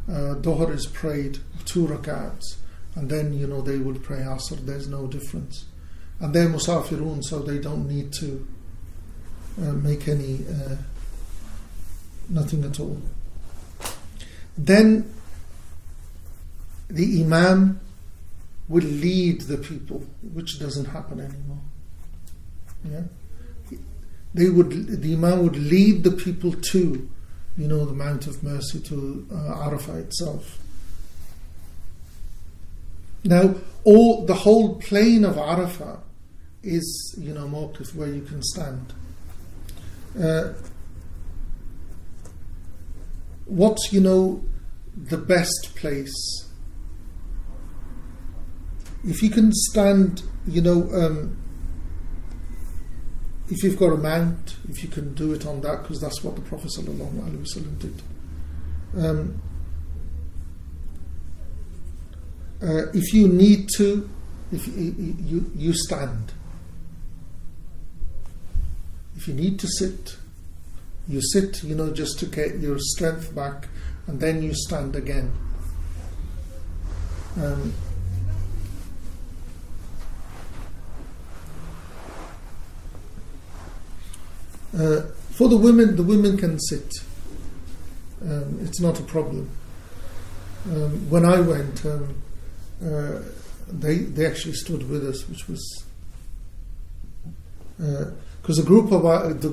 Dhuhr is prayed 2 rakats, and then they will pray Asr. There's no difference, and they're musafirun, so they don't need to make any nothing at all. Then the Imam will lead the people, which doesn't happen anymore. The Imam would lead the people to, the Mount of Mercy, to Arafah itself. Now, the whole plain of Arafah is, mawqif, where you can stand. What's, the best place? If you can stand, if you've got a mount, if you can do it on that, because that's what the Prophet ﷺ did. If you need to, if you stand. If you need to sit, you sit, just to get your strength back, and then you stand again. For the women can sit. It's not a problem. When I went, they actually stood with us, which was because the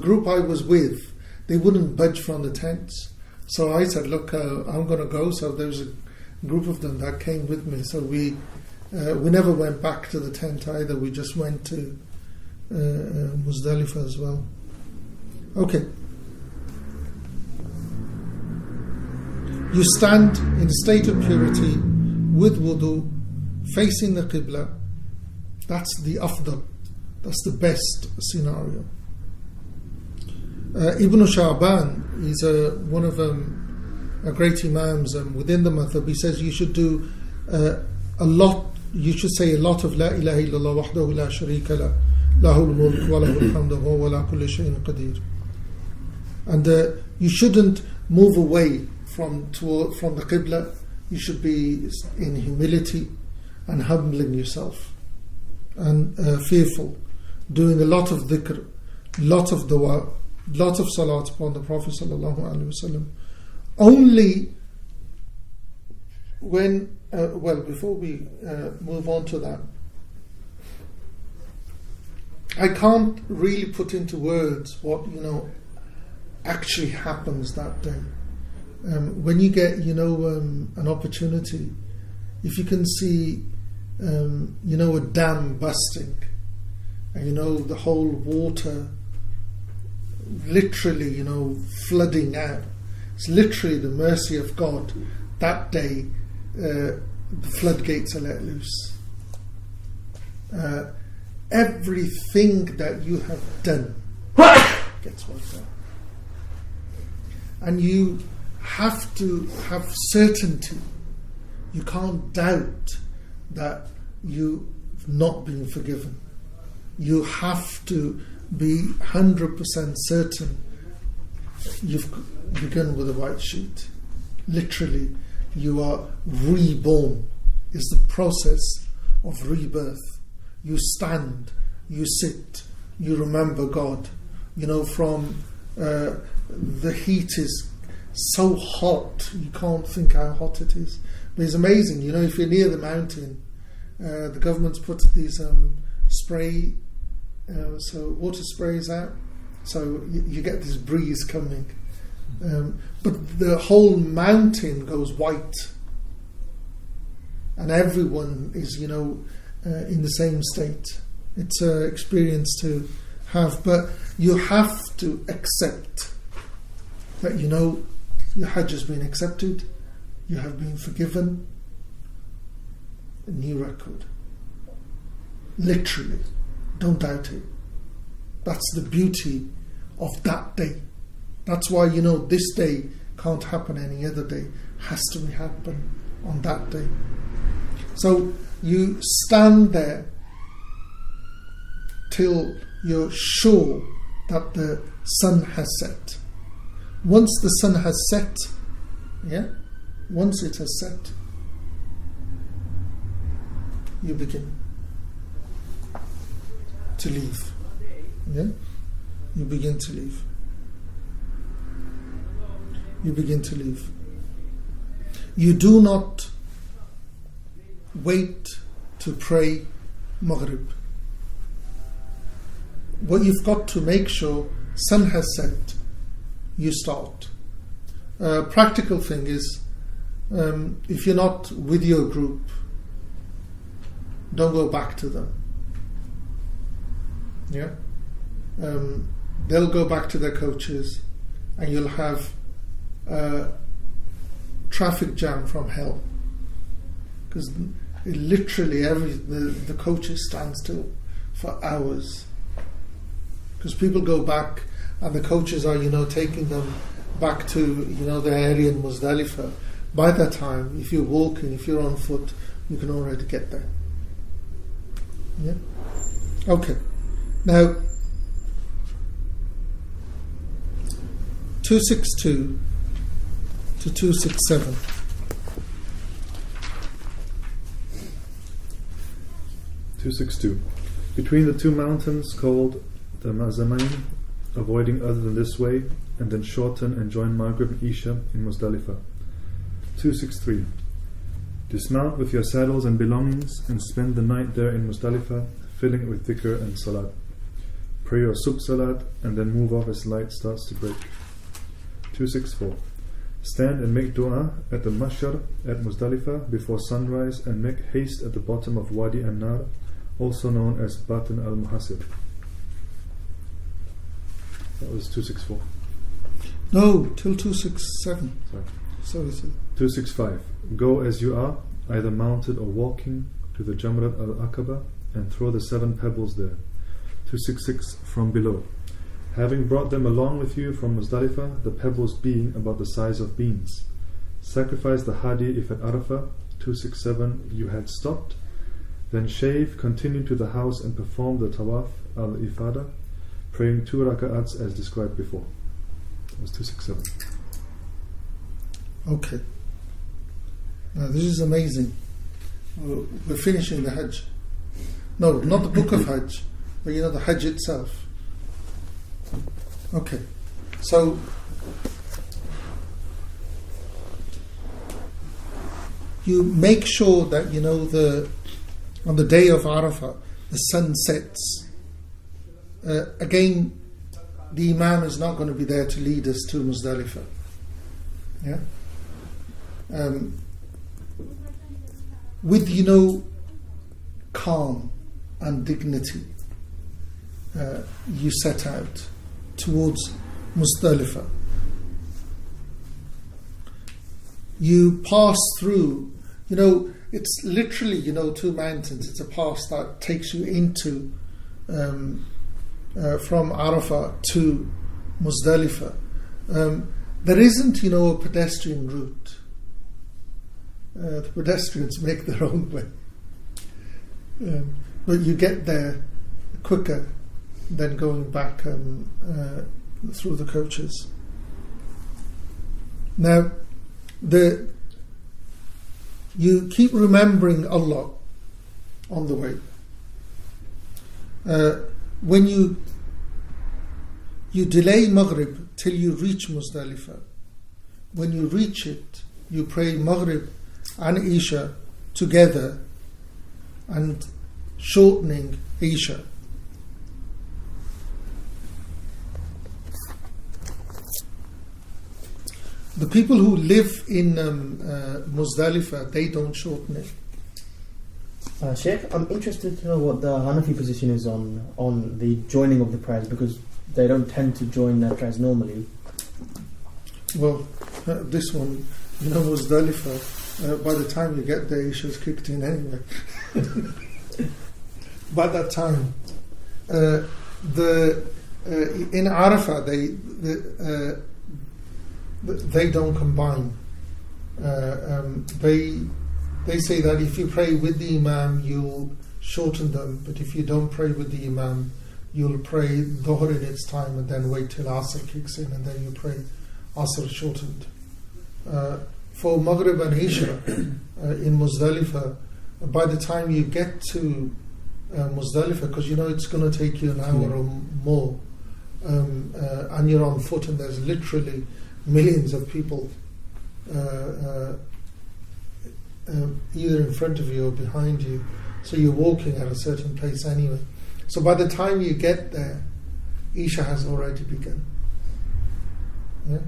group I was with, they wouldn't budge from the tents. So I said, "Look, I'm going to go." So there was a group of them that came with me. So we never went back to the tent either. We just went to Muzdalifah as well. Okay. You stand in a state of purity with wudu, facing the Qibla. That's the afdal. That's the best scenario. Ibn Sha'ban is one of great imams within the madhab. He says you should do a lot. You should say a lot of La ilaha illallah wahdahu la sharika la, lahul mulk wa lahul hamdu wa huwa ala kulli shay'in qadir. And you shouldn't move away from the Qibla. You should be in humility and humbling yourself and fearful, doing a lot of dhikr, lot of dua, lot of salat upon the Prophet ﷺ. Only when before we move on to that, I can't really put into words what actually happens that day. When you get an opportunity, if you can see a dam busting and the whole water literally flooding out, it's literally the mercy of God. That day the floodgates are let loose. Everything that you have done gets wiped out. And you have to have certainty. You can't doubt that you've not been forgiven. You have to be 100% certain you've begun with a white sheet. Literally, you are reborn. It's the process of rebirth. You stand, you sit, you remember God. From the heat is so hot, you can't think how hot it is. But it's amazing, if you're near the mountain, the government's put these spray So water sprays out, so you get this breeze coming, but the whole mountain goes white, and everyone is in the same state. It's an experience to have, but you have to accept that your Hajj has been accepted, you have been forgiven. A new record. Literally. Don't doubt it. That's the beauty of that day. That's why this day can't happen any other day. Has to happen on that day. So you stand there till you're sure that the sun has set. Once the sun has set, once it has set, you begin to leave. You begin to leave. You begin to leave. You do not wait to pray Maghrib. What you've got to make sure sun has set, you start. Practical thing is, if you're not with your group, don't go back to them. They'll go back to their coaches, and you'll have a traffic jam from hell, because literally the coaches stand still for hours, because people go back and the coaches are taking them back to the area in Muzdalifah. By that time, if you're walking, if you're on foot, you can already get there. Okay. Now 262 to 267. Between the two mountains called the Mazamain, avoiding other than this way, and then shorten and join Maghrib and Isha in Muzdalifah. 263. Dismount with your saddles and belongings and spend the night there in Muzdalifah, filling it with dhikr and salat. Pray your subh salat and then move off as light starts to break. 264. Stand and make dua at the mashar at Muzdalifah before sunrise, and make haste at the bottom of Wadi an-Nar, also known as Batn al-Muhasib. That was 264. No, till 267. Sorry. 265. Go as you are, either mounted or walking, to the Jamrat al-Aqaba and throw the 7 pebbles there. 266. From below. Having brought them along with you from Muzdalifah, the pebbles being about the size of beans. Sacrifice the hadi if at Arafah. 267. You had stopped. Then shave, continue to the house and perform the tawaf al-ifada, praying 2 raka'ats as described before. That was 267. Okay. Now this is amazing. We're finishing the Hajj. No, not the book of Hajj, but the Hajj itself. Okay. So you make sure that on the day of Arafah the sun sets. Again, the Imam is not going to be there to lead us to Muzdalifah. With calm and dignity, you set out towards Muzdalifah. You pass through, it's literally 2 mountains. It's a pass that takes you into from Arafah to Muzdalifah. There isn't a pedestrian route. The pedestrians make their own way, but you get there quicker than going back through the coaches. Now, you keep remembering Allah on the way. When you delay Maghrib till you reach Muzdalifah. When you reach it, you pray Maghrib and Isha together, and shortening Isha. The people who live in Muzdalifah, they don't shorten it. Sheikh, I'm interested to know what the Hanafi position is on the joining of the prayers, because they don't tend to join their prayers normally. Well, this one, Muzdalifah, by the time you get there, Isha's kicked in anyway. By that time, in Arafah, they don't combine. They say that if you pray with the Imam, you'll shorten them, but if you don't pray with the Imam, you'll pray Dhuhr in its time and then wait till Asr kicks in and then you pray Asr shortened. For Maghrib and Isha in Muzdalifah, by the time you get to Muzdalifah, because it's going to take you an hour or more, and you're on foot and there's literally millions of people either in front of you or behind you, so you're walking at a certain pace anyway. So by the time you get there, Isha has already begun. Yeah?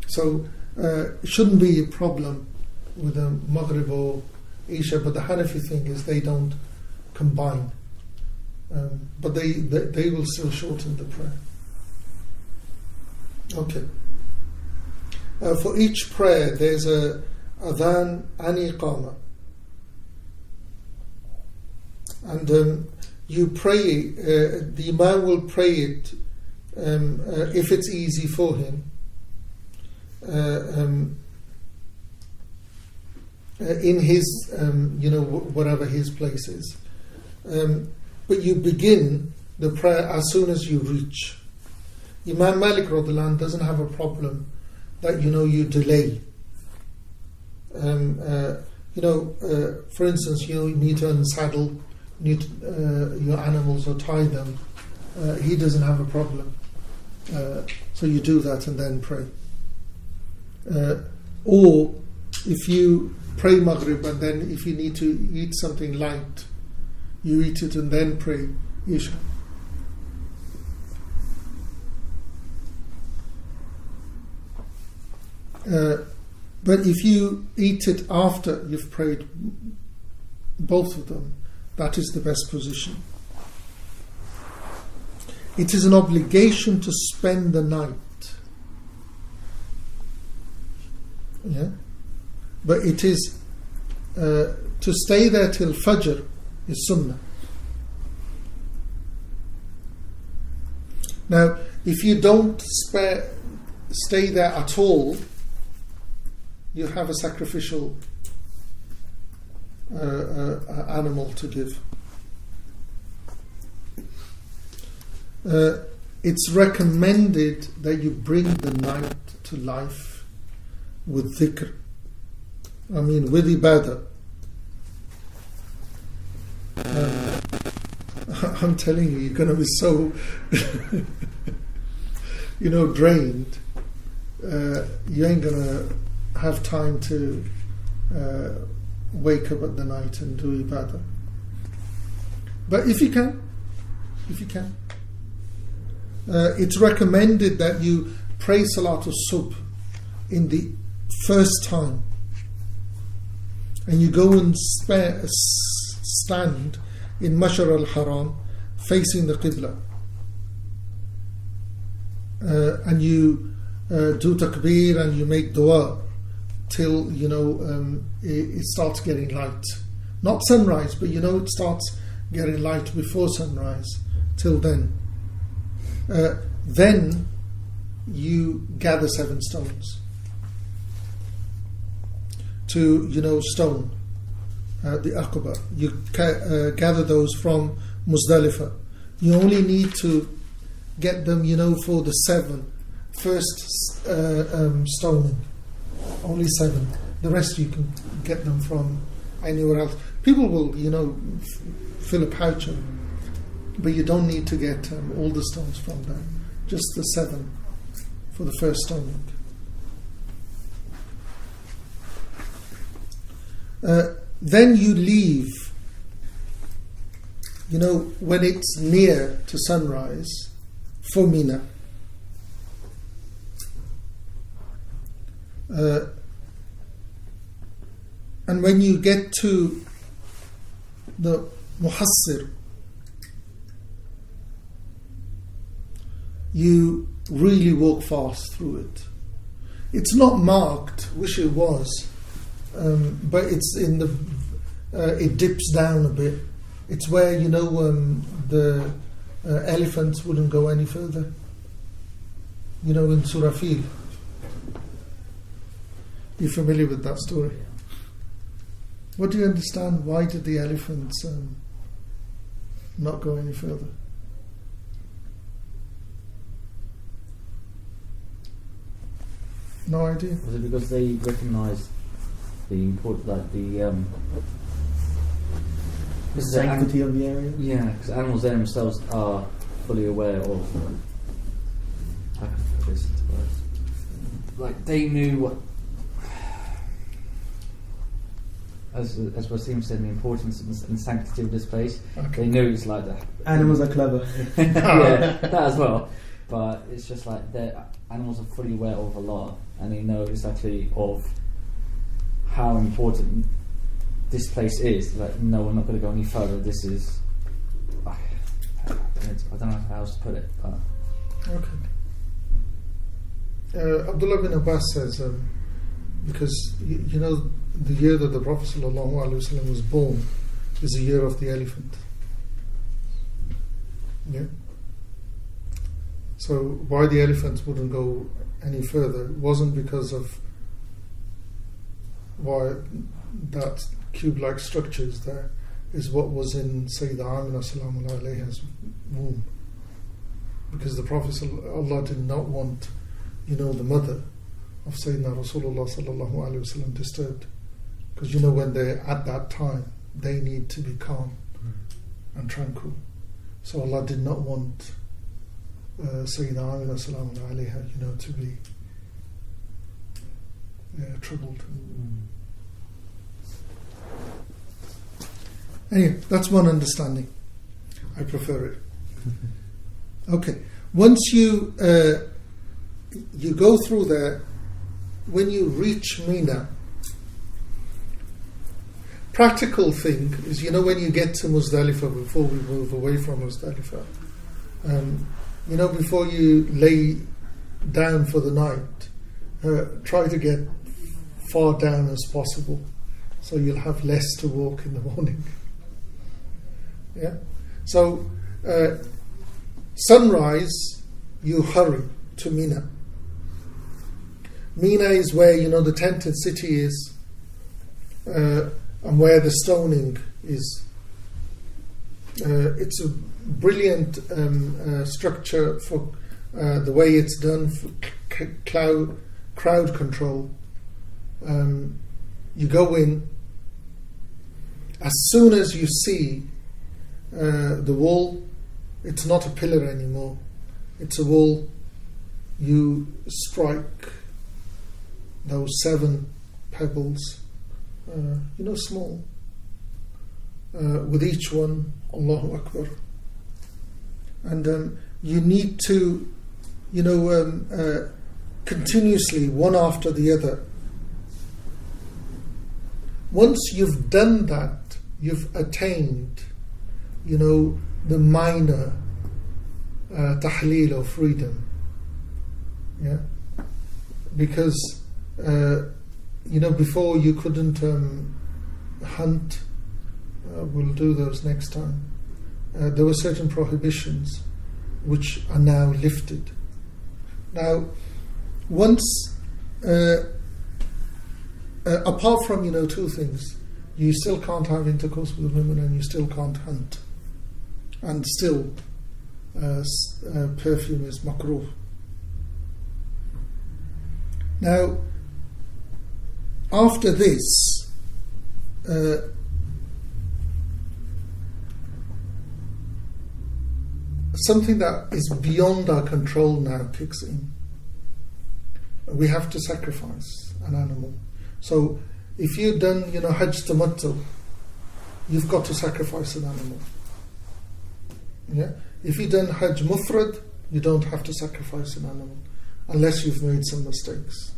So it shouldn't be a problem with a Maghrib or Isha, but the Hanafi thing is they don't combine, but they will still shorten the prayer. Okay. For each prayer there's a adhan and iqama, and you pray, the Imam will pray it if it's easy for him, in his whatever his place is, but you begin the prayer as soon as you reach. Imam Malik radhiyallahu anh doesn't have a problem that you delay. For instance, you need to unsaddle your animals or tie them. He doesn't have a problem. So you do that and then pray. Or if you pray Maghrib and then if you need to eat something light, you eat it and then pray Isha. But if you eat it after you've prayed both of them, that is the best position. It is an obligation to spend the night. Yeah? But it is to stay there till Fajr is Sunnah. Now, if you don't stay there at all, you have a sacrificial animal to give. It's recommended that you bring the night to life with dhikr. With ibadah. I'm telling you, you're going to be so drained. You ain't going to have time to wake up at the night and do ibadah. But if you can, it's recommended that you pray Salatul Subh in the first time, and you go and stand in Mashar al-Haram facing the Qibla, and you do takbir and you make dua till it starts getting light. Not sunrise, but it starts getting light before sunrise. Till then, then you gather 7 stones to stone the Aqaba. You gather those from Muzdalifah. You only need to get them for the 7 first stoning. Only 7. The rest you can get them from anywhere else. People will fill a pouch of them, but you don't need to get all the stones from them. Just the 7 for the first stoning. Then you leave when it's near to sunrise for Mina. And when you get to the muhassir, you really walk fast through it. It's not marked, wish it was, but it's in the. It dips down a bit. It's where the elephants wouldn't go any further. In Surah Fil. You're familiar with that story? What do you understand? Why did the elephants not go any further? No idea. Was it because they recognised the sanctity of the area? Yeah, because animals themselves are fully aware of. How can I put this into words? Like they knew what. As Wasim said, the importance and sanctity of this place. Okay. They knew it's like that. Animals are clever. Yeah, that as well. But it's just like the animals are fully aware of Allah, and they know exactly of how important this place is. Like, no, we're not going to go any further. This is. I don't know how else to put it. But. Okay. Abdullah bin Abbas says, because the year that the Prophet ﷺ was born is the year of the elephant. Yeah. So why the elephants wouldn't go any further wasn't because of why that cube-like structure is there, is what was in Sayyidah Amina salamu alayha's womb. Because the Prophet Allah did not want, the mother of Sayyidina Rasulullah sallallahu alayhi wasallam disturbed. Because when they're at that time, they need to be calm and tranquil. So Allah did not want Sayyidina Amina salamu alayha, to be troubled. Anyway, that's one understanding. I prefer it. Okay. Once you go through there, when you reach Mina, practical thing is, when you get to Muzdalifah, before we move away from Muzdalifah, before you lay down for the night, try to get far down as possible, so you'll have less to walk in the morning. Yeah. So sunrise, you hurry to Mina. Mina is where the tented city is, and where the stoning is. It's a brilliant structure for the way it's done for crowd control. You go in. As soon as you see the wall, it's not a pillar anymore, it's a wall. You strike those 7 pebbles, small, with each one Allahu Akbar, and you need to continuously, one after the other. Once you've done that, you've attained the minor tahleel of freedom. Yeah, because before you couldn't hunt. We'll do those next time. There were certain prohibitions which are now lifted. Now, once apart from 2 things, you still can't have intercourse with women, and you still can't hunt, and still perfume is makruh. Now, after this, something that is beyond our control now kicks in. We have to sacrifice an animal. So if you've done Hajj tamattu, you've got to sacrifice an animal. Yeah. If you've done Hajj mufrad, you don't have to sacrifice an animal unless you've made some mistakes.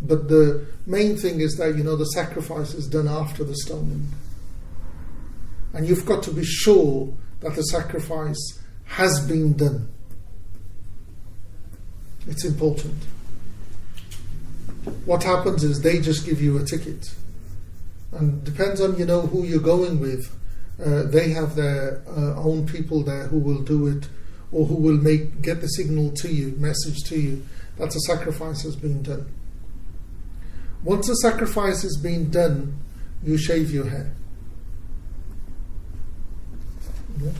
But the main thing is that, the sacrifice is done after the stoning. And you've got to be sure that the sacrifice has been done. It's important. What happens is they just give you a ticket. And depends on, who you're going with. They have their own people there who will do it, or who will get the signal to you, message to you, that the sacrifice has been done. Once the sacrifice has been done, you shave your hair. Yeah.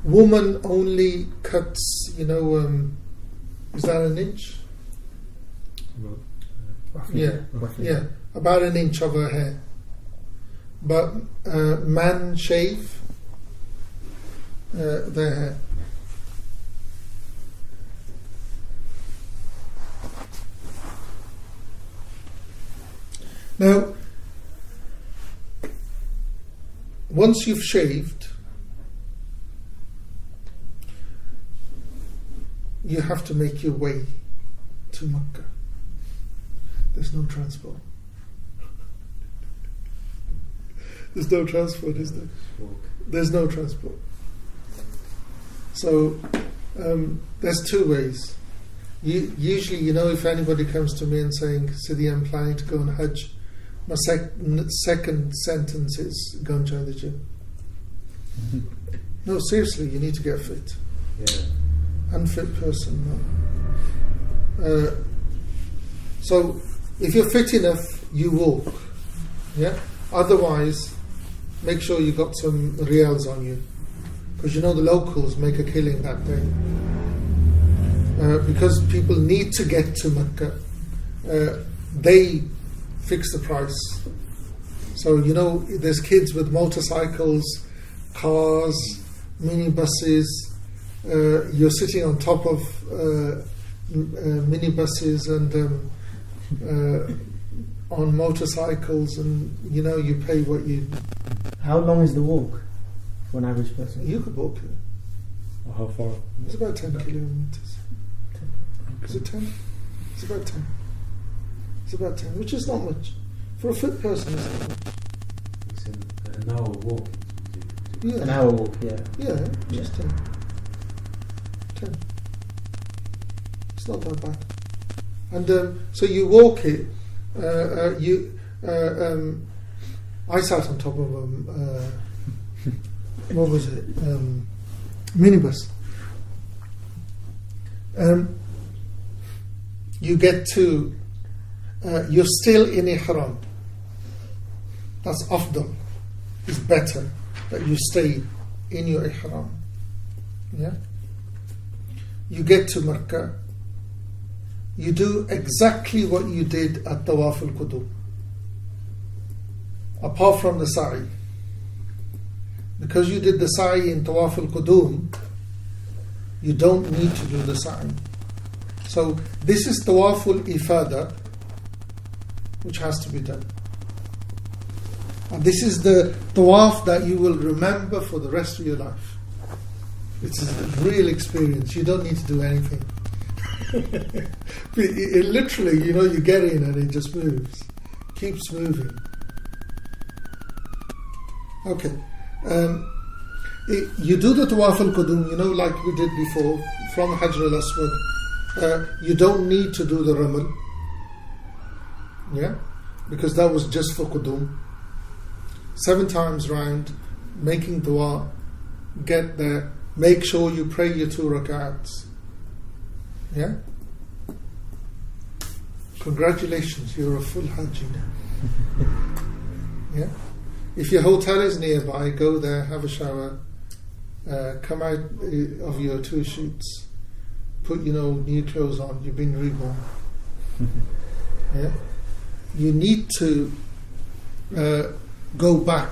Woman only cuts, is that an inch? Yeah, about an inch of her hair. But man shave their hair. Now, once you've shaved, you have to make your way to Mecca. There's no transport. There's no transport, is there? There's no transport. So there's two ways. Usually, if anybody comes to me and saying, Sidi, I'm planning to go on Hajj, my second sentence is, go and join the gym. No, seriously, you need to get fit. Yeah. Unfit person, no. So, if you're fit enough, you walk. Yeah. Otherwise, make sure you got some reals on you, because the locals make a killing that day. Because people need to get to Mecca, they fix the price. So there's kids with motorcycles, cars, minibuses. You're sitting on top of minibuses and on motorcycles, and you pay what you. How long is the walk for an average person? You could walk it. Or how far? It's about 10 kilometers. Is it 10? It's about 10. It's about 10, which is not much. For a fit person, it's not much. It's an hour walk. Yeah. An hour walk, yeah. Yeah, just 10. 10. It's not that bad. And so you walk it. I sat on top of what was it? Minibus. You get to, you're still in ihram. That's afdal. It's better that you stay in your ihram. Yeah. You get to Mecca. You do exactly what you did at Tawaf al-Qudum, apart from the sa'i. Because you did the sa'i in Tawaf al-Qudum, you don't need to do the sa'i. So this is Tawaf al-Ifada, which has to be done. And this is the Tawaf that you will remember for the rest of your life. It's a real experience. You don't need to do anything. It literally, you get in and it just moves, keeps moving. Okay, you do the Tawaf al-Qudum, like we did before, from Hajar al-Aswad. You don't need to do the Ramal, yeah, because that was just for Qudum. 7 times round, making dua, get there, make sure you pray your 2 rak'ats. Yeah? Congratulations, you're a full Hajji now. Yeah? If your hotel is nearby, go there, have a shower, come out of your 2 shoots, put new clothes on, you've been reborn. Yeah? You need to go back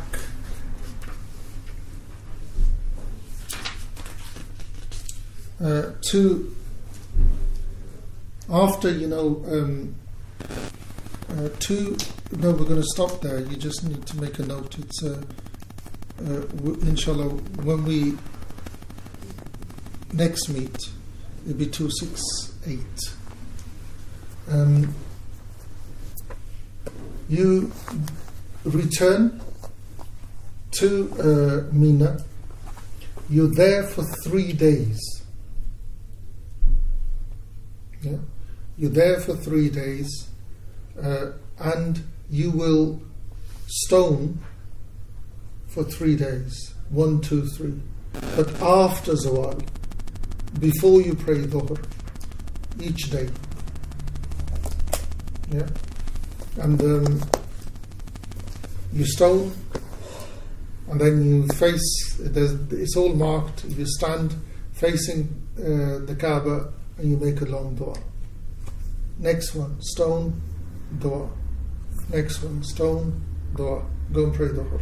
to after we're going to stop there. You just need to make a note. It's inshallah when we next meet, it'll be 268. You return to Mina. You're there for 3 days. Yeah? You're there for 3 days, and you will stone for 3 days. 1, 2, 3. But after Zawal, before you pray Dhuhr, each day. Yeah? And you stone, and then you face, it's all marked, you stand facing the Kaaba and you make a long dua. Next one, stone, dua. Next one, stone, dua. Go and pray Dhuhr.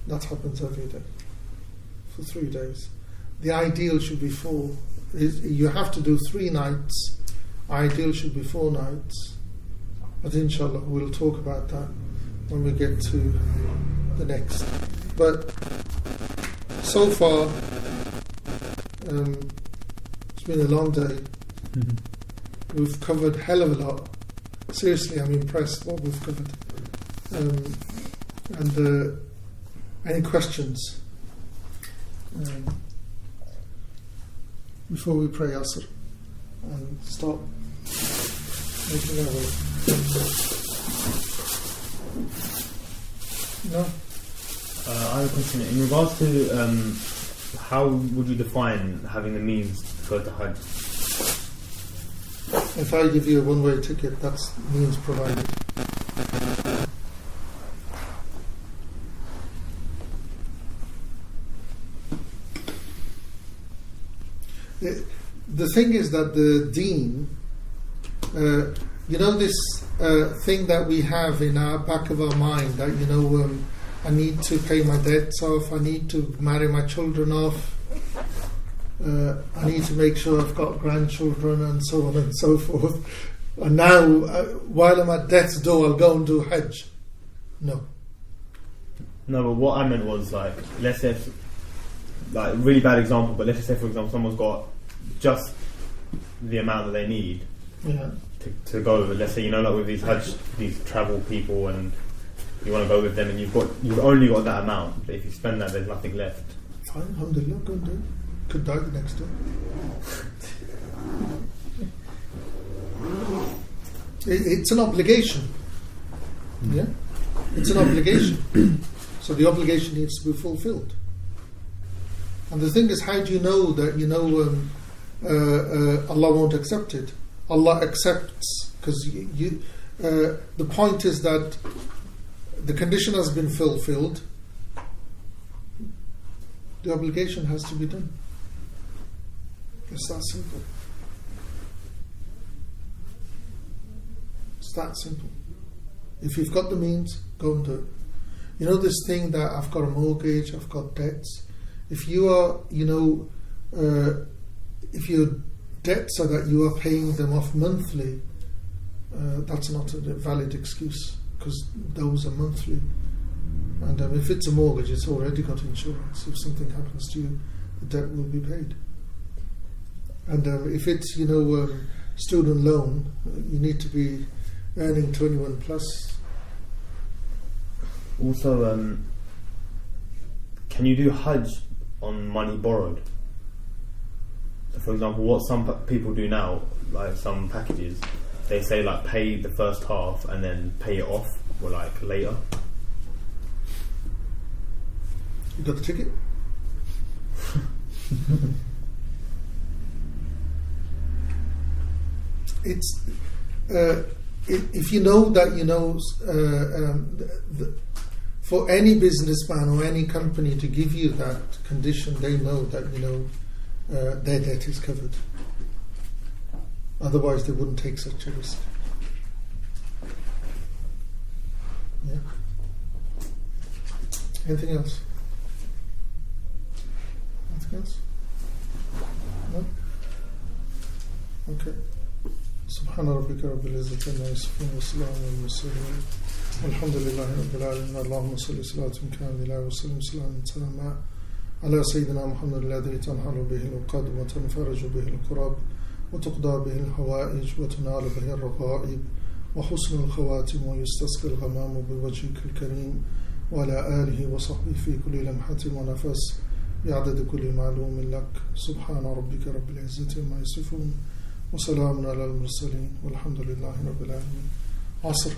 That happens every day for 3 days. The ideal should be 4. You have to do 3 nights. Ideal should be 4 nights. But inshallah, we'll talk about that when we get to the next. But so far, it's been a long day. We've covered hell of a lot. Seriously, I'm impressed what we've covered. And any questions before we pray Asr and start making our way? No? I have a question. In regards to how would you define having the means to go to Hajj? If I give you a one-way ticket, that's means provided. The thing is that the deen, you know, this thing that we have in our back of our mind that, you know, I need to pay my debts off, I need to marry my children off, I need to make sure I've got grandchildren and so on and so forth. And now, while I'm at death's door, I'll go and do Hajj. No. No, but what I meant was, like, let's say, like, really bad example, but let's just say, for example, someone's got just the amount that they need to go over. Let's say, you know, like with these Hajj, these travel people, and you want to go with them, and you've only got that amount. But if you spend that, there's nothing left. Fine, alhamdulillah, go and do it. Could die the next day. It's an obligation. Yeah, it's an obligation. So the obligation needs to be fulfilled. And the thing is, how do you know that, you know, Allah won't accept it? Allah accepts, because the point is that the condition has been fulfilled. The obligation has to be done. It's that simple. It's that simple. If you've got the means, go and do it. You know, this thing that I've got a mortgage, I've got debts. If you are, you know, if your debts are that you are paying them off monthly, that's not a valid excuse, because those are monthly. And if it's a mortgage, it's already got insurance. If something happens to you, the debt will be paid. And if it's, you know, student loan, you need to be earning 21 plus. Also, can you do Hajj on money borrowed? So for example, what some people do now, like some packages, they say like pay the first half and then pay it off, or like later. You got the ticket? It's if you know that, you know, for any businessman or any company to give you that condition, they know that, you know, their debt is covered. Otherwise, they wouldn't take such a risk. Yeah. Anything else? Anything else? No? Okay. سبحان ربك رب العزة عما يصفون وسلام على المرسلين والحمد لله رب العالمين اللهم صل صلاة كاملة وسلم سلاما تاما على سيدنا محمد الذي تنحل به العقد وتنفرج به الكرب وتقضى به الحوائج وتنال به الرغائب وحسن الخواتم ويستسقي الغمام بوجهك الكريم وعلى آله وصحبه في كل لمحة ونفس بعدد كل معلوم لك سبحان ربك رب العزة ما يصفون وسلام على المرسلين والحمد لله رب العالمين. عصر.